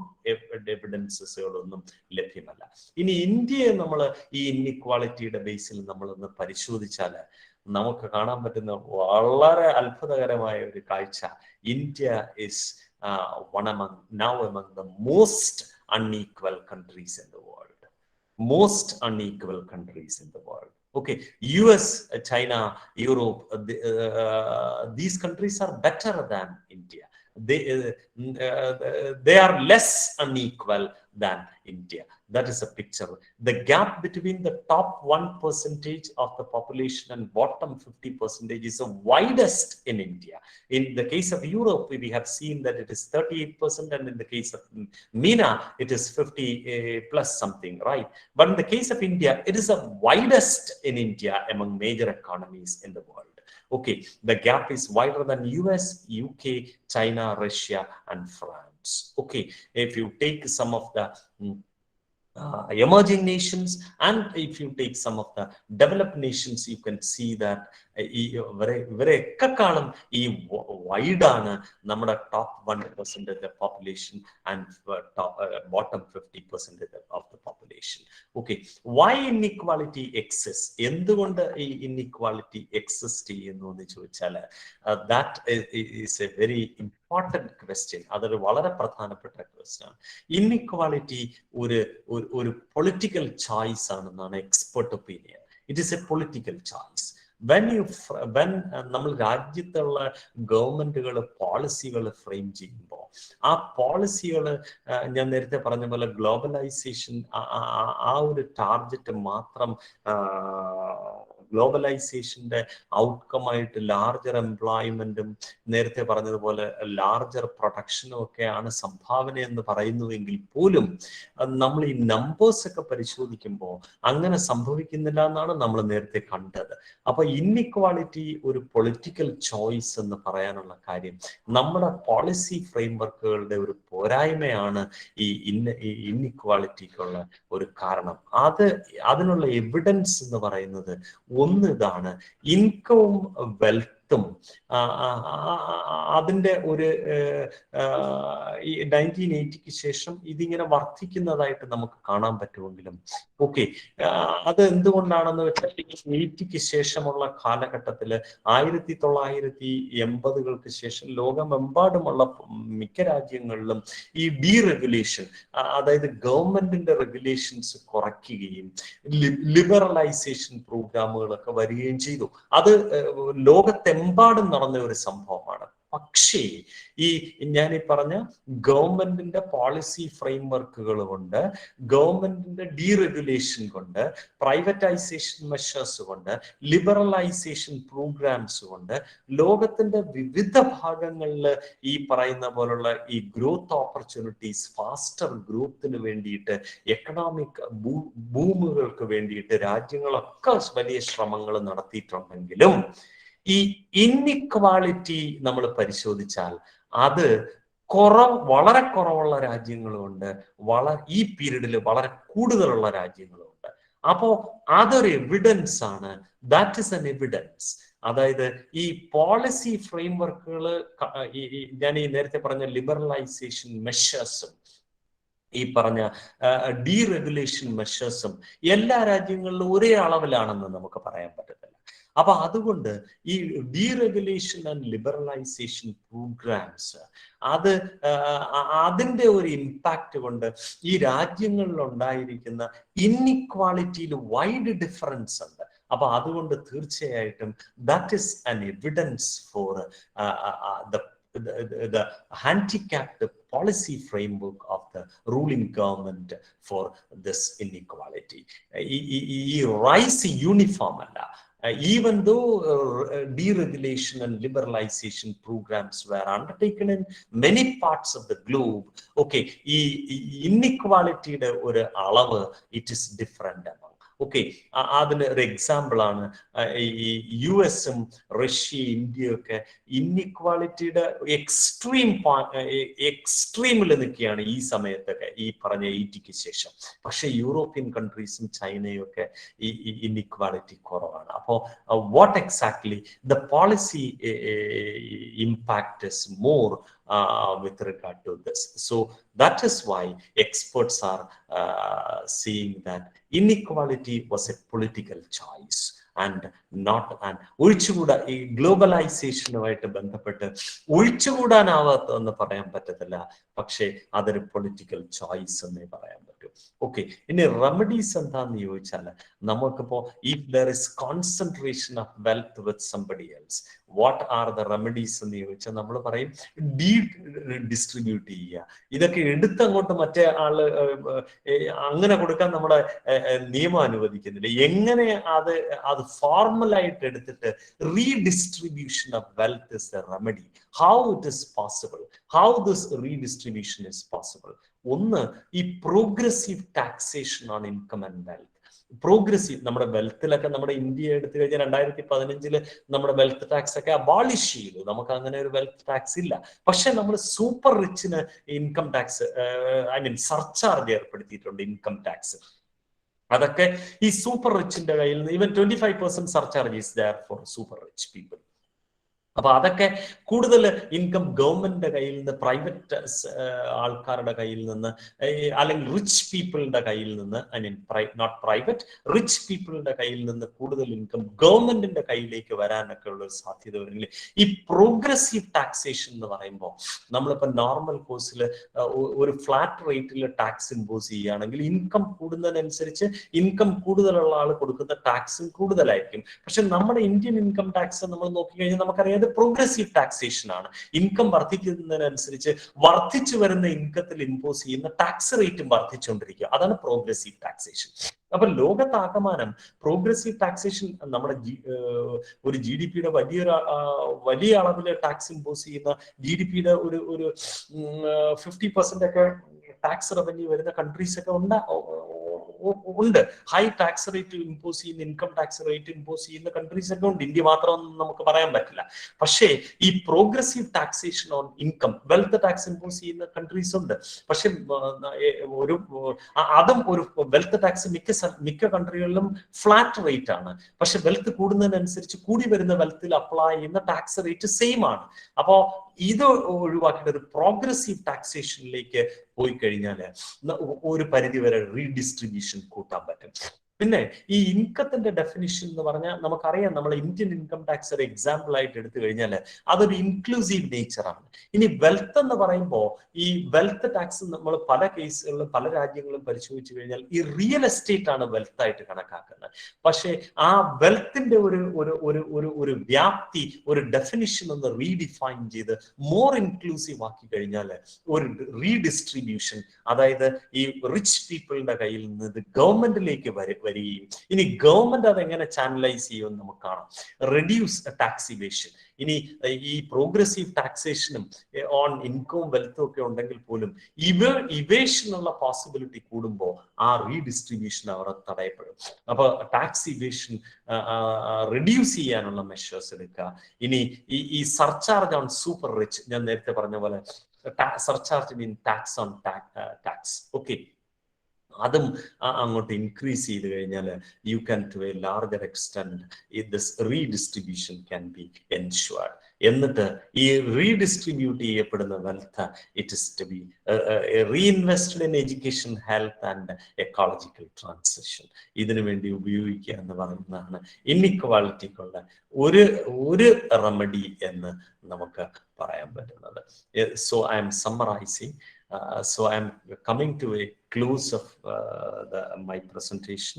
Speaker 3: എവിഡൻസസുകളൊന്നും ലഭ്യമല്ല. ഇനി ഇന്ത്യയെ നമ്മൾ ഈ ഇൻഇക്വാളിറ്റിയുടെ ബേസിൽ നമ്മളൊന്ന് പരിശോധിച്ചാൽ നമുക്ക് കാണാൻ പറ്റുന്ന വളരെ അത്ഭുതകരമായ ഒരു കാഴ്ച, India is now among the most unequal countries in the world. Most unequal countries in the world. Okay, US, China, Europe, these countries are better than India. They are less unequal than India. That is a picture. The gap between the top 1% of the population and bottom 50% is the widest in India. In the case of Europe, we have seen that it is 38%, and in the case of MENA, it is 50 plus something, right? But in the case of India, it is the widest in India among major economies in the world. Okay, the gap is wider than US, UK, China, Russia, and France. Okay, if you take some of the emerging nations, and if you take some of the developed nations, you can see that ഇവരെക്കാളും ഈ വൈഡാണ് നമ്മുടെ top 1% of the population and bottom 50% of the population. Okay, why inequality exists? എന്തുകൊണ്ട് ഈ inequality exist ചെയ്യുന്നു എന്ന് ചോദിച്ചാൽ that is a very important question. അതൊരു വളരെ പ്രധാനപ്പെട്ട ക്വസ്റ്റ്യൻ ആണ്. ഇൻഇക്വാലിറ്റി ഒരു പൊളിറ്റിക്കൽ ചോയ്സ് ആണെന്നാണ് expert opinion. It is A political choice. when നമ്മൾ രാജ്യത്തുള്ള ഗവൺമെന്റുകൾ പോളിസികൾ ഫ്രെയിം ചെയ്യുമ്പോൾ ആ പോളിസികൾ ഞാൻ നേരത്തെ പറഞ്ഞ പോലെ ഗ്ലോബലൈസേഷൻ ആ ഒരു ടാർഗറ്റ് മാത്രം ഗ്ലോബലൈസേഷന്റെ ഔട്ട്കം ആയിട്ട് ലാർജർ എംപ്ലോയ്മെന്റും നേരത്തെ പറഞ്ഞതുപോലെ ലാർജർ പ്രൊഡക്ഷനും ഒക്കെയാണ് സംഭാവന എന്ന് പറയുന്നുവെങ്കിൽ പോലും നമ്മൾ ഈ നമ്പേഴ്സ് ഒക്കെ പരിശോധിക്കുമ്പോൾ അങ്ങനെ സംഭവിക്കുന്നില്ല എന്നാണ് നമ്മൾ നേരത്തെ കണ്ടത്. അപ്പൊ ഇൻഇക്വാളിറ്റി ഒരു പൊളിറ്റിക്കൽ ചോയ്സ് എന്ന് പറയാനുള്ള കാര്യം നമ്മുടെ പോളിസി ഫ്രെയിംവർക്കുകളുടെ ഒരു പോരായ്മയാണ് ഈ ഇൻഇക്വാലിറ്റിക്കുള്ള ഒരു കാരണം. അതിനുള്ള എവിഡൻസ് എന്ന് പറയുന്നത് ഒന്ന് ഇതാണ്, ഇൻകവും വെൽത്തും അതിന്റെ ഒരു 1980 ശേഷം ഇതിങ്ങനെ വർദ്ധിക്കുന്നതായിട്ട് നമുക്ക് കാണാൻ പറ്റുമെങ്കിലും ഓക്കെ, അത് എന്തുകൊണ്ടാണെന്ന് വെച്ചാൽ 80 ശേഷമുള്ള കാലഘട്ടത്തില് 1980-കൾക്ക് ശേഷം ലോകമെമ്പാടുമുള്ള മിക്ക രാജ്യങ്ങളിലും ഈ ഡീറെഗുലേഷൻ, അതായത് ഗവൺമെന്റിന്റെ റെഗുലേഷൻസ് കുറയ്ക്കുകയും ലിബറലൈസേഷൻ പ്രോഗ്രാമുകളൊക്കെ വരികയും ചെയ്തു. അത് ലോകത്തെമ്പാടും നടന്ന ഒരു സംഭവമാണ്. പക്ഷേ ഞാനീ പറഞ്ഞ ഗവൺമെന്റിന്റെ പോളിസി ഫ്രെയിംവർക്കുകൾ കൊണ്ട്, ഗവൺമെന്റിന്റെ ഡീറെഗുലേഷൻ കൊണ്ട്, പ്രൈവറ്റൈസേഷൻ മെഷേഴ്സ് കൊണ്ട്, ലിബറലൈസേഷൻ പ്രോഗ്രാംസ് കൊണ്ട് ലോകത്തിന്റെ വിവിധ ഭാഗങ്ങളിൽ ഈ പറയുന്ന പോലുള്ള ഈ ഗ്രോത്ത് ഓപ്പർച്യൂണിറ്റീസ്, ഫാസ്റ്റർ ഗ്രോത്തിന് വേണ്ടിയിട്ട്, എക്കണോമിക് ബൂമുകൾക്ക് വേണ്ടിയിട്ട് രാജ്യങ്ങളൊക്കെ വലിയ ശ്രമങ്ങൾ നടത്തിയിട്ടുണ്ടെങ്കിലും ഈ ഇൻഇക്വാലിറ്റി നമ്മൾ പരിശോധിച്ചാൽ അത് വളരെ കുറവുള്ള രാജ്യങ്ങളുമുണ്ട്, ഈ പീരീഡിൽ വളരെ കൂടുതലുള്ള രാജ്യങ്ങളുമുണ്ട്. അപ്പോ അതൊരു എവിഡൻസ് ആണ്. That is an evidence. അതായത് ഈ പോളിസി ഫ്രെയിംവർക്കുകൾ, ഞാൻ ഈ നേരത്തെ പറഞ്ഞ ലിബറലൈസേഷൻ മെഷേഴ്സും ഈ പറഞ്ഞ ഡീറെഗുലേഷൻ മെഷേഴ്സും എല്ലാ രാജ്യങ്ങളിലും ഒരേ അളവിലാണെന്ന് നമുക്ക് പറയാൻ പറ്റത്തില്ല. അപ്പൊ അതുകൊണ്ട് ഈ ഡീറെഗുലേഷൻ ആൻഡ് ലിബറലൈസേഷൻ പ്രോഗ്രാംസ് അത് അതിന്റെ ഒരു ഇമ്പാക്ട് കൊണ്ട് ഈ രാജ്യങ്ങളിൽ ഉണ്ടായിരിക്കുന്ന ഇൻഇക്വാളിറ്റിയിൽ വൈഡ് ഡിഫറൻസ് ഉണ്ട്. അപ്പൊ അതുകൊണ്ട് തീർച്ചയായിട്ടും that is an evidence four the handicapped policy framework of the ruling government for this inequality. ഈ റൈസ് യൂണിഫോം അല്ല. Even though deregulation and liberalization programs were undertaken in many parts of the globe, okay, inequality ഒരു അളവ് it is different among. Okay, അതിന് ഒരു example ആണ് ഈ US-ഉം Russia, ഇന്ത്യയൊക്കെ ഇൻഇക്വാലിറ്റിയുടെ എക്സ്ട്രീമിൽ നിൽക്കുകയാണ് ഈ സമയത്തൊക്കെ, ഈ പറഞ്ഞ 80-ക്ക് ശേഷം. പക്ഷെ യൂറോപ്യൻ കൺട്രീസും ചൈനയും ഒക്കെ ഈ ഇൻഇക്വാലിറ്റി കുറവാണ്. അപ്പോൾ what exactly the policy impact is more with regard to this. So that is why experts are seeing that inequality was a political choice and not an ഒഴിച്ചുകൂടാ. ഈ ഗ്ലോബലൈസേഷനുമായിട്ട് ബന്ധപ്പെട്ട് ഒഴിച്ചുകൂടാനാവാത്തെന്ന് പറയാൻ പറ്റത്തില്ല, പക്ഷേ അതൊരു പൊളിറ്റിക്കൽ ചോയ്സ് എന്നേ പറയാൻ പറ്റൂ. ഓക്കെ, ഇനി റെമഡീസ് എന്താന്ന് ചോദിച്ചാൽ, നമുക്കിപ്പോ if there is concentration of wealth with somebody else, what are the remedies എന്ന് ചോദിച്ചാൽ നമ്മൾ പറയും ഡിസ്ട്രിബ്യൂട്ട് ചെയ്യുക. ഇതൊക്കെ എടുത്തങ്ങോട്ട് മറ്റേ ആള് അങ്ങനെ കൊടുക്കാൻ നമ്മുടെ നിയമം അനുവദിക്കുന്നില്ല. എങ്ങനെ അത് ഫോർമലായിട്ട് എടുത്തിട്ട് redistribution of wealth is the remedy. How it is possible, how this redistribution is possible? ഒന്ന്, ഈ progressive taxation on income and wealth. Progressive, നമ്മുടെ വെൽത്തിലൊക്കെ നമ്മുടെ ഇന്ത്യ എടുത്തു കഴിഞ്ഞാൽ 2015 നമ്മുടെ വെൽത്ത് ടാക്സ് ഒക്കെ അബോളിഷ് ചെയ്തു. നമുക്ക് അങ്ങനെ ഒരു വെൽത്ത് ടാക്സ് ഇല്ല. പക്ഷെ നമ്മൾ സൂപ്പർ റിച്ചിന് income tax, I mean surcharge ഏർപ്പെടുത്തിയിട്ടുണ്ട്, ഇൻകം ടാക്സ്. അതൊക്കെ ഈ സൂപ്പർ റിച്ചിന്റെ കയ്യിൽ നിന്ന് even 25% surcharge is there for super rich people. അപ്പൊ അതൊക്കെ കൂടുതൽ ഇൻകം ഗവൺമെന്റിന്റെ കയ്യിൽ നിന്ന്, പ്രൈവറ്റ് ആൾക്കാരുടെ കയ്യിൽ നിന്ന്, അല്ലെങ്കിൽ റിച്ച് പീപ്പിളിന്റെ കയ്യിൽ നിന്ന്, I mean not private, rich പീപ്പിളിന്റെ കയ്യിൽ നിന്ന് കൂടുതൽ ഇൻകം ഗവൺമെന്റിന്റെ കയ്യിലേക്ക് വരാനൊക്കെ ഉള്ള ഒരു സാധ്യത വരുന്നില്ല. ഈ പ്രോഗ്രസീവ് ടാക്സേഷൻ എന്ന് പറയുമ്പോൾ നമ്മളിപ്പോ നോർമൽ കോഴ്സിൽ ഒരു ഫ്ലാറ്റ് റേറ്റിൽ ടാക്സ് ഇമ്പോസ് ചെയ്യുകയാണെങ്കിൽ ഇൻകം കൂടുന്നതിനനുസരിച്ച് ഇൻകം കൂടുതലുള്ള ആൾ കൊടുക്കുന്ന ടാക്സും കൂടുതലായിരിക്കും. പക്ഷെ നമ്മുടെ ഇന്ത്യൻ ഇൻകം ടാക്സ് നമ്മൾ നോക്കിക്കഴിഞ്ഞാൽ നമുക്കറിയാം പ്രോഗ്രസീവ് ടാക്സേഷൻ ആണ്. ഇൻകം വർദ്ധിക്കുന്നതിനനുസരിച്ച് വർദ്ധിച്ചു വരുന്ന ഇൻകത്തിൽ ഇമ്പോസ് ചെയ്യുന്ന ടാക്സ് റേറ്റും വർദ്ധിച്ചുകൊണ്ടിരിക്കുക. അതാണ് പ്രോഗ്രസീവ് ടാക്സേഷൻ. അപ്പൊ ലോകത്താകമാനം പ്രോഗ്രസീവ് ടാക്സേഷൻ നമ്മുടെ ഒരു GDP-യുടെ വലിയ അളവിൽ ടാക്സ് ഇമ്പോസ് ചെയ്യുന്ന GDP-യുടെ ഒരു 50% ഒക്കെ ടാക്സ് റവന്യൂ വരുന്ന കൺട്രീസ് ഒക്കെ ഉണ്ട്. ഹൈ ടാക്സ് റേറ്റ് ഇമ്പോസ് ചെയ്യുന്ന, ഇൻകം ടാക്സ് റേറ്റ് ഇമ്പോസ് ചെയ്യുന്ന കൺട്രീസ് ഒക്കെ ഉണ്ട്. ഇന്ത്യ മാത്രമൊന്നും നമുക്ക് പറയാൻ പറ്റില്ല. പക്ഷേ ഈ progressive taxation on income, wealth tax impose ചെയ്യുന്ന കൺട്രീസ് ഉണ്ട്. പക്ഷെ അതും ഒരു വെൽത്ത് ടാക്സ് മിക്ക കൺട്രികളിലും ഫ്ലാറ്റ് റേറ്റ് ആണ്. പക്ഷെ വെൽത്ത് കൂടുന്നതിനനുസരിച്ച് കൂടി വരുന്ന വെൽത്തിൽ അപ്ലൈ ചെയ്യുന്ന ടാക്സ് റേറ്റ് സെയിം ആണ്. അപ്പോ ഇത് ഒഴിവാക്കിയിട്ട് ഒരു പ്രോഗ്രസീവ് ടാക്സേഷനിലേക്ക് പോയി കഴിഞ്ഞാൽ ഒരു പരിധിവരെ റീഡിസ്ട്രിബ്യൂഷൻ കൂട്ടാൻ പറ്റും. പിന്നെ ഈ ഇൻകത്തിന്റെ ഡെഫിനിഷൻ എന്ന് പറഞ്ഞാൽ നമുക്കറിയാം, നമ്മൾ ഇന്ത്യൻ ഇൻകം ടാക്സ് ഒരു എക്സാമ്പിൾ ആയിട്ട് എടുത്തു കഴിഞ്ഞാൽ അതൊരു ഇൻക്ലൂസീവ് നേച്ചറാണ്. ഇനി വെൽത്ത് എന്ന് പറയുമ്പോൾ ഈ വെൽത്ത് ടാക്സ് നമ്മൾ പല കേസുകളിലും പല രാജ്യങ്ങളും പരിശോധിച്ചു കഴിഞ്ഞാൽ ഈ റിയൽ എസ്റ്റേറ്റ് ആണ് വെൽത്ത് ആയിട്ട് കണക്കാക്കുന്നത്. പക്ഷേ ആ വെൽത്തിന്റെ ഒരു വ്യാപ്തി, ഒരു ഡെഫിനിഷൻ ഒന്ന് റീഡിഫൈൻ ചെയ്ത് മോർ ഇൻക്ലൂസീവ് ആക്കി കഴിഞ്ഞാൽ ഒരു റീഡിസ്ട്രിബ്യൂഷൻ, അതായത് ഈ റിച്ച് പീപ്പിളിന്റെ കയ്യിൽ നിന്ന് ഇത് ഗവൺമെന്റിലേക്ക് വരികയും, ഇനി ഗവൺമെന്റ് അതെങ്ങനെ ചാനലൈസ് ചെയ്യുമെന്ന് നമുക്ക് കാണാം. Reduce tax evasion. ഇനി ഈ പ്രോഗ്രസീവ് ടാക്സേഷനും ഓൺ ഇൻകവും വെൽത്തും ഒക്കെ ഉണ്ടെങ്കിൽ പോലും ഇവേഷനുള്ള പോസിബിലിറ്റി കൂടുമ്പോൾ ആ റീഡിസ്ട്രിബ്യൂഷൻ അവർ തടയപ്പെടും. അപ്പൊ ടാക്സ് ഇവേഷൻ റെഡ്യൂസ് ചെയ്യാനുള്ള മെഷേഴ്സ് എടുക്കുക. ഇനി ഈ സർചാർജ് ഓൺ സൂപ്പർ റിച്ച്, ഞാൻ നേരത്തെ പറഞ്ഞ പോലെ surcharge mean tax on tax, okay, അതും അങ്ങോട്ട് ഇൻക്രീസ് ചെയ്ത് കഴിഞ്ഞാൽ you can to a larger extend this redistribution can be ensured. എന്നിട്ട് ഈ റീഡിസ്ട്രിബ്യൂട്ട് ചെയ്യപ്പെടുന്ന wealth it is to be reinvested in education, health and ecological transition. ഇതിനു വേണ്ടി ഉപയോഗിക്കുക എന്ന് പറയുന്നതാണ് ഇൻഇക്വാളിറ്റിക്കുള്ള ഒരു റെമഡി എന്ന് നമുക്ക് പറയാൻ പറ്റുന്നത്. So I M summarising. So I'm coming to a close of my presentation,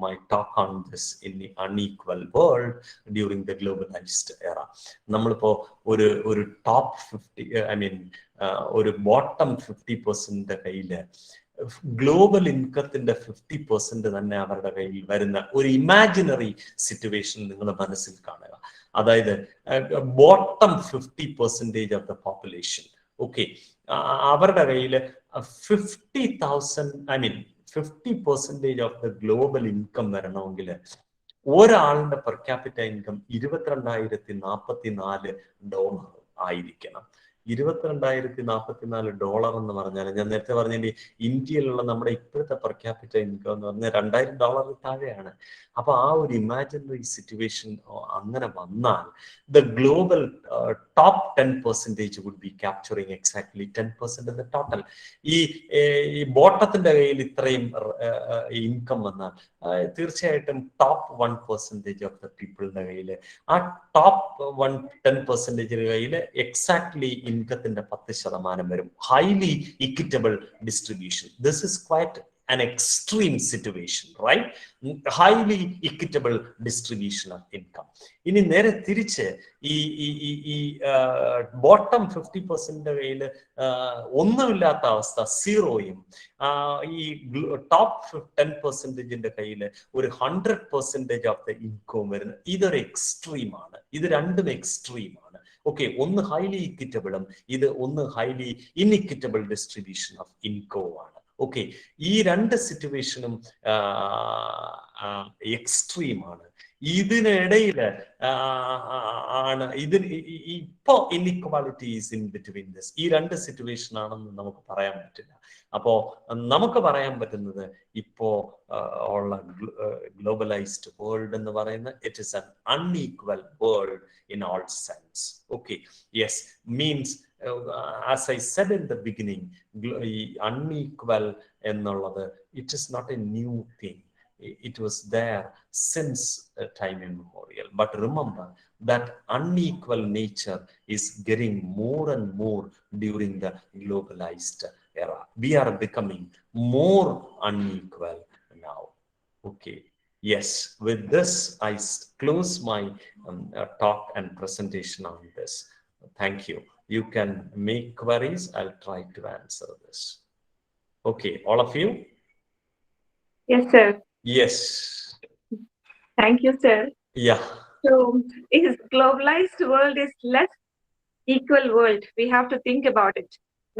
Speaker 3: my talk on this in the unequal world during the globalized era. നമ്മളിപ്പോ ഒരു ടോപ്പ് 50, ഐ മീൻ ഒരു ബോട്ടം 50% കയ്യില് ഗ്ലോബൽ ഇൻകത്തിന്റെ 50% തന്നെ അവരുടെ കയ്യിൽ വരുന്ന ഒരു ഇമാജിനറി സിറ്റുവേഷൻ നിങ്ങൾ മനസ്സിൽ കാണുക. അതായത് bottom 50% of the population, okay, അവരുടെ കയ്യിൽ 50,000, I mean 50% of the global income വരണമെങ്കിൽ ഒരാളുടെ പെർ ക്യാപിറ്റ ഇൻകം $22,044 ആയിരിക്കണം. $22,044 എന്ന് പറഞ്ഞാൽ, ഞാൻ നേരത്തെ പറഞ്ഞതിന്റെ ഇന്ത്യയിലുള്ള നമ്മുടെ ഇപ്പോഴത്തെ പെർ ക്യാപിറ്റ ഇൻകം എന്ന് പറഞ്ഞാൽ $2,000 താഴെയാണ്. അപ്പൊ ആ ഒരു ഇമാജിനറി സിറ്റുവേഷൻ അങ്ങനെ വന്നാൽ the global top 10% would be capturing exactly 10% of the total. ഈ ബോട്ടത്തിന്റെ കയ്യിൽ ഇത്രയും ഇൻകം വന്നാൽ തീർച്ചയായിട്ടും ടോപ്പ് 1% ഓഫ് ദ പീപ്പിളിന്റെ കയ്യിൽ, ആ ടോപ്പ് 10% കയ്യിൽ എക്സാക്ട്ലി ഇൻകത്തിന്റെ 10% വരും. Highly equitable distribution. This is quite an extreme situation, right? Highly equitable distribution of income. ഇനി നേരെ തിരിച്ച് ഈ ബോട്ടം 50% കയ്യിൽ ഒന്നുമില്ലാത്ത അവസ്ഥ, സീറോയും, ഈ ടോപ്പ് 10% കയ്യിൽ ഒരു 100% ഓഫ് ദ ഇൻകം വരുന്ന, ഇതൊരു എക്സ്ട്രീമാണ്. ഇത് രണ്ടും എക്സ്ട്രീമാണ്. ഓക്കെ, ഒന്ന് ഹൈലി ഇക്വിറ്റബിളും ഒന്ന് ഹൈലി ഇൻഇക്വിറ്റബിൾ ഡിസ്ട്രിബ്യൂഷൻ ഓഫ് ഇൻകം ആണ്. ഓക്കെ, ഈ രണ്ട് സിറ്റുവേഷനും എക്സ്ട്രീമാണ്. ഇതിനിടയിൽ ആണ് ഇപ്പോ inequality is in between this. ഈ രണ്ട് സിറ്റുവേഷൻ ആണെന്ന് നമുക്ക് പറയാൻ പറ്റില്ല. അപ്പോ നമുക്ക് പറയാൻ പറ്റുന്നത് ഇപ്പോ ഉള്ള ഗ്ലോബലൈസ്ഡ് വേൾഡ് എന്ന് പറയുന്നത് it is an unequal world in all sense. Okay, yes, means as I said in the beginning, unequal എന്നുള്ളത് it is not a new thing. It was there since time immemorial. But remember that unequal nature is getting more and more during the globalized era. We are becoming more unequal now. Okay. Yes, with this, I close my talk and presentation on this. Thank you. You can make queries. I'll try to answer this. Okay, all of you?
Speaker 1: Yes, sir.
Speaker 3: Yes.
Speaker 1: Thank you, sir.
Speaker 3: Yeah.
Speaker 1: So, is globalized world is less equal world? We have to think about it.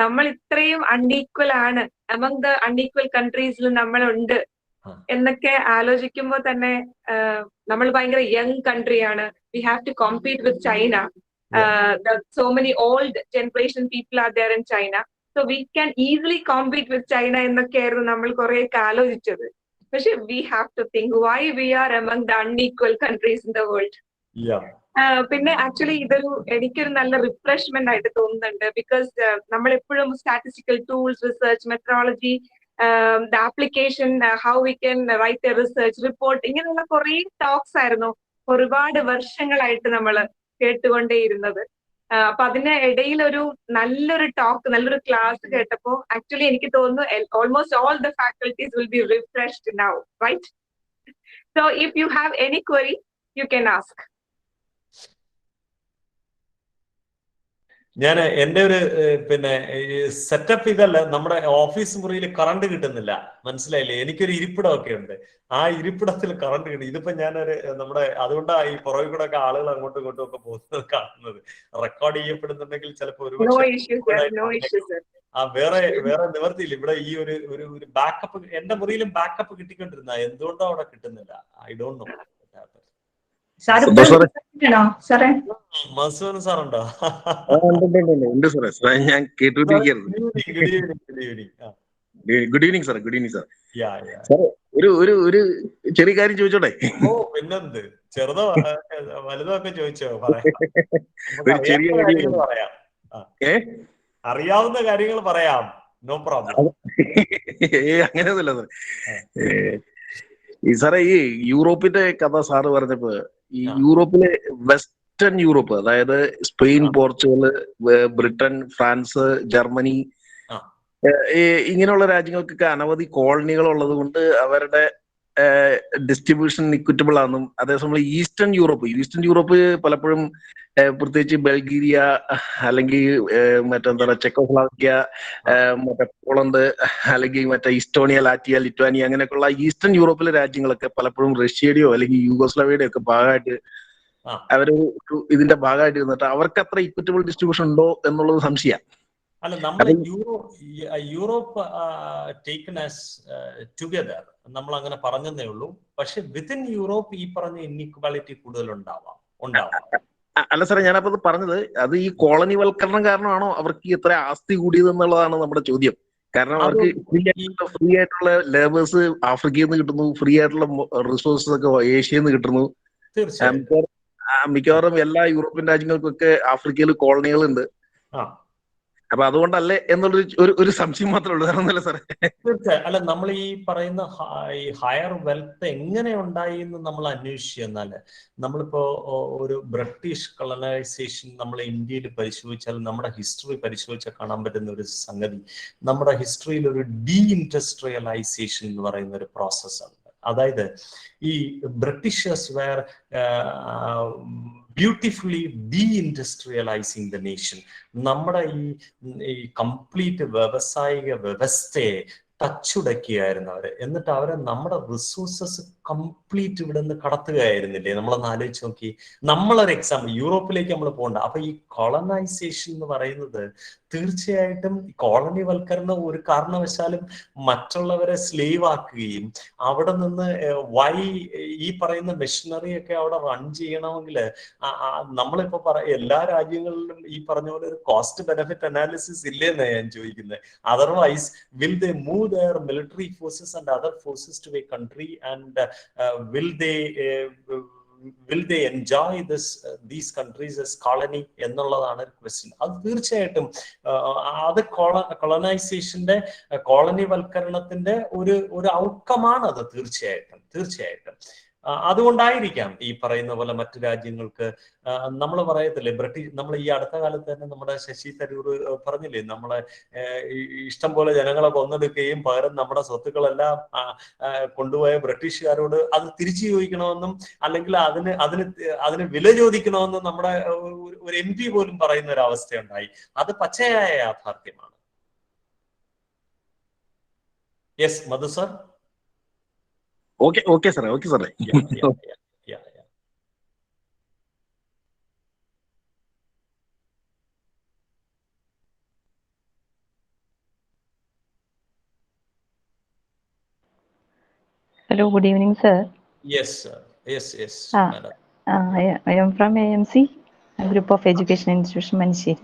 Speaker 1: നമ്മൾ ഇത്രയും unequal ആണ്, among the unequal countries നമ്മൾ ഉണ്ട് എന്നൊക്കെ ആലോചിക്കുമ്പോൾ തന്നെ നമ്മൾ ഭയങ്കര യങ് കൺട്രിയാണ്. We have to compete with China. So many old generation people are there in China. So we can easily compete with China എന്നൊക്കെയായിരുന്നു നമ്മൾ കുറെയൊക്കെ ആലോചിച്ചത്. പക്ഷെ we have to think why we are among the unequal countries in the world. പിന്നെ actually എനിക്കൊരു നല്ല refreshment ആയിട്ട് തോന്നുന്നുണ്ട്. ബിക്കോസ് നമ്മൾ എപ്പോഴും statistical tools, research methodology, the application, how we can write a research report, ഇങ്ങനെയുള്ള കുറെ ടോക്സ് ആയിരുന്നു ഒരുപാട് വർഷങ്ങളായിട്ട് നമ്മൾ കേട്ടുകൊണ്ടേയിരുന്നത്. അപ്പൊ അതിന് ഇടയിൽ ഒരു നല്ലൊരു ടോക്ക്, നല്ലൊരു ക്ലാസ് കേട്ടപ്പോ ആക്ച്വലി എനിക്ക് തോന്നുന്നു almost all the faculties will be refreshed now, right? So if you have any query you can ask.
Speaker 3: ഞാൻ എൻ്റെ ഒരു സെറ്റപ്പ് ഇതല്ല, നമ്മുടെ ഓഫീസ് മുറിയിൽ കറണ്ട് കിട്ടുന്നില്ല, മനസ്സിലായില്ലേ? എനിക്കൊരു ഇരിപ്പിടമൊക്കെ ഉണ്ട്. ആ ഇരിപ്പിടത്തിൽ കറണ്ട് കിട്ടും. ഇതിപ്പോ ഞാനൊരു അതുകൊണ്ടാണ് ഈ പുറകിൽ കൂടെ ഒക്കെ ആളുകൾ അങ്ങോട്ടും ഇങ്ങോട്ടും ഒക്കെ പോകുന്നത് കാണുന്നത്. റെക്കോർഡ് ചെയ്യപ്പെടുന്നുണ്ടെങ്കിൽ ചിലപ്പോൾ ഒരുപക്ഷെ വേറെ നിവർത്തിയില്ല. ഇവിടെ ഈ ഒരു ബാക്കപ്പ്, എന്റെ മുറിയിലും ബാക്കപ്പ് കിട്ടിക്കൊണ്ടിരുന്ന, എന്തുകൊണ്ടോ അവിടെ കിട്ടുന്നില്ല. I don't know. മസൂൻ സാറുണ്ടോ?
Speaker 4: ഉണ്ട് സാറേ, ഞാൻ കേട്ടുകൊണ്ടിരിക്കുകയായിരുന്നു.
Speaker 3: Good evening.
Speaker 4: Good evening sir. Good evening sir.
Speaker 3: Yeah, yeah.
Speaker 4: സാർ ഒരു ചെറിയ കാര്യം ചോദിച്ചോട്ടെ?
Speaker 3: ഓ പിന്നെന്ത്, ചെറുതോ വലുതോ ഒക്കെ ചോദിച്ചോ, പറയാം.
Speaker 4: ഒരു ചെറിയ കാര്യം
Speaker 3: പറയാം, അറിയാവുന്ന കാര്യങ്ങൾ പറയാം, നോ പ്രോബ്ലം.
Speaker 4: അങ്ങനെയൊന്നുമില്ല സാർ. ഈ സാറേ, ഈ യൂറോപ്പിന്റെ കഥ സാറ് പറഞ്ഞപ്പോ, ഈ യൂറോപ്പിലെ വെസ്റ്റേൺ യൂറോപ്പ്, അതായത് Spain, Portugal, Britain, France, Germany, ഇങ്ങനെയുള്ള രാജ്യങ്ങൾക്കൊക്കെ അനവധി കോളനികൾ ഉള്ളത് കൊണ്ട് അവരുടെ ഡിസ്ട്രിബ്യൂഷൻ ഇക്വിറ്റബിൾ ആണെന്നും, അതേസമയം ഈസ്റ്റേൺ യൂറോപ്പ് പലപ്പോഴും പ്രത്യേകിച്ച് ബൾഗേറിയ അല്ലെങ്കിൽ മറ്റെന്താ പറയുക ചെക്കോസ്ലോവാക്യ, മറ്റേ പോളണ്ട്, അല്ലെങ്കിൽ മറ്റേ ഇസ്റ്റോണിയ, ലാറ്റിയ, ലിറ്റ്വാനിയ, അങ്ങനെയൊക്കെയുള്ള ഈസ്റ്റേൺ യൂറോപ്പിലെ രാജ്യങ്ങളൊക്കെ പലപ്പോഴും റഷ്യയുടെയോ അല്ലെങ്കിൽ യൂഗോസ്ലാവിയയുടെയോ ഒക്കെ ഭാഗമായിട്ട് അവര് ഇതിന്റെ ഭാഗമായിട്ട് ഇരുന്നിട്ട് അവർക്ക് അത്ര ഇക്വിറ്റബിൾ ഡിസ്ട്രിബ്യൂഷൻ ഉണ്ടോ എന്നുള്ളത് സംശയം.
Speaker 3: അല്ല, നമ്മൾ യൂറോപ്പ് ടേക്കൺ ആസ് ടുഗദർ നമ്മൾ അങ്ങനെ പറഞ്ഞതേ ഉള്ളൂ. പക്ഷെ വിത്തിൻ യൂറോപ്പ് ഈ പറഞ്ഞ ഇൻഇക്വാലിറ്റി കൂടുതൽ ഉണ്ടാവാം.
Speaker 4: അല്ല സാറേ, ഞാനപ്പോ പറഞ്ഞത് അത് ഈ കോളനി വൽക്കരണം കാരണമാണോ അവർക്ക് ഇത്ര ആസ്തി കൂടിയത് എന്നുള്ളതാണ് നമ്മുടെ ചോദ്യം. കാരണം അവർക്ക് ഫ്രീ ആയിട്ടുള്ള ലേബേഴ്സ് ആഫ്രിക്കയിൽ നിന്ന് കിട്ടുന്നു, ഫ്രീ ആയിട്ടുള്ള റിസോഴ്സസ് ഒക്കെ ഏഷ്യയിൽ നിന്ന് കിട്ടുന്നു. മിക്കവാറും എല്ലാ യൂറോപ്യൻ രാജ്യങ്ങൾക്കൊക്കെ ആഫ്രിക്കയിൽ കോളനികളുണ്ട്. അപ്പൊ അതുകൊണ്ടല്ലേ എന്നുള്ളൊരു ഒരു സംശയം മാത്രമേ ഉള്ളൂ, വേറൊന്നുമില്ല സാറേ.
Speaker 3: തീർച്ചയായും. അല്ല, നമ്മൾ ഈ പറയുന്ന ഈ ഹയർ വെൽത്ത് എങ്ങനെ ഉണ്ടായി എന്ന് നമ്മൾ അന്വേഷിച്ചു എന്നാൽ, നമ്മളിപ്പോ ഒരു ബ്രിട്ടീഷ് കൊളനൈസേഷൻ നമ്മൾ ഇന്ത്യയിൽ പരിശോധിച്ചാൽ, നമ്മുടെ ഹിസ്റ്ററി പരിശോധിച്ചാൽ കാണാൻ പറ്റുന്ന ഒരു സംഗതി, നമ്മുടെ ഹിസ്റ്ററിയിൽ ഒരു ഡീ ഇൻഡസ്ട്രിയലൈസേഷൻ എന്ന് പറയുന്ന ഒരു പ്രോസസ്സാണ്. അതായത് ഈ Britishers were beautifully deindustrialising the nation. നമ്മുടെ ഈ കംപ്ലീറ്റ് വ്യാവസായിക വ്യവസ്ഥയെ തച്ചുടക്കിയായിരുന്നു അവര്. എന്നിട്ട് അവരെ നമ്മുടെ റിസോഴ്സസ് കംപ്ലീറ്റ് ഇവിടെ നിന്ന് കടത്തുകയായിരുന്നില്ലേ? നമ്മളൊന്ന് ആലോചിച്ച് നോക്കി. നമ്മളൊരു എക്സാമ്പിൾ, യൂറോപ്പിലേക്ക് നമ്മൾ പോകണ്ട. അപ്പൊ ഈ കോളനൈസേഷൻ എന്ന് പറയുന്നത് തീർച്ചയായിട്ടും കോളനി വൽക്കരണം ഒരു കാരണവശാലും മറ്റുള്ളവരെ സ്ലേവ് ആക്കുകയും അവിടെ നിന്ന് ഈ പറയുന്ന മെഷീനറി ഒക്കെ അവിടെ റൺ ചെയ്യണമെങ്കിൽ നമ്മളിപ്പോ എല്ലാ രാജ്യങ്ങളിലും ഈ പറഞ്ഞ പോലെ ഒരു കോസ്റ്റ് ബെനിഫിറ്റ് അനാലിസിസ് ഇല്ലേന്നാണ് ഞാൻ ചോദിക്കുന്നത്. Otherwise will they move their military forces and other forces to a country and will they enjoy these countries as colony എന്നുള്ളതാണ് ക്വസ്റ്റ്യൻ. അത് തീർച്ചയായിട്ടും അത് കൊളനൈസേഷന്റെ കോളനി വൽക്കരണത്തിന്റെ ഒരു ഔട്ട്കമാണ് അത്. തീർച്ചയായിട്ടും അതുകൊണ്ടായിരിക്കാം ഈ പറയുന്ന പോലെ മറ്റു രാജ്യങ്ങൾക്ക് നമ്മൾ പറയത്തില്ലേ, നമ്മൾ ഈ അടുത്ത കാലത്ത് തന്നെ നമ്മുടെ ശശി തരൂർ പറഞ്ഞില്ലേ, നമ്മളെ ഇഷ്ടം പോലെ ജനങ്ങളെ കൊന്നെടുക്കുകയും പകരം നമ്മുടെ സ്വത്തുക്കളെല്ലാം കൊണ്ടുപോയ ബ്രിട്ടീഷുകാരോട് അത് തിരിച്ചു ചോദിക്കണമെന്നും അല്ലെങ്കിൽ അതിന് വില ചോദിക്കണമെന്നും നമ്മുടെ ഒരു MP പോലും പറയുന്ന ഒരു അവസ്ഥയുണ്ടായി. അത് പച്ചയായ യാഥാർത്ഥ്യമാണ്. യെസ് മധു സർ.
Speaker 4: ഓക്കെ സാറേ.
Speaker 5: Hello, good evening, sir.
Speaker 3: Yes, sir. Yes, madam.
Speaker 5: I am from AMC, a group of education institution, Manishi.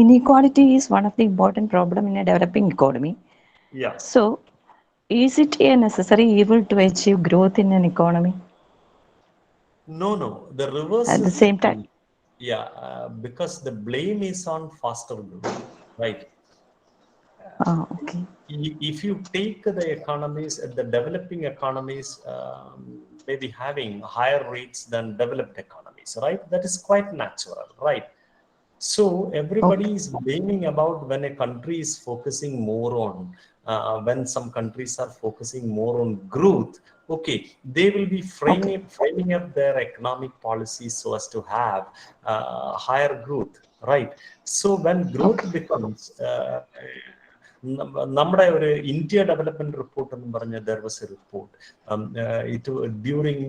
Speaker 5: Inequality is one of the important problem in a developing economy. So, is it a necessary evil to achieve growth in an economy?
Speaker 3: No. The reverse.
Speaker 5: At the same time.
Speaker 3: Because the blame is on faster growth, right?
Speaker 5: Okay.
Speaker 3: If you take the economies, the developing economies may be having higher rates than developed economies, right? That is quite natural, right? So everybody is blaming about when a country is focusing more on, when some countries are focusing more on growth, okay, they will be framing up their economic policies so as to have higher growth, right? So when growth becomes നമ്മുടെ ഒരു India development report എന്ന് പറഞ്ഞ there was a report during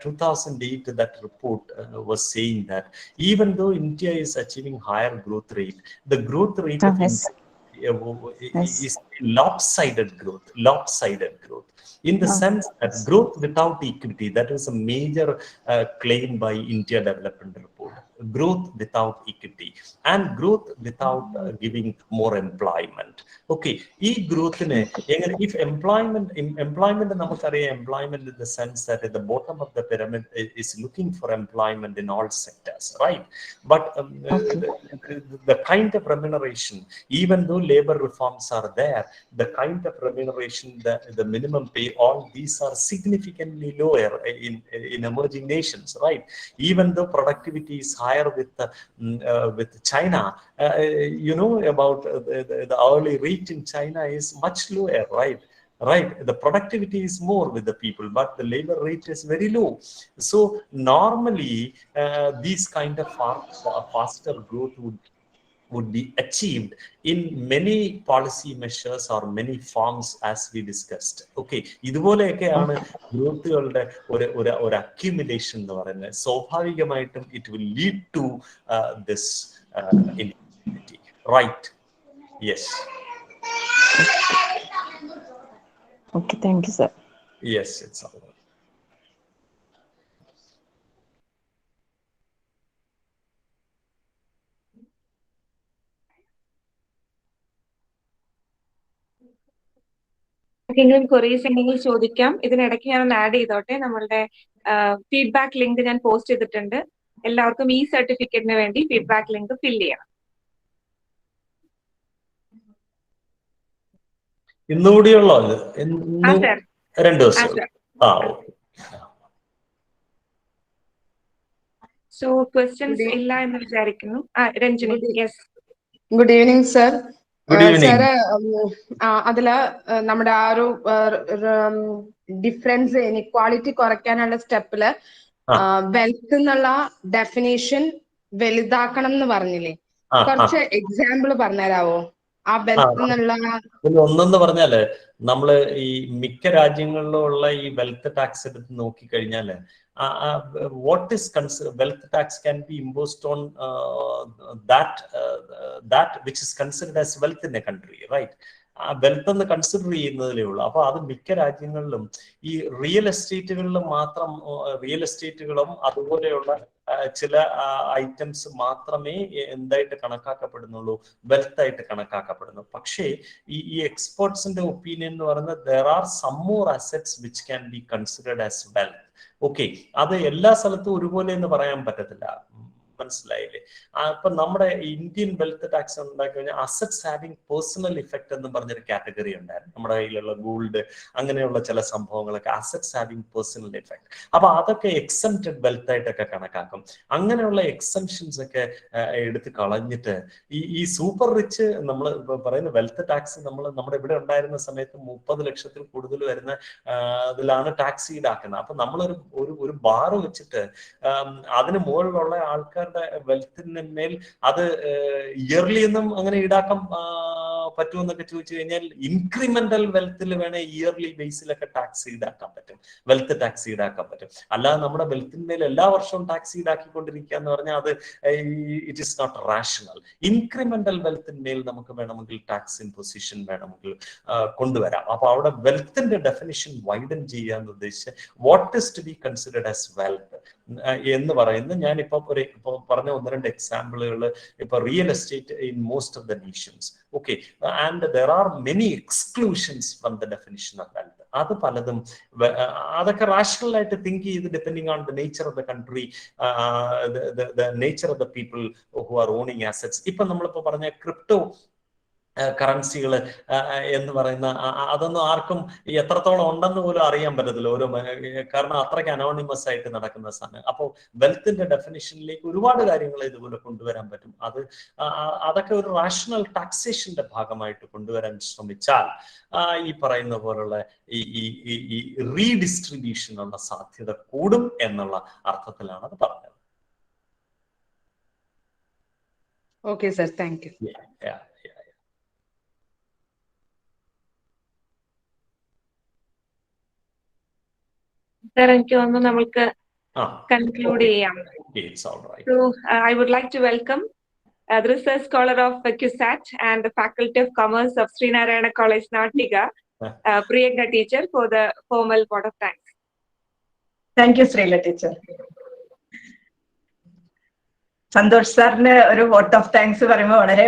Speaker 3: 2008 that report was saying that even though India is achieving higher growth rate, the growth rate of India is lopsided growth in the sense that growth without equity, that is a major claim by India development report. growth without equity and growth without giving more employment. Okay, growth if employment namakariya employment in the sense that at the bottom of the pyramid is looking for employment in all sectors, right? But the kind of remuneration, even though labor reforms are there, the kind of remuneration, the minimum pay, all these are significantly lower in emerging nations, right? Even though productivity is higher with China, you know about the hourly rate in China is much lower, right? Right, the productivity is more with the people, but the labor rate is very low. So normally these kind of faster growth would be achieved in many policy measures or many forms as we discussed. Okay, ഇതുപോലെയൊക്കെയാണ് ഗ്രോത്തുകളുടെ ഒരു accumulation എന്ന് പറയുന്നത്. സ്വാഭാവികമായിട്ടും it will lead to this inequality, right? Yes.
Speaker 5: Okay, thank you, sir.
Speaker 3: Yes, it's all right.
Speaker 1: ആർക്കെങ്കിലും queries ഉണ്ടെങ്കിൽ ചോദിക്കാം. ഇതിനിടയ്ക്ക് ഞാൻ add ചെയ്തോട്ടെ, നമ്മളുടെ ഫീഡ്ബാക്ക് ലിങ്ക് ഞാൻ പോസ്റ്റ് ചെയ്തിട്ടുണ്ട്. എല്ലാവർക്കും ഈ സർട്ടിഫിക്കറ്റിന് വേണ്ടി ഫീഡ്ബാക്ക് ലിങ്ക് ഫിൽ ചെയ്യണം.
Speaker 3: ഇന്നുകൂടിയുള്ളോ?
Speaker 1: സർ,
Speaker 3: 2 ദിവസം.
Speaker 1: സോ ക്വസ്റ്റ്യൻസ് ഇല്ല എന്ന് വിചാരിക്കുന്നു. Ranjini, yes.
Speaker 2: Good evening sir.
Speaker 3: Sir
Speaker 2: അതില് നമ്മുടെ ആ ഒരു ഡിഫറൻസ് ഇനിക്വാളിറ്റി കുറയ്ക്കാനുള്ള സ്റ്റെപ്പില് വെൽത്ത് എന്നുള്ള ഡെഫിനേഷൻ വലുതാക്കണം എന്ന് പറഞ്ഞില്ലേ? കുറച്ച് എക്സാമ്പിൾ പറഞ്ഞുതരാവോ? ആ വെൽത്ത് എന്നുള്ള
Speaker 3: ഒന്നെന്ന് പറഞ്ഞാല് നമ്മള് ഈ മിക്ക രാജ്യങ്ങളിലുള്ള ഈ വെൽത്ത് ടാക്സ് എടുത്ത് നോക്കിക്കഴിഞ്ഞാല് what is wealth tax can be imposed on that which is considered as wealth in a country, right? Wealth എന്ന് കൺസിഡർ ചെയ്യുന്നതിലേ ഉള്ളൂ. അപ്പൊ അത് മിക്ക രാജ്യങ്ങളിലും ഈ റിയൽ എസ്റ്റേറ്റുകളിലും മാത്രം, റിയൽ എസ്റ്റേറ്റുകളും അതുപോലെയുള്ള ചില ഐറ്റംസ് മാത്രമേ എന്തായിട്ട് കണക്കാക്കപ്പെടുന്നുള്ളൂ, വെൽത്ത് ആയിട്ട് കണക്കാക്കപ്പെടുന്നു. പക്ഷേ ഈ എക്സ്പേർട്സിന്റെ ഒപ്പീനിയൻ എന്ന് പറയുന്നത് there are some more assets which can be considered as wealth. Okay, അത് എല്ലാ സ്ഥലത്തും ഒരുപോലെ എന്ന് പറയാൻ പറ്റത്തില്ല. മനസ്സിലായില്ലേ? അപ്പൊ നമ്മുടെ ഇന്ത്യൻ വെൽത്ത് ടാക്സ് ഉണ്ടാക്കി കഴിഞ്ഞാൽ അസറ്റ്സ് ഹാവിംഗ് പേഴ്സണൽ ഇഫക്റ്റ് എന്ന് പറഞ്ഞൊരു കാറ്റഗറി ഉണ്ടായിരുന്നു. നമ്മുടെ കയ്യിലുള്ള ഗോൾഡ്, അങ്ങനെയുള്ള ചില സംഭവങ്ങളൊക്കെ അസറ്റ്സ് ഹാവിംഗ് പേഴ്സണൽ ഇഫക്റ്റ്. അപ്പൊ അതൊക്കെ എക്സംപ്റ്റഡ് വെൽത്ത് ആയിട്ടൊക്കെ കണക്കാക്കും. അങ്ങനെയുള്ള എക്സംഷൻസ് ഒക്കെ എടുത്ത് കളഞ്ഞിട്ട് ഈ സൂപ്പർ റിച്ച് നമ്മൾ പറയുന്ന വെൽത്ത് ടാക്സ് നമ്മുടെ ഇവിടെ ഉണ്ടായിരുന്ന സമയത്ത് 30 ലക്ഷത്തിൽ കൂടുതൽ വരുന്ന അതിലാണ് ടാക്സ് ഈടാക്കുന്നത്. അപ്പൊ നമ്മളൊരു ഒരു ബാറ് വെച്ചിട്ട് അതിന് മുകളിലുള്ള ആൾക്കാരുടെ വെൽത്തിന് മേൽ അത് ഇയർലി ഒന്നും അങ്ങനെ ഈടാക്കാൻ പറ്റുമെന്നൊക്കെ ചോദിച്ചു കഴിഞ്ഞാൽ ഇൻക്രിമെന്റൽ വെൽത്തിൽ വേണേ ഇയർലി ബേസിലൊക്കെ ടാക്സ് ഈടാക്കാൻ പറ്റും, വെൽത്ത് ടാക്സ് ഈടാക്കാൻ പറ്റും. അല്ലാതെ നമ്മുടെ വെൽത്തിന്മേൽ എല്ലാ വർഷവും ടാക്സ് ഈടാക്കിക്കൊണ്ടിരിക്കുക എന്ന് പറഞ്ഞാൽ അത് it is not rational. Incremental വെൽത്തിന്മേൽ നമുക്ക് വേണമെങ്കിൽ ടാക്സ് ഇംപോസിഷൻ വേണമെങ്കിൽ കൊണ്ടുവരാം. അപ്പൊ അവിടെ വെൽത്തിന്റെ ഡെഫിനിഷൻ വൈഡൻ ചെയ്യാന്ന് ഉദ്ദേശിച്ച് what is to be considered as wealth എന്ന് പറയുന്നത് ഞാനിപ്പോ പറഞ്ഞ 1-2 എക്സാമ്പിളുകൾ. ഇപ്പൊ real estate in most of the nations, okay, and there are many exclusions from the definition of wealth. അത് പലതും അതൊക്കെ റാഷണൽ ആയിട്ട് തിങ്ക് ചെയ്ത് depending on the nature of the country, the nature of the people who are owning assets. ഇപ്പൊ നമ്മളിപ്പോ പറഞ്ഞ crypto കറൻസികൾ എന്ന് പറയുന്ന അതൊന്നും ആർക്കും എത്രത്തോളം ഉണ്ടെന്ന് പോലും അറിയാൻ പറ്റത്തില്ല, കാരണം അത്രയ്ക്ക് അനോണിമസ് ആയിട്ട് നടക്കുന്ന സാധനം. അപ്പോൾ വെൽത്തിന്റെ ഡെഫിനിഷനിലേക്ക് ഒരുപാട് കാര്യങ്ങൾ ഇതുപോലെ കൊണ്ടുവരാൻ പറ്റും. അതൊക്കെ ഒരു റാഷണൽ ടാക്സേഷന്റെ ഭാഗമായിട്ട് കൊണ്ടുവരാൻ ശ്രമിച്ചാൽ ഈ പറയുന്ന പോലുള്ള ഈ റീഡിസ്ട്രിബ്യൂഷനുള്ള സാധ്യത കൂടും എന്നുള്ള അർത്ഥത്തിലാണ് അത് പറഞ്ഞത്.
Speaker 2: Okay sir, thank you.
Speaker 1: Sir, എനിക്ക് തോന്നുന്നു നമുക്ക് കൺക്ലൂഡ് ചെയ്യാം. So I would like to welcome the research scholar of CUSAT and the Faculty of Commerce of Sree Narayana College, Nattika, Priyanka teacher, for the formal vote of thanks.
Speaker 2: Thank you, Sree teacher.
Speaker 6: Santhosh സാറിന് ഒരു vote of thanks പറയുമ്പോൾ വളരെ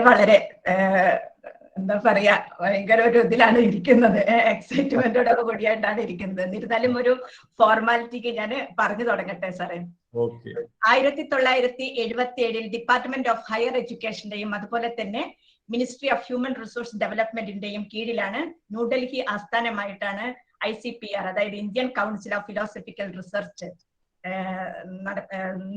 Speaker 6: എന്താ പറയാ, ഭയങ്കര ഒരു ഇതിലാണ് ഇരിക്കുന്നത്, എക്സൈറ്റ്മെന്റോടൊക്കെ കൂടിയായിട്ടാണ് ഇരിക്കുന്നത്. എന്നിരുന്നാലും ഒരു ഫോർമാലിറ്റിക്ക് ഞാൻ പറഞ്ഞു തുടങ്ങട്ടെ സാറേ. 1977 ഡിപ്പാർട്ട്മെന്റ് ഓഫ് ഹയർ എഡ്യൂക്കേഷന്റെയും അതുപോലെ തന്നെ മിനിസ്ട്രി ഓഫ് ഹ്യൂമൻ റിസോഴ്സ് ഡെവലപ്മെന്റിന്റെയും കീഴിലാണ് ന്യൂഡൽഹി ആസ്ഥാനമായിട്ടാണ് ICPR, അതായത് Indian council of philosophical research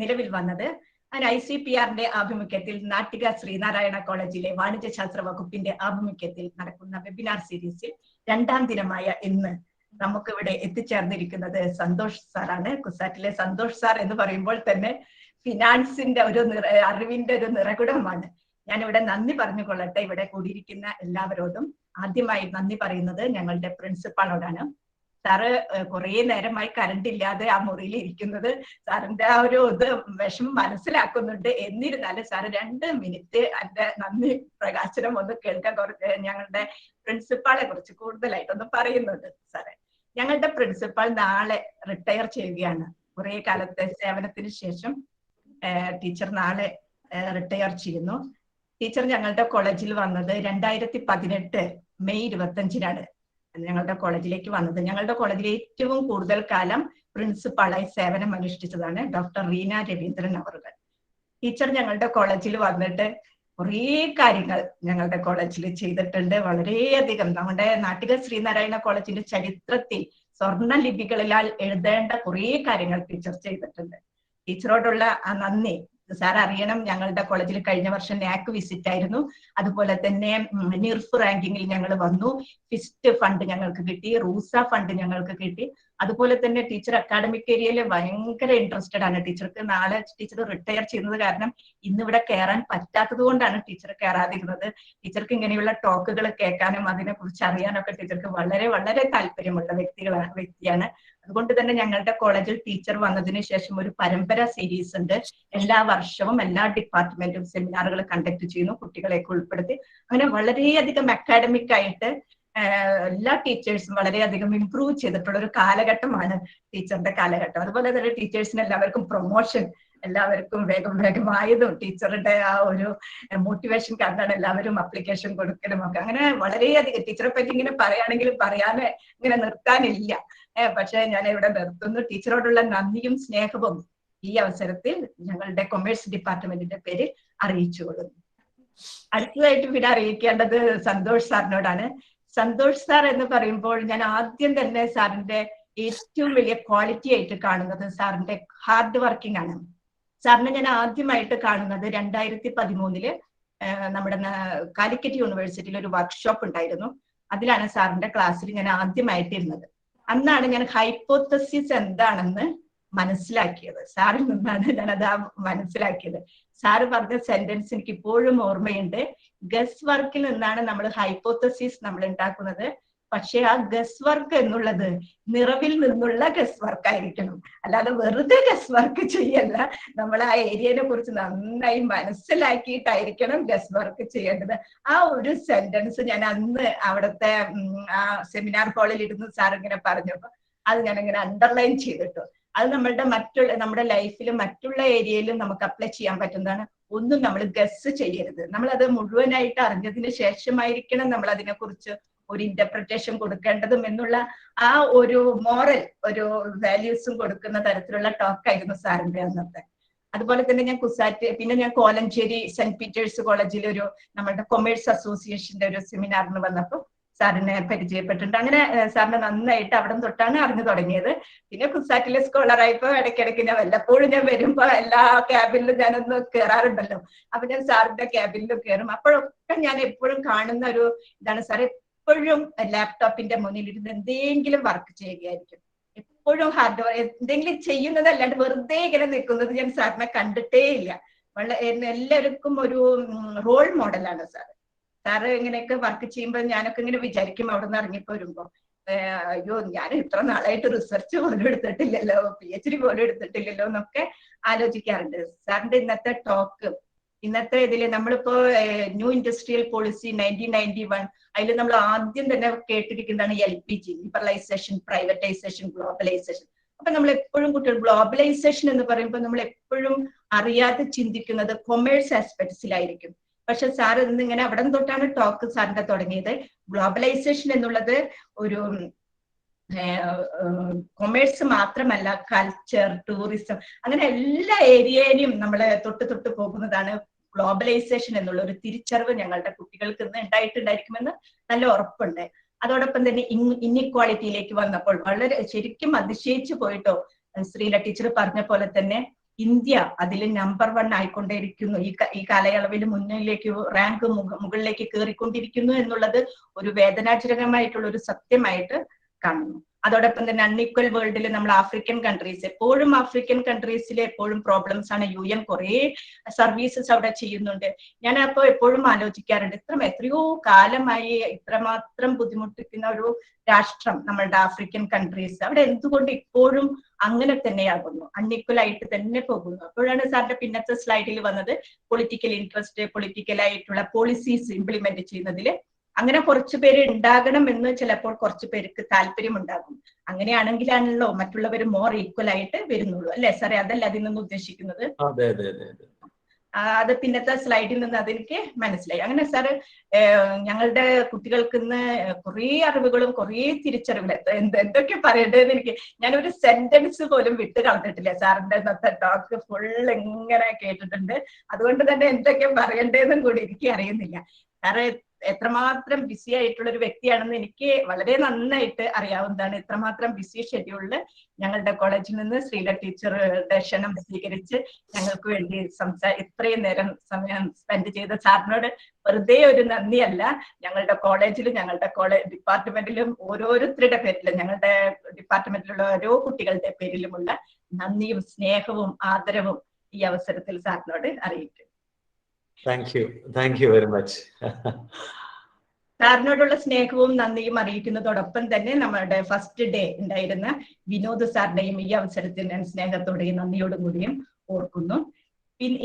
Speaker 6: നിലവിൽ വന്നത്. അങ്ങനെ ICPR-ന്റെ ആഭിമുഖ്യത്തിൽ നാട്ടിക ശ്രീനാരായണ കോളേജിലെ വാണിജ്യശാസ്ത്ര വകുപ്പിന്റെ ആഭിമുഖ്യത്തിൽ നടക്കുന്ന വെബിനാർ സീരീസിൽ 2ാം ദിനമായ ഇന്ന് നമുക്കിവിടെ എത്തിച്ചേർന്നിരിക്കുന്നത് സന്തോഷ് സാറാണ്. കുസാറ്റിലെ സന്തോഷ് സാർ എന്ന് പറയുമ്പോൾ തന്നെ ഫിനാൻസിന്റെ ഒരു അറിവിന്റെ ഒരു നിറകുടമാണ്. ഞാനിവിടെ നന്ദി പറഞ്ഞുകൊള്ളട്ടെ ഇവിടെ കൂടിയിരിക്കുന്ന എല്ലാവരോടും. ആദ്യമായി നന്ദി പറയുന്നത് ഞങ്ങളുടെ പ്രിൻസിപ്പാളോടാണ്. സാറ് കുറെ നേരമായി കറണ്ട് ഇല്ലാതെ ആ മുറിയിൽ ഇരിക്കുന്നത്, സാറിന്റെ ആ ഒരു ഇത് വിഷമം മനസ്സിലാക്കുന്നുണ്ട്. എന്നിരുന്നാലും സാറ് 2 മിനിറ്റ് എന്റെ നന്ദി പ്രകാശനം ഒന്ന് കേൾക്കാൻ ഞങ്ങളുടെ പ്രിൻസിപ്പാളെ കുറിച്ച് കൂടുതലായിട്ടൊന്ന് പറയുന്നുണ്ട് സാറേ. ഞങ്ങളുടെ പ്രിൻസിപ്പാൾ നാളെ റിട്ടയർ ചെയ്യുകയാണ്. കുറെ കാലത്തെ സേവനത്തിന് ശേഷം ടീച്ചർ നാളെ റിട്ടയർ ചെയ്യുന്നു. ടീച്ചർ ഞങ്ങളുടെ കോളേജിൽ വന്നത് 2018 മെയ് 25-നാണ് ഞങ്ങളുടെ കോളേജിലേക്ക് വന്നത്. ഞങ്ങളുടെ കോളേജിൽ ഏറ്റവും കൂടുതൽ കാലം പ്രിൻസിപ്പാളായി സേവനം അനുഷ്ഠിച്ചതാണ് ഡോക്ടർ റീന രവീന്ദ്രൻ അവറുകൾ. ടീച്ചർ ഞങ്ങളുടെ കോളേജിൽ വന്നിട്ട് കുറേ കാര്യങ്ങൾ ഞങ്ങളുടെ കോളേജിൽ ചെയ്തിട്ടുണ്ട്. വളരെയധികം നമ്മുടെ നാട്ടിക ശ്രീനാരായണ കോളേജിന്റെ ചരിത്രത്തിൽ സ്വർണ്ണ ലിപികളിലാൽ എഴുതേണ്ട കുറേ കാര്യങ്ങൾ ടീച്ചർ ചെയ്തിട്ടുണ്ട്. ടീച്ചറോടുള്ള ആ നന്ദി സാർ അറിയണം. ഞങ്ങളുടെ കോളേജിൽ കഴിഞ്ഞ വർഷം NAC വിസിറ്റ് ആയിരുന്നു. അതുപോലെ തന്നെ NIRF റാങ്കിങ്ങിൽ ഞങ്ങൾ വന്നു. ഫിസ്റ്റ് ഫണ്ട് ഞങ്ങൾക്ക് കിട്ടി, റൂസ ഫണ്ട് ഞങ്ങൾക്ക് കിട്ടി. അതുപോലെ തന്നെ ടീച്ചർ അക്കാഡമിക് ഏരിയയിൽ ഭയങ്കര ഇൻട്രസ്റ്റഡ് ആണ്. ടീച്ചർക്ക് നാളെ ടീച്ചർ റിട്ടയർ ചെയ്യുന്നത് കാരണം ഇന്നിവിടെ കയറാൻ പറ്റാത്തത് കൊണ്ടാണ് ടീച്ചർ കയറാതിരുന്നത്. ടീച്ചർക്ക് ഇങ്ങനെയുള്ള ടോക്കുകൾ കേൾക്കാനും അതിനെ കുറിച്ച് അറിയാനൊക്കെ ടീച്ചർക്ക് വളരെ താല്പര്യമുള്ള വ്യക്തിയാണ്. അതുകൊണ്ട് തന്നെ ഞങ്ങളുടെ കോളേജിൽ ടീച്ചർ വന്നതിന് ശേഷം ഒരു പരമ്പര സീരീസ് ഉണ്ട്. എല്ലാ വർഷവും എല്ലാ ഡിപ്പാർട്ട്മെന്റും സെമിനാറുകൾ കണ്ടക്ട് ചെയ്യുന്നു, കുട്ടികളെയൊക്കെ ഉൾപ്പെടുത്തി. അങ്ങനെ വളരെയധികം അക്കാഡമിക് ആയിട്ട് എല്ലാ ടീച്ചേഴ്സും വളരെയധികം ഇംപ്രൂവ് ചെയ്തിട്ടുള്ള ഒരു കാലഘട്ടമാണ് ടീച്ചറിന്റെ കാലഘട്ടം. അതുപോലെ തന്നെ ടീച്ചേഴ്സിന് എല്ലാവർക്കും പ്രൊമോഷൻ എല്ലാവർക്കും വേഗമായതും ടീച്ചറുടെ ആ ഒരു മോട്ടിവേഷൻ കാരണമാണ് എല്ലാവരും അപ്ലിക്കേഷൻ കൊടുക്കലും ഒക്കെ. അങ്ങനെ വളരെയധികം ടീച്ചറെ പറ്റി ഇങ്ങനെ പറയുകയാണെങ്കിൽ പറയാതെ ഇങ്ങനെ നിർത്താനില്ല. പക്ഷെ ഞാൻ ഇവിടെ നിർത്തുന്നു. ടീച്ചറോടുള്ള നന്ദിയും സ്നേഹവും ഈ അവസരത്തിൽ ഞങ്ങളുടെ കൊമേഴ്സ് ഡിപ്പാർട്ട്മെന്റിന്റെ പേരിൽ അറിയിച്ചുകൊള്ളുന്നു. അടുത്തതായിട്ട് പിന്നെ അറിയിക്കേണ്ടത് സന്തോഷ് സാറിനോടാണ്. സന്തോഷ് സാർ എന്ന് പറയുമ്പോൾ ഞാൻ ആദ്യം തന്നെ സാറിന്റെ ഏറ്റവും വലിയ ക്വാളിറ്റി ആയിട്ട് കാണുന്നത് സാറിന്റെ ഹാർഡ് വർക്കിംഗ് ആണ്. സാറിനെ ഞാൻ ആദ്യമായിട്ട് കാണുന്നത് 2013 നമ്മുടെ കാലിക്കറ്റ് യൂണിവേഴ്സിറ്റിയിൽ ഒരു വർക്ക്ഷോപ്പ് ഉണ്ടായിരുന്നു. അതിലാണ് സാറിന്റെ ക്ലാസ്സിൽ ഞാൻ ആദ്യമായിട്ട് ഇരുന്നത്. അന്നാണ് ഞാൻ ഹൈപ്പോത്തസിസ് എന്താണെന്ന് മനസ്സിലാക്കിയത്. സാറിൽ നിന്നാണ് ഞാനത് മനസ്സിലാക്കിയത്. സാറ് പറഞ്ഞ സെന്റൻസ് എനിക്ക് ഇപ്പോഴും ഓർമ്മയുണ്ട്. ഗസ് വർക്കിൽ നിന്നാണ് നമ്മൾ ഹൈപ്പോത്തസിസ് നമ്മൾ ഉണ്ടാക്കുന്നത്. പക്ഷെ ആ ഗസ് വർക്ക് എന്നുള്ളത് നിറവിൽ നിന്നുള്ള ഗസ് വർക്ക് ആയിരിക്കണം, അല്ലാതെ വെറുതെ ഗസ് വർക്ക് ചെയ്യല്ല. നമ്മൾ ആ ഏരിയനെ കുറിച്ച് നന്നായി മനസ്സിലാക്കിയിട്ടായിരിക്കണം ഗസ് വർക്ക് ചെയ്യേണ്ടത്. ആ ഒരു സെന്റൻസ് ഞാൻ അന്ന് അവിടുത്തെ ആ സെമിനാർ ഹാളിൽ ഇരുന്ന് സാർ ഇങ്ങനെ പറഞ്ഞപ്പോ അത് ഞാനിങ്ങനെ അണ്ടർലൈൻ ചെയ്തിട്ടു. അത് നമ്മുടെ ലൈഫിലും മറ്റുള്ള ഏരിയയിലും നമുക്ക് അപ്ലൈ ചെയ്യാൻ പറ്റുന്നതാണ്. ഒന്നും നമ്മൾ ഗസ് ചെയ്യരുത്. നമ്മൾ അത് മുഴുവനായിട്ട് അറിഞ്ഞതിന് ശേഷമായിരിക്കണം നമ്മൾ അതിനെക്കുറിച്ച് ഒരു ഇന്റർപ്രിറ്റേഷൻ കൊടുക്കേണ്ടതും എന്നുള്ള ആ ഒരു മോറൽ ഒരു വാല്യൂസും കൊടുക്കുന്ന തരത്തിലുള്ള ടോക്കായിരുന്നു സാറിന്റെ അന്നത്തെ. അതുപോലെ തന്നെ ഞാൻ CUSAT, പിന്നെ ഞാൻ കോലഞ്ചേരി സെന്റ് പീറ്റേഴ്സ് കോളേജിൽ ഒരു നമ്മുടെ കൊമേഴ്സ് അസോസിയേഷന്റെ ഒരു സെമിനാറിന് വന്നപ്പോൾ സാറിനെ പരിചയപ്പെട്ടിട്ടുണ്ട്. അങ്ങനെ സാറിനെ നന്നായിട്ട് അവിടെ തൊട്ടാണ് അറിഞ്ഞു തുടങ്ങിയത്. പിന്നെ CUSAT-ലെ സ്കോളറായപ്പോ ഇടയ്ക്കിടയ്ക്ക് ഞാൻ വല്ലപ്പോഴും ഞാൻ വരുമ്പോ എല്ലാ ക്യാബിനിലും ഞാനൊന്ന് കയറാറുണ്ടല്ലോ. അപ്പൊ ഞാൻ സാറിന്റെ ക്യാബിനിലും കയറും. അപ്പോഴൊക്കെ ഞാൻ എപ്പോഴും കാണുന്ന ഒരു ഇതാണ്, സാർ എപ്പോഴും ലാപ്ടോപ്പിന്റെ മുന്നിൽ ഇരുന്ന് എന്തെങ്കിലും വർക്ക് ചെയ്യുകയായിരിക്കും. എപ്പോഴും ഹാർഡ് വർക്ക് എന്തെങ്കിലും ചെയ്യുന്നത് അല്ലാണ്ട് വെറുതെ ഇങ്ങനെ നിൽക്കുന്നത് ഞാൻ സാറിനെ കണ്ടിട്ടേ ഇല്ല. എല്ലാവർക്കും ഒരു റോൾ മോഡലാണ് സാർ. സാറ് ഇങ്ങനെയൊക്കെ വർക്ക് ചെയ്യുമ്പോൾ ഞാനൊക്കെ ഇങ്ങനെ വിചാരിക്കും അവിടെ നിന്ന് ഇറങ്ങിപ്പോ വരുമ്പോ, അയ്യോ ഞാൻ ഇത്ര നാളായിട്ട് റിസർച്ച് പോലും എടുത്തിട്ടില്ലല്ലോ, PhD പോലും എടുത്തിട്ടില്ലല്ലോ എന്നൊക്കെ ആലോചിക്കാറുണ്ട്. സാറിന്റെ ഇന്നത്തെ ടോക്ക്, ഇന്നത്തെ ഇതില് നമ്മളിപ്പോ ന്യൂ ഇൻഡസ്ട്രിയൽ പോളിസി 1991 അതിൽ നമ്മൾ ആദ്യം തന്നെ കേട്ടിരിക്കുന്നതാണ് LPG, ലിബറലൈസേഷൻ, പ്രൈവറ്റൈസേഷൻ, ഗ്ലോബലൈസേഷൻ. അപ്പൊ നമ്മൾ എപ്പോഴും കുട്ടികൾ ഗ്ലോബലൈസേഷൻ എന്ന് പറയുമ്പോൾ നമ്മൾ എപ്പോഴും അറിയാതെ ചിന്തിക്കുന്നത് കൊമേഴ്സ് ആസ്പെക്ട്സിലായിരിക്കും. പക്ഷെ സാർ ഇന്നിങ്ങനെ അവിടെ തൊട്ടാണ് ടോക്ക് സാറിന്റെ തുടങ്ങിയത്. ഗ്ലോബലൈസേഷൻ എന്നുള്ളത് ഒരു കൊമേഴ്സ് മാത്രമല്ല, കൾച്ചർ, ടൂറിസം, അങ്ങനെ എല്ലാ ഏരിയയിലും നമ്മൾ തൊട്ട് പോകുന്നതാണ് ഗ്ലോബലൈസേഷൻ എന്നുള്ള ഒരു തിരിച്ചറിവ് ഞങ്ങളുടെ കുട്ടികൾക്ക് ഇന്ന് ഉണ്ടായിട്ടുണ്ടായിരിക്കുമെന്ന് നല്ല ഉറപ്പുണ്ട്. അതോടൊപ്പം തന്നെ ഇൻഇക്വാളിറ്റിയിലേക്ക് വന്നപ്പോൾ വളരെ ശരിക്കും അതിശയിച്ചു പോയിട്ടോ. ശ്രീല ടീച്ചർ പറഞ്ഞ പോലെ തന്നെ ഇന്ത്യ അതിൽ നമ്പർ 1 ആയിക്കൊണ്ടേയിരിക്കുന്നു. ഈ കാലയളവിൽ മുന്നിലേക്ക് റാങ്ക് മുകളിലേക്ക് കയറിക്കൊണ്ടിരിക്കുന്നു എന്നുള്ളത് ഒരു വേദനാജനകമായിട്ടുള്ള ഒരു സത്യമായിട്ട് കാണുന്നു. അതോടൊപ്പം തന്നെ അൺഈക്വൽ വേൾഡിൽ നമ്മൾ ആഫ്രിക്കൻ കൺട്രീസ്, എപ്പോഴും ആഫ്രിക്കൻ കൺട്രീസിലെ എപ്പോഴും പ്രോബ്ലംസ് ആണ്. UN കുറെ സർവീസസ് അവിടെ ചെയ്യുന്നുണ്ട്. ഞാൻ അപ്പോൾ എപ്പോഴും ആലോചിക്കാറുണ്ട്, എത്രയോ കാലമായി ഇത്രമാത്രം ബുദ്ധിമുട്ടിക്കുന്ന ഒരു രാഷ്ട്രം നമ്മളുടെ ആഫ്രിക്കൻ കൺട്രീസ്, അവിടെ എന്തുകൊണ്ട് ഇപ്പോഴും അങ്ങനെ തന്നെയാകുന്നു, അൺഈക്വൽ ആയിട്ട് തന്നെ പോകുന്നു. അപ്പോഴാണ് സാറിന്റെ പിന്നത്തെ സ്ലൈഡിൽ വന്നത് പൊളിറ്റിക്കൽ ഇൻട്രസ്റ്റ്, പൊളിറ്റിക്കലായിട്ടുള്ള പോളിസീസ് ഇംപ്ലിമെന്റ് ചെയ്യുന്നതിൽ അങ്ങനെ കുറച്ചു പേര് ഉണ്ടാകണം എന്ന് ചിലപ്പോൾ കുറച്ചു പേർക്ക് താല്പര്യം ഉണ്ടാകും. അങ്ങനെയാണെങ്കിലാണല്ലോ മറ്റുള്ളവർ മോർ ഈക്വൽ ആയിട്ട് വരുന്നുള്ളൂ, അല്ലെ സാറേ? അതല്ല അതിൽ നിന്ന് ഉദ്ദേശിക്കുന്നത്. അത് പിന്നത്തെ സ്ലൈഡിൽ നിന്ന് അതെനിക്ക് മനസ്സിലായി. അങ്ങനെ സാറ് ഞങ്ങളുടെ കുട്ടികൾക്ക് ഇന്ന് കുറേ അറിവുകളും കുറേ തിരിച്ചറിവുകളും എന്തൊക്കെ പറയേണ്ടതെന്ന് എനിക്ക്, ഞാനൊരു സെന്റൻസ് പോലും വിട്ട് കളഞ്ഞിട്ടില്ല. സാറിന്റെ ഇന്നത്തെ ടോക്ക് ഫുൾ ഇങ്ങനെ കേട്ടിട്ടുണ്ട്. അതുകൊണ്ട് തന്നെ എന്തൊക്കെ പറയേണ്ടതെന്നും കൂടി എനിക്ക് അറിയുന്നില്ല. സാറ് എത്രമാത്രം ബിസി ആയിട്ടുള്ള ഒരു വ്യക്തിയാണെന്ന് എനിക്ക് വളരെ നന്നായിട്ട് അറിയാവുന്നതാണ്. എത്രമാത്രം ബിസി ഷെഡ്യൂളില് ഞങ്ങളുടെ കോളേജിൽ നിന്ന് ശ്രീല ടീച്ചറുടെ ക്ഷണം സ്വീകരിച്ച് ഞങ്ങൾക്ക് വേണ്ടി ഇത്രയും നേരം സമയം സ്പെൻഡ് ചെയ്ത സാറിനോട് വെറുതെ ഒരു നന്ദിയല്ല, ഞങ്ങളുടെ കോളേജിലും ഞങ്ങളുടെ ഡിപ്പാർട്ട്മെന്റിലും ഓരോരുത്തരുടെ പേരിലും ഞങ്ങളുടെ ഡിപ്പാർട്ട്മെന്റിലുള്ള ഓരോ കുട്ടികളുടെ പേരിലുമുള്ള നന്ദിയും സ്നേഹവും ആദരവും ഈ അവസരത്തിൽ സാറിനോട് അറിയിക്കും.
Speaker 3: Thank you very much.
Speaker 6: സാറിനോടുള്ള സ്നേഹവും നന്ദിയും അറിയിക്കുന്നതോടൊപ്പം തന്നെ നമ്മുടെ ഫസ്റ്റ് ഡേ ഉണ്ടായിരുന്ന വിനോദ് സാറിന്റെയും ഈ അവസരത്തിൽ ഞാൻ സ്നേഹത്തോടെയും നന്ദിയോടും കൂടിയും ഓർക്കുന്നു.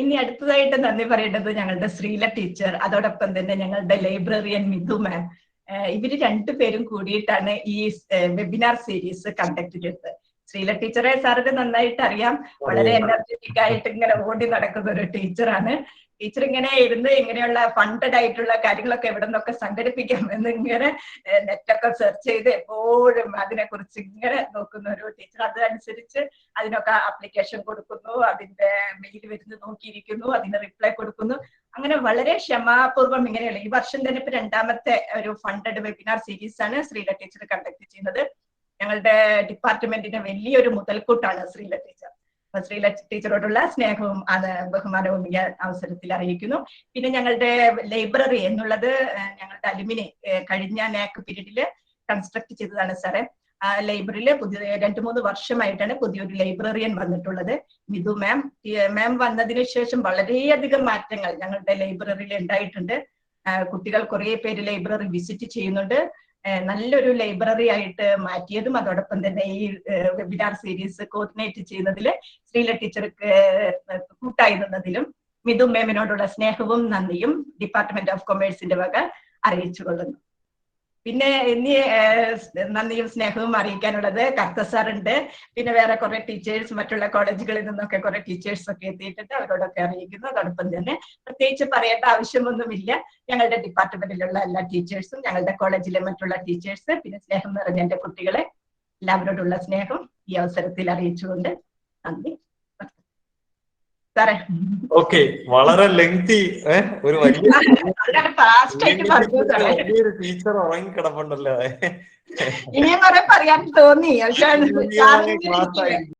Speaker 6: ഇനി അടുത്തതായിട്ട് നന്ദി പറയേണ്ടത് ഞങ്ങളുടെ ശ്രീല ടീച്ചർ, അതോടൊപ്പം തന്നെ ഞങ്ങളുടെ ലൈബ്രറിയൻ മിഥു മാം. ഇവര് രണ്ടുപേരും കൂടിയിട്ടാണ് ഈ വെബിനാർ സീരീസ് കണ്ടക്ട് ചെയ്തത്. ശ്രീല ടീച്ചറെ സാറിന് നന്നായിട്ട് അറിയാം, വളരെ എനർജറ്റിക് ആയിട്ട് ഇങ്ങനെ ഓടി നടക്കുന്ന ഒരു ടീച്ചറാണ്. ടീച്ചർ ഇങ്ങനെ ഇരുന്ന് ഇങ്ങനെയുള്ള ഫണ്ടഡ് ആയിട്ടുള്ള കാര്യങ്ങളൊക്കെ എവിടെ നിന്നൊക്കെ സംഘടിപ്പിക്കാം എന്ന് ഇങ്ങനെ നെറ്റൊക്കെ സെർച്ച് ചെയ്ത് എപ്പോഴും അതിനെ കുറിച്ച് ഇങ്ങനെ നോക്കുന്ന ഒരു ടീച്ചർ. അതനുസരിച്ച് അതിനൊക്കെ ആപ്ലിക്കേഷൻ കൊടുക്കുന്നു, അതിന്റെ മെയിൽ വരുന്ന് നോക്കിയിരിക്കുന്നു, അതിന് റിപ്ലൈ കൊടുക്കുന്നു. അങ്ങനെ വളരെ ക്ഷമാപൂർവ്വം ഇങ്ങനെയുള്ള ഈ വർഷം തന്നെ ഇപ്പൊ 2ാമത്തെ ഒരു ഫണ്ടഡ് വെബിനാർ സീരീസ് ആണ് ശ്രീല ടീച്ചർ കണ്ടക്ട് ചെയ്യുന്നത്. ഞങ്ങളുടെ ഡിപ്പാർട്ട്മെന്റിന് വലിയൊരു മുതൽക്കൂട്ടാണ് ശ്രീല ടീച്ചർ. ശ്രീല ടീച്ചറോടുള്ള സ്നേഹവും ബഹുമാനവും ഈ അവസരത്തിൽ അറിയിക്കുന്നു. പിന്നെ ഞങ്ങളുടെ ലൈബ്രറി എന്നുള്ളത് ഞങ്ങളുടെ അലുമിനി കഴിഞ്ഞ നാക് പീരീഡില് കൺസ്ട്രക്ട് ചെയ്തതാണ് സാറേ. ആ ലൈബ്രറിയില് 2-3 വർഷമായിട്ടാണ് പുതിയൊരു ലൈബ്രറിയൻ വന്നിട്ടുള്ളത്, മിഥു മാം. മാം വന്നതിന് ശേഷം വളരെയധികം മാറ്റങ്ങൾ ഞങ്ങളുടെ ലൈബ്രറിയിൽ ഉണ്ടായിട്ടുണ്ട്. കുട്ടികൾ കുറെ പേര് ലൈബ്രറി വിസിറ്റ് ചെയ്യുന്നുണ്ട്. നല്ലൊരു ലൈബ്രറി ആയിട്ട് മാറ്റിയതും അതോടൊപ്പം തന്നെ ഈ വെബിനാർ സീരീസ് കോർഡിനേറ്റ് ചെയ്യുന്നതിൽ ശ്രീല ടീച്ചർക്ക് കൂട്ടായി നിന്നതിലും മിഥു മേമിനോടുള്ള സ്നേഹവും നന്ദിയും ഡിപ്പാർട്ട്മെന്റ് ഓഫ് കൊമേഴ്സിന്റെ വക അറിയിച്ചു കൊള്ളുന്നു. പിന്നെ ഇനി നന്ദിയും സ്നേഹവും അറിയിക്കാനുള്ളത് കർത്ത സാറുണ്ട്, പിന്നെ വേറെ കുറെ ടീച്ചേഴ്സ് മറ്റുള്ള കോളേജുകളിൽ നിന്നൊക്കെ കുറെ ടീച്ചേഴ്സ് ഒക്കെ എത്തിയിട്ടുണ്ട്, അവരോടൊക്കെ അറിയിക്കുന്നു. അതോടൊപ്പം തന്നെ പ്രത്യേകിച്ച് പറയേണ്ട ആവശ്യമൊന്നുമില്ല, ഞങ്ങളുടെ ഡിപ്പാർട്ട്മെന്റിലുള്ള എല്ലാ ടീച്ചേഴ്സും ഞങ്ങളുടെ കോളേജിലെ മറ്റുള്ള ടീച്ചേഴ്സ് പിന്നെ സ്നേഹം നിറഞ്ഞ എന്റെ കുട്ടികളെ എല്ലാവരോടുള്ള സ്നേഹം ഈ അവസരത്തിൽ അറിയിച്ചുകൊണ്ട് നന്ദി. സാറേ
Speaker 3: ഓക്കെ, വളരെ ലെങ്തി ഒരു വലിയൊരു ടീച്ചർ ഉറങ്ങി കിടപ്പുണ്ടല്ലോ.
Speaker 6: ഇനിയും കുറെ പറയാൻ തോന്നി പക്ഷെ